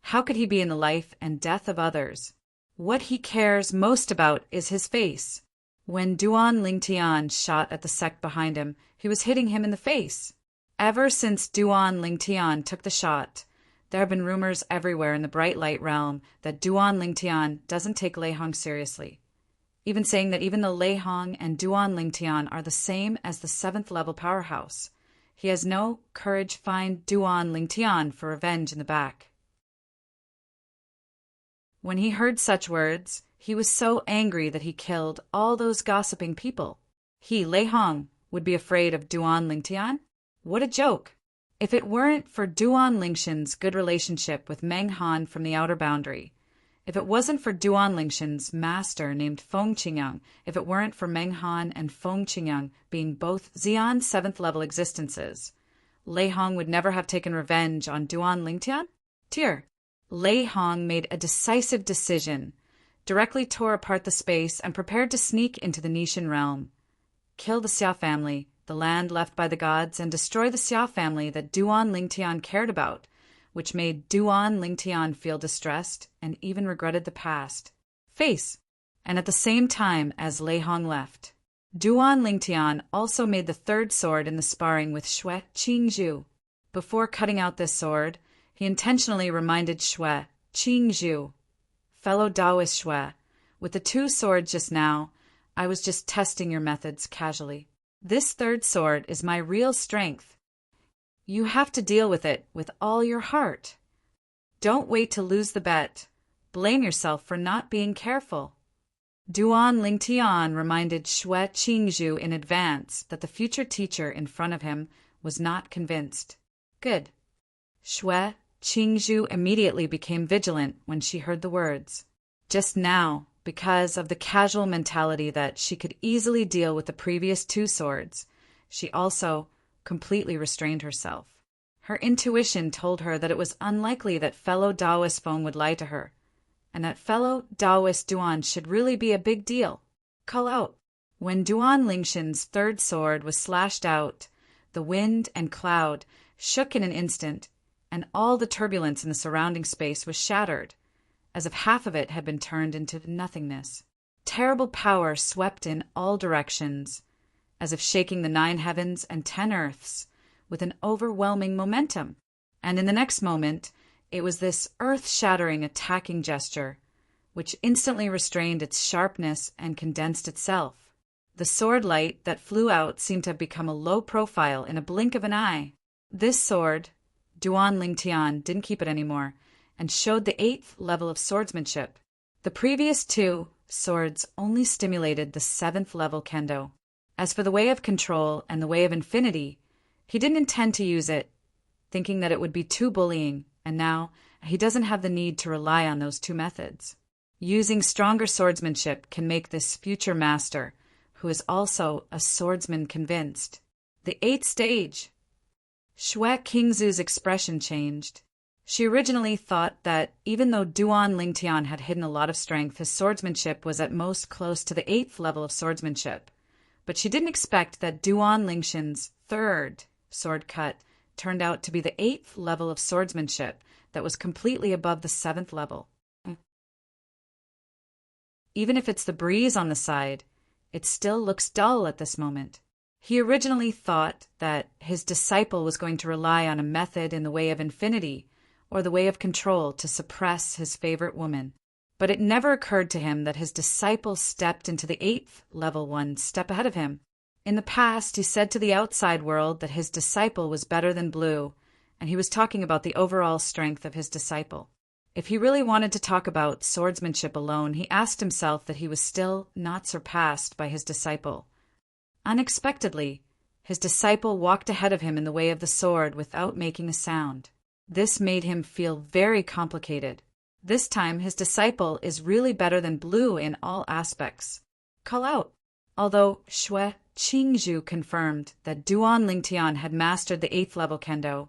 How could he be in the life and death of others? What he cares most about is his face. When Duan Lingtian shot at the sect behind him, he was hitting him in the face. Ever since Duan Lingtian took the shot, there have been rumors everywhere in the bright light realm that Duan Lingtian doesn't take Lei Hong seriously, even saying that even though Lei Hong and Duan Lingtian are the same as the 7th level powerhouse, he has no courage to find Duan Lingtian for revenge in the back. When he heard such words, he was so angry that he killed all those gossiping people. He, Lei Hong, would be afraid of Duan Lingtian? What a joke! If it weren't for Duan Lingshan's good relationship with Meng Han from the outer boundary, if it wasn't for Duan Lingshan's master named Feng Qingyang, if it weren't for Meng Han and Feng Qingyang being both Xian 7th level existences, Lei Hong would never have taken revenge on Duan Lingtian? Dear, Lei Hong made a decisive decision, directly tore apart the space and prepared to sneak into the Nishan realm, kill the Xia family, the land left by the gods, and destroy the Xia family that Duan Lingtian cared about, which made Duan Lingtian feel distressed and even regretted the past. And at the same time as Lei Hong left, Duan Lingtian also made the 3rd sword in the sparring with Xue Qingzhu. Before cutting out this sword, he intentionally reminded Xue Qingzhu, fellow Taoist Xue, with the 2 swords just now, I was just testing your methods casually. This 3rd sword is my real strength. You have to deal with it with all your heart. Don't wait to lose the bet. Blame yourself for not being careful. Duan Lingtian reminded Xue Qingzhu in advance that the future teacher in front of him was not convinced. Good. Xue Qingzhu immediately became vigilant when she heard the words. Just now, because of the casual mentality that she could easily deal with the previous 2 swords, she also completely restrained herself. Her intuition told her that it was unlikely that fellow Taoist Feng would lie to her, and that fellow Taoist Duan should really be a big deal. Call out. When Duan Lingshan's 3rd sword was slashed out, the wind and cloud shook in an instant, and all the turbulence in the surrounding space was shattered, as if half of it had been turned into nothingness. Terrible power swept in all directions, as if shaking the 9 heavens and 10 earths, with an overwhelming momentum. And in the next moment, it was this earth-shattering attacking gesture, which instantly restrained its sharpness and condensed itself. The sword light that flew out seemed to have become a low profile in a blink of an eye. This sword, Duan Lingtian didn't keep it anymore, and showed the 8th level of swordsmanship. The previous 2 swords only stimulated the 7th level kendo. As for the way of control and the way of infinity, he didn't intend to use it, thinking that it would be too bullying, and now he doesn't have the need to rely on those 2 methods. Using stronger swordsmanship can make this future master, who is also a swordsman, convinced. The 8th stage. Xue Qingzu's expression changed. She originally thought that even though Duan Lingtian had hidden a lot of strength, his swordsmanship was at most close to the 8th level of swordsmanship. But she didn't expect that Duan Lingtian's 3rd sword cut turned out to be the 8th level of swordsmanship that was completely above the 7th level. Even if it's the breeze on the side, it still looks dull at this moment. He originally thought that his disciple was going to rely on a method in the way of infinity or the way of control to suppress his favorite woman. But it never occurred to him that his disciple stepped into the 8th level one step ahead of him. In the past, he said to the outside world that his disciple was better than Blue, and he was talking about the overall strength of his disciple. If he really wanted to talk about swordsmanship alone, he asked himself that he was still not surpassed by his disciple. Unexpectedly, his disciple walked ahead of him in the way of the sword without making a sound. This made him feel very complicated. This time, his disciple is really better than Blue in all aspects. Call out. Although Xue Qingzhu confirmed that Duan Lingtian had mastered the 8th level kendo,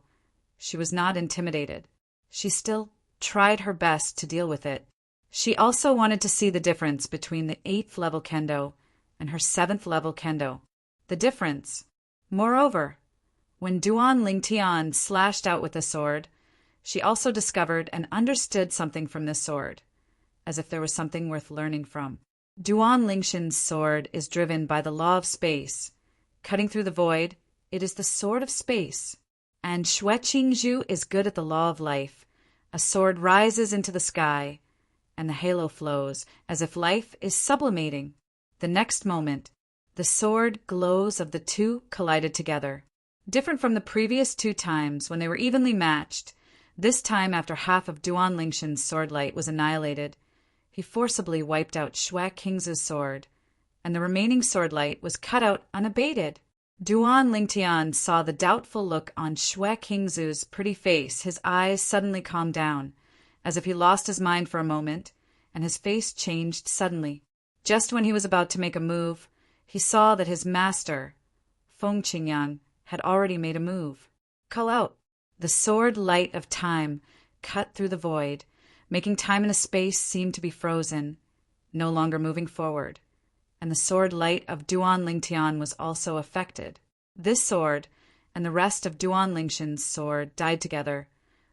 she was not intimidated. She still tried her best to deal with it. She also wanted to see the difference between the 8th level kendo and her 7th level kendo. The difference. Moreover, when Duan Lingtian slashed out with the sword, she also discovered and understood something from this sword, as if there was something worth learning from. Duan Lingtian's sword is driven by the law of space. Cutting through the void, it is the sword of space. And Xue Qingzhu is good at the law of life. A sword rises into the sky, and the halo flows, as if life is sublimating. The next moment, the sword glows of the 2 collided together. Different from the previous 2 times when they were evenly matched, this time after half of Duan Lingtian's sword light was annihilated, he forcibly wiped out Xue Qingzhu's sword, and the remaining sword light was cut out unabated. Duan Lingtian saw the doubtful look on Xue Qingzhu's pretty face. His eyes suddenly calmed down, as if he lost his mind for a moment, and his face changed suddenly. Just when he was about to make a move, he saw that his master, Feng Qingyang, had already made a move. Call out. The sword light of time cut through the void, making time and space seem to be frozen, no longer moving forward, and the sword light of Duan Lingtian was also affected. This sword and the rest of Duan Lingtian's sword died together,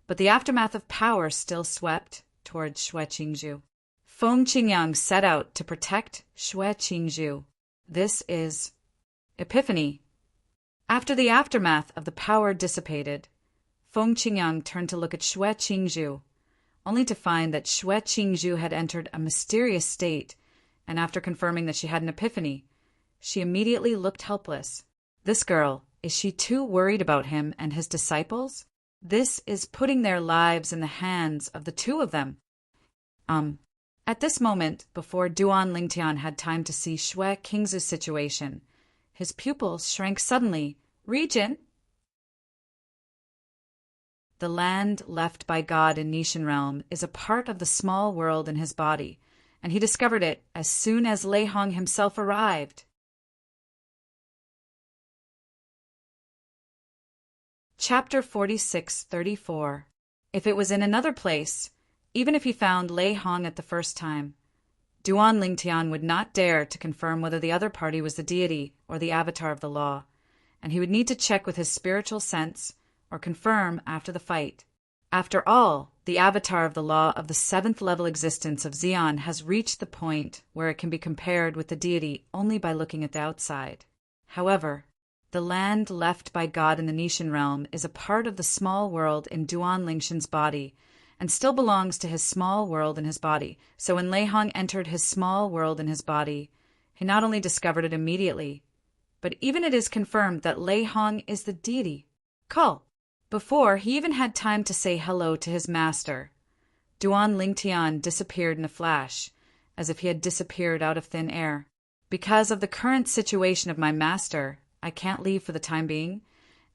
but the aftermath of power still swept towards Xue Qingzhu. Feng Qingyang set out to protect Xue Qingzhu. This is Epiphany. After the aftermath of the power dissipated, Feng Qingyang turned to look at Xue Qingzhu, only to find that Xue Qingzhu had entered a mysterious state, and after confirming that she had an epiphany, she immediately looked helpless. This girl, is she too worried about him and his disciples? This is putting their lives in the hands of the 2 of them. At this moment, before Duan Lingtian had time to see Xue Qingzhu's situation, his pupils shrank suddenly. Regent! The land left by God in Nishan realm is a part of the small world in his body, and he discovered it as soon as Lei Hong himself arrived. Chapter 46:34. If it was in another place, even if he found Lei Hong at the first time, Duan Lingtian would not dare to confirm whether the other party was the deity or the avatar of the law, and he would need to check with his spiritual sense or confirm after the fight. After all, the avatar of the law of the 7th level existence of Xian has reached the point where it can be compared with the deity only by looking at the outside. However, The land left by God in the Nishan realm is a part of the small world in Duan Lingshan's body, and still belongs to his small world in his body. So when Lei Hong entered his small world in his body, he not only discovered it immediately, but even it is confirmed that Lei Hong is the deity, Kul. Before he even had time to say hello to his master, Duan Lingtian disappeared in a flash, as if he had disappeared out of thin air. Because of the current situation of my master, I can't leave for the time being,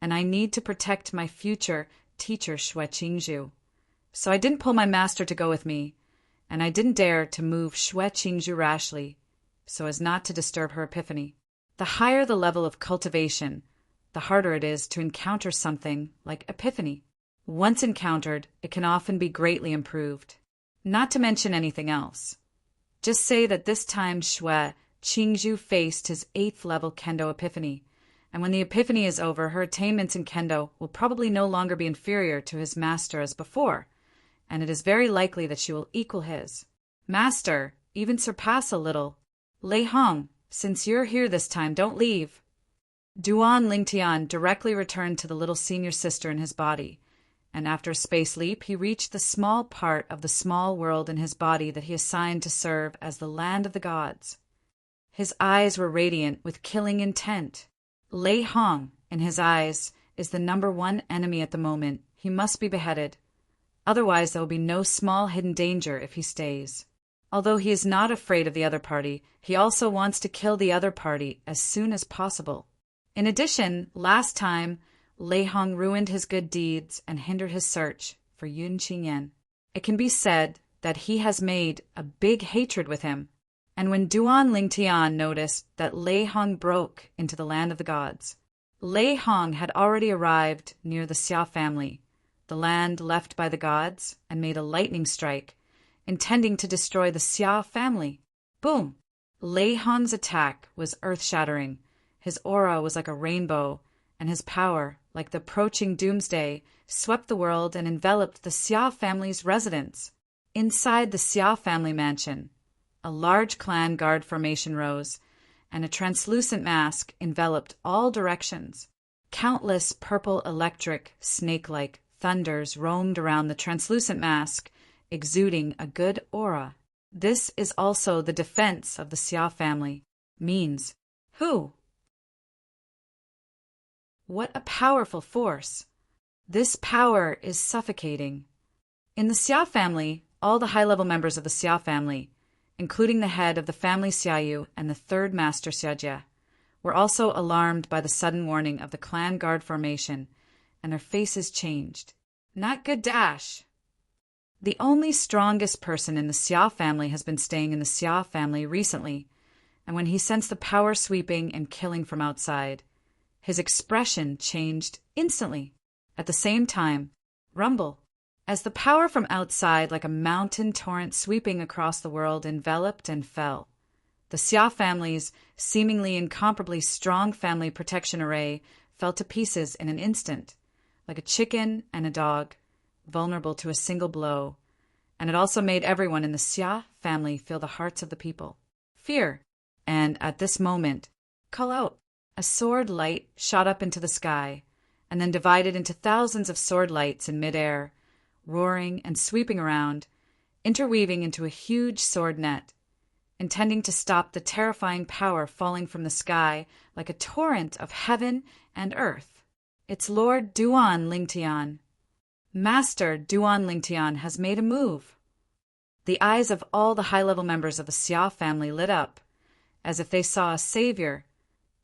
and I need to protect my future teacher Xue Qingzhu. So I didn't pull my master to go with me, and I didn't dare to move Xue Qingzhu rashly, so as not to disturb her epiphany. The higher the level of cultivation, the harder it is to encounter something like epiphany. Once encountered, it can often be greatly improved. Not to mention anything else. Just say that this time Xue Qingzhu faced his 8th level Kendo epiphany, and when the epiphany is over, her attainments in Kendo will probably no longer be inferior to his master as before, and it is very likely that she will equal his master, even surpass a little. Lei Hong, since you're here this time, don't leave. Duan Lingtian directly returned to the little senior sister in his body, and after a space leap, he reached the small part of the small world in his body that he assigned to serve as the land of the gods. His eyes were radiant with killing intent. Lei Hong, in his eyes, is the #1 enemy at the moment. He must be beheaded. Otherwise, there will be no small hidden danger if he stays. Although he is not afraid of the other party, he also wants to kill the other party as soon as possible. In addition, last time, Lei Hong ruined his good deeds and hindered his search for Yun Qingyan. It can be said that he has made a big hatred with him. And when Duan Lingtian noticed that Lei Hong broke into the land of the gods, Lei Hong had already arrived near the Xia family, the land left by the gods, and made a lightning strike, intending to destroy the Xia family. Boom! Lei Hong's attack was earth-shattering. His aura was like a rainbow, and his power, like the approaching doomsday, swept the world and enveloped the Xia family's residence. Inside the Xia family mansion, a large clan guard formation rose, and a translucent mask enveloped all directions. Countless purple electric, snake-like thunders roamed around the translucent mask, exuding a good aura. This is also the defense of the Xia family. Means, who? What a powerful force! This power is suffocating. In the Xia family, all the high-level members of the Xia family, including the head of the family Xiaoyu and the 3rd master Xiajie, were also alarmed by the sudden warning of the clan guard formation, and their faces changed. Not good dash. The only strongest person in the Xia family has been staying in the Xia family recently, and when he sensed the power sweeping and killing from outside, his expression changed instantly. At the same time, rumble. As the power from outside, like a mountain torrent sweeping across the world, enveloped and fell, the Xia family's seemingly incomparably strong family protection array fell to pieces in an instant, like a chicken and a dog, vulnerable to a single blow, and it also made everyone in the Xia family feel the hearts of the people. Fear. And at this moment, call out. A sword light shot up into the sky, and then divided into thousands of sword lights in midair, roaring and sweeping around, interweaving into a huge sword net, intending to stop the terrifying power falling from the sky like a torrent of heaven and earth. It's Lord Duan Lingtian. Master Duan Lingtian has made a move. The eyes of all the high-level members of the Xia family lit up, as if they saw a savior,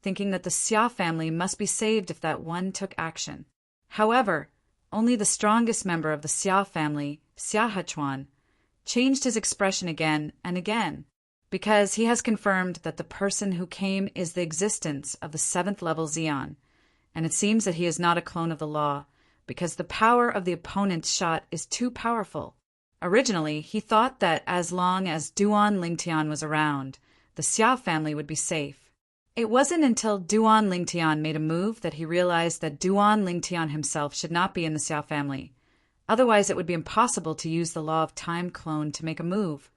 thinking that the Xia family must be saved if that one took action. However, only the strongest member of the Xia family, Xia Hechuan, changed his expression again and again, because he has confirmed that the person who came is the existence of the 7th level Xian, and it seems that he is not a clone of the law, because the power of the opponent's shot is too powerful. Originally, he thought that as long as Duan Lingtian was around, the Xia family would be safe. It wasn't until Duan Lingtian made a move that he realized that Duan Lingtian himself should not be in the Xia family. Otherwise, it would be impossible to use the Law of Time clone to make a move,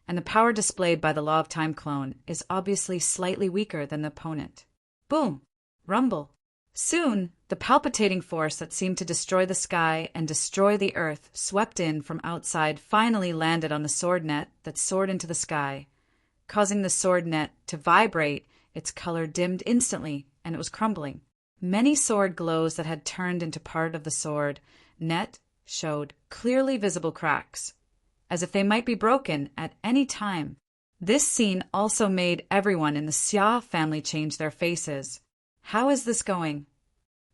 and the power displayed by the Law of Time clone is obviously slightly weaker than the opponent. Boom! Rumble! Soon, the palpitating force that seemed to destroy the sky and destroy the earth swept in from outside finally landed on the sword net that soared into the sky, causing the sword net to vibrate. Its color dimmed instantly, and it was crumbling. Many sword glows that had turned into part of the sword net showed clearly visible cracks, as if they might be broken at any time. This scene also made everyone in the Xia family change their faces. How is this going?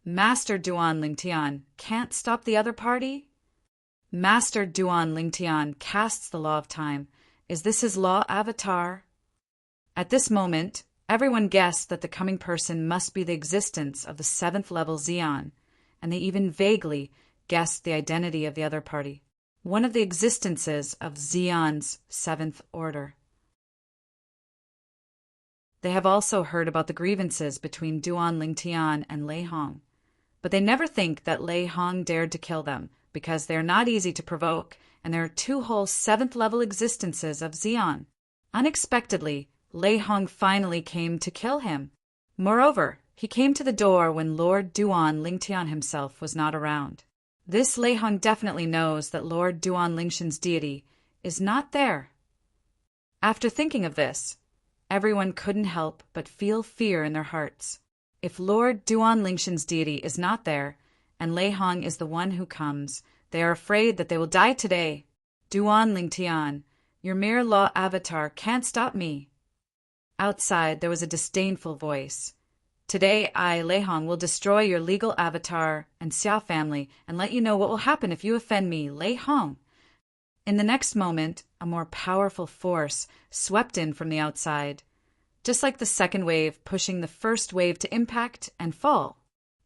Master Duan Lingtian can't stop the other party? Master Duan Lingtian casts the law of time. Is this his law avatar? At this moment, everyone guessed that the coming person must be the existence of the 7th level Xian, and they even vaguely guessed the identity of the other party, one of the existences of Xian's 7th order. They have also heard about the grievances between Duan Lingtian and Lei Hong, but they never think that Lei Hong dared to kill them because they are not easy to provoke, and there are 2 whole 7th level existences of Xian. Unexpectedly, Lei Hong finally came to kill him. Moreover, he came to the door when Lord Duan Lingtian himself was not around. This Lei Hong definitely knows that Lord Duan Lingshan's deity is not there. After thinking of this, everyone couldn't help but feel fear in their hearts. If Lord Duan Lingshan's deity is not there, and Lei Hong is the one who comes, they are afraid that they will die today. Duan Lingtian, your mere law avatar can't stop me. Outside, there was a disdainful voice. Today, I, Lei Hong, will destroy your legal avatar and Xia family and let you know what will happen if you offend me, Lei Hong. In the next moment, a more powerful force swept in from the outside, just like the second wave pushing the first wave to impact and fall.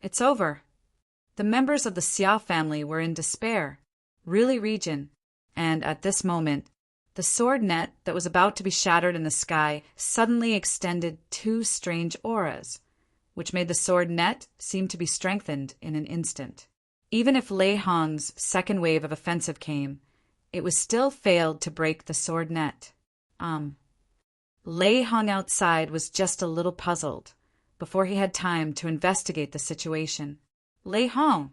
It's over. The members of the Xia family were in despair, really region, and at this moment, the sword net that was about to be shattered in the sky suddenly extended 2 strange auras, which made the sword net seem to be strengthened in an instant. Even if Lei Hong's second wave of offensive came, it was still failed to break the sword net. Lei Hong outside was just a little puzzled before he had time to investigate the situation. Lei Hong!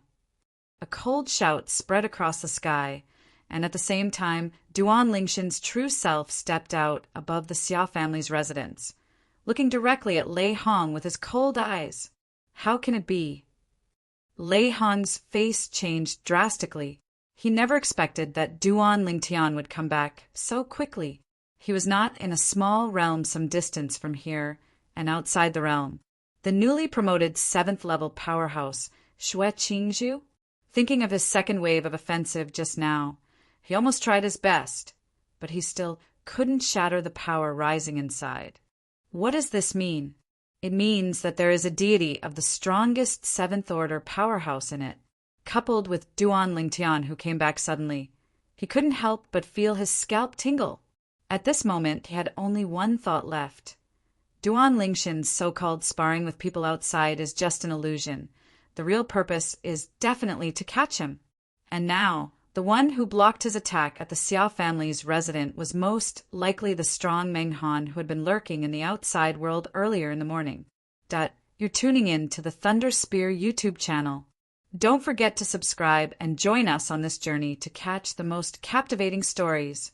A cold shout spread across the sky, and at the same time, Duan Lingshan's true self stepped out above the Xia family's residence, looking directly at Lei Hong with his cold eyes. How can it be? Lei Hong's face changed drastically. He never expected that Duan Lingtian would come back so quickly. He was not in a small realm some distance from here, and outside the realm. The newly promoted 7th level powerhouse, Xue Qingzhu, thinking of his second wave of offensive just now, he almost tried his best, but he still couldn't shatter the power rising inside. What does this mean? It means that there is a deity of the strongest 7th order powerhouse in it, coupled with Duan Lingtian, who came back suddenly. He couldn't help but feel his scalp tingle. At this moment, he had only one thought left. Duan Lingshan's so-called sparring with people outside is just an illusion. The real purpose is definitely to catch him. And now, the one who blocked his attack at the Xia family's residence was most likely the strong Meng Han who had been lurking in the outside world earlier in the morning. You're tuning in to the Thunder Spear YouTube channel. Don't forget to subscribe and join us on this journey to catch the most captivating stories.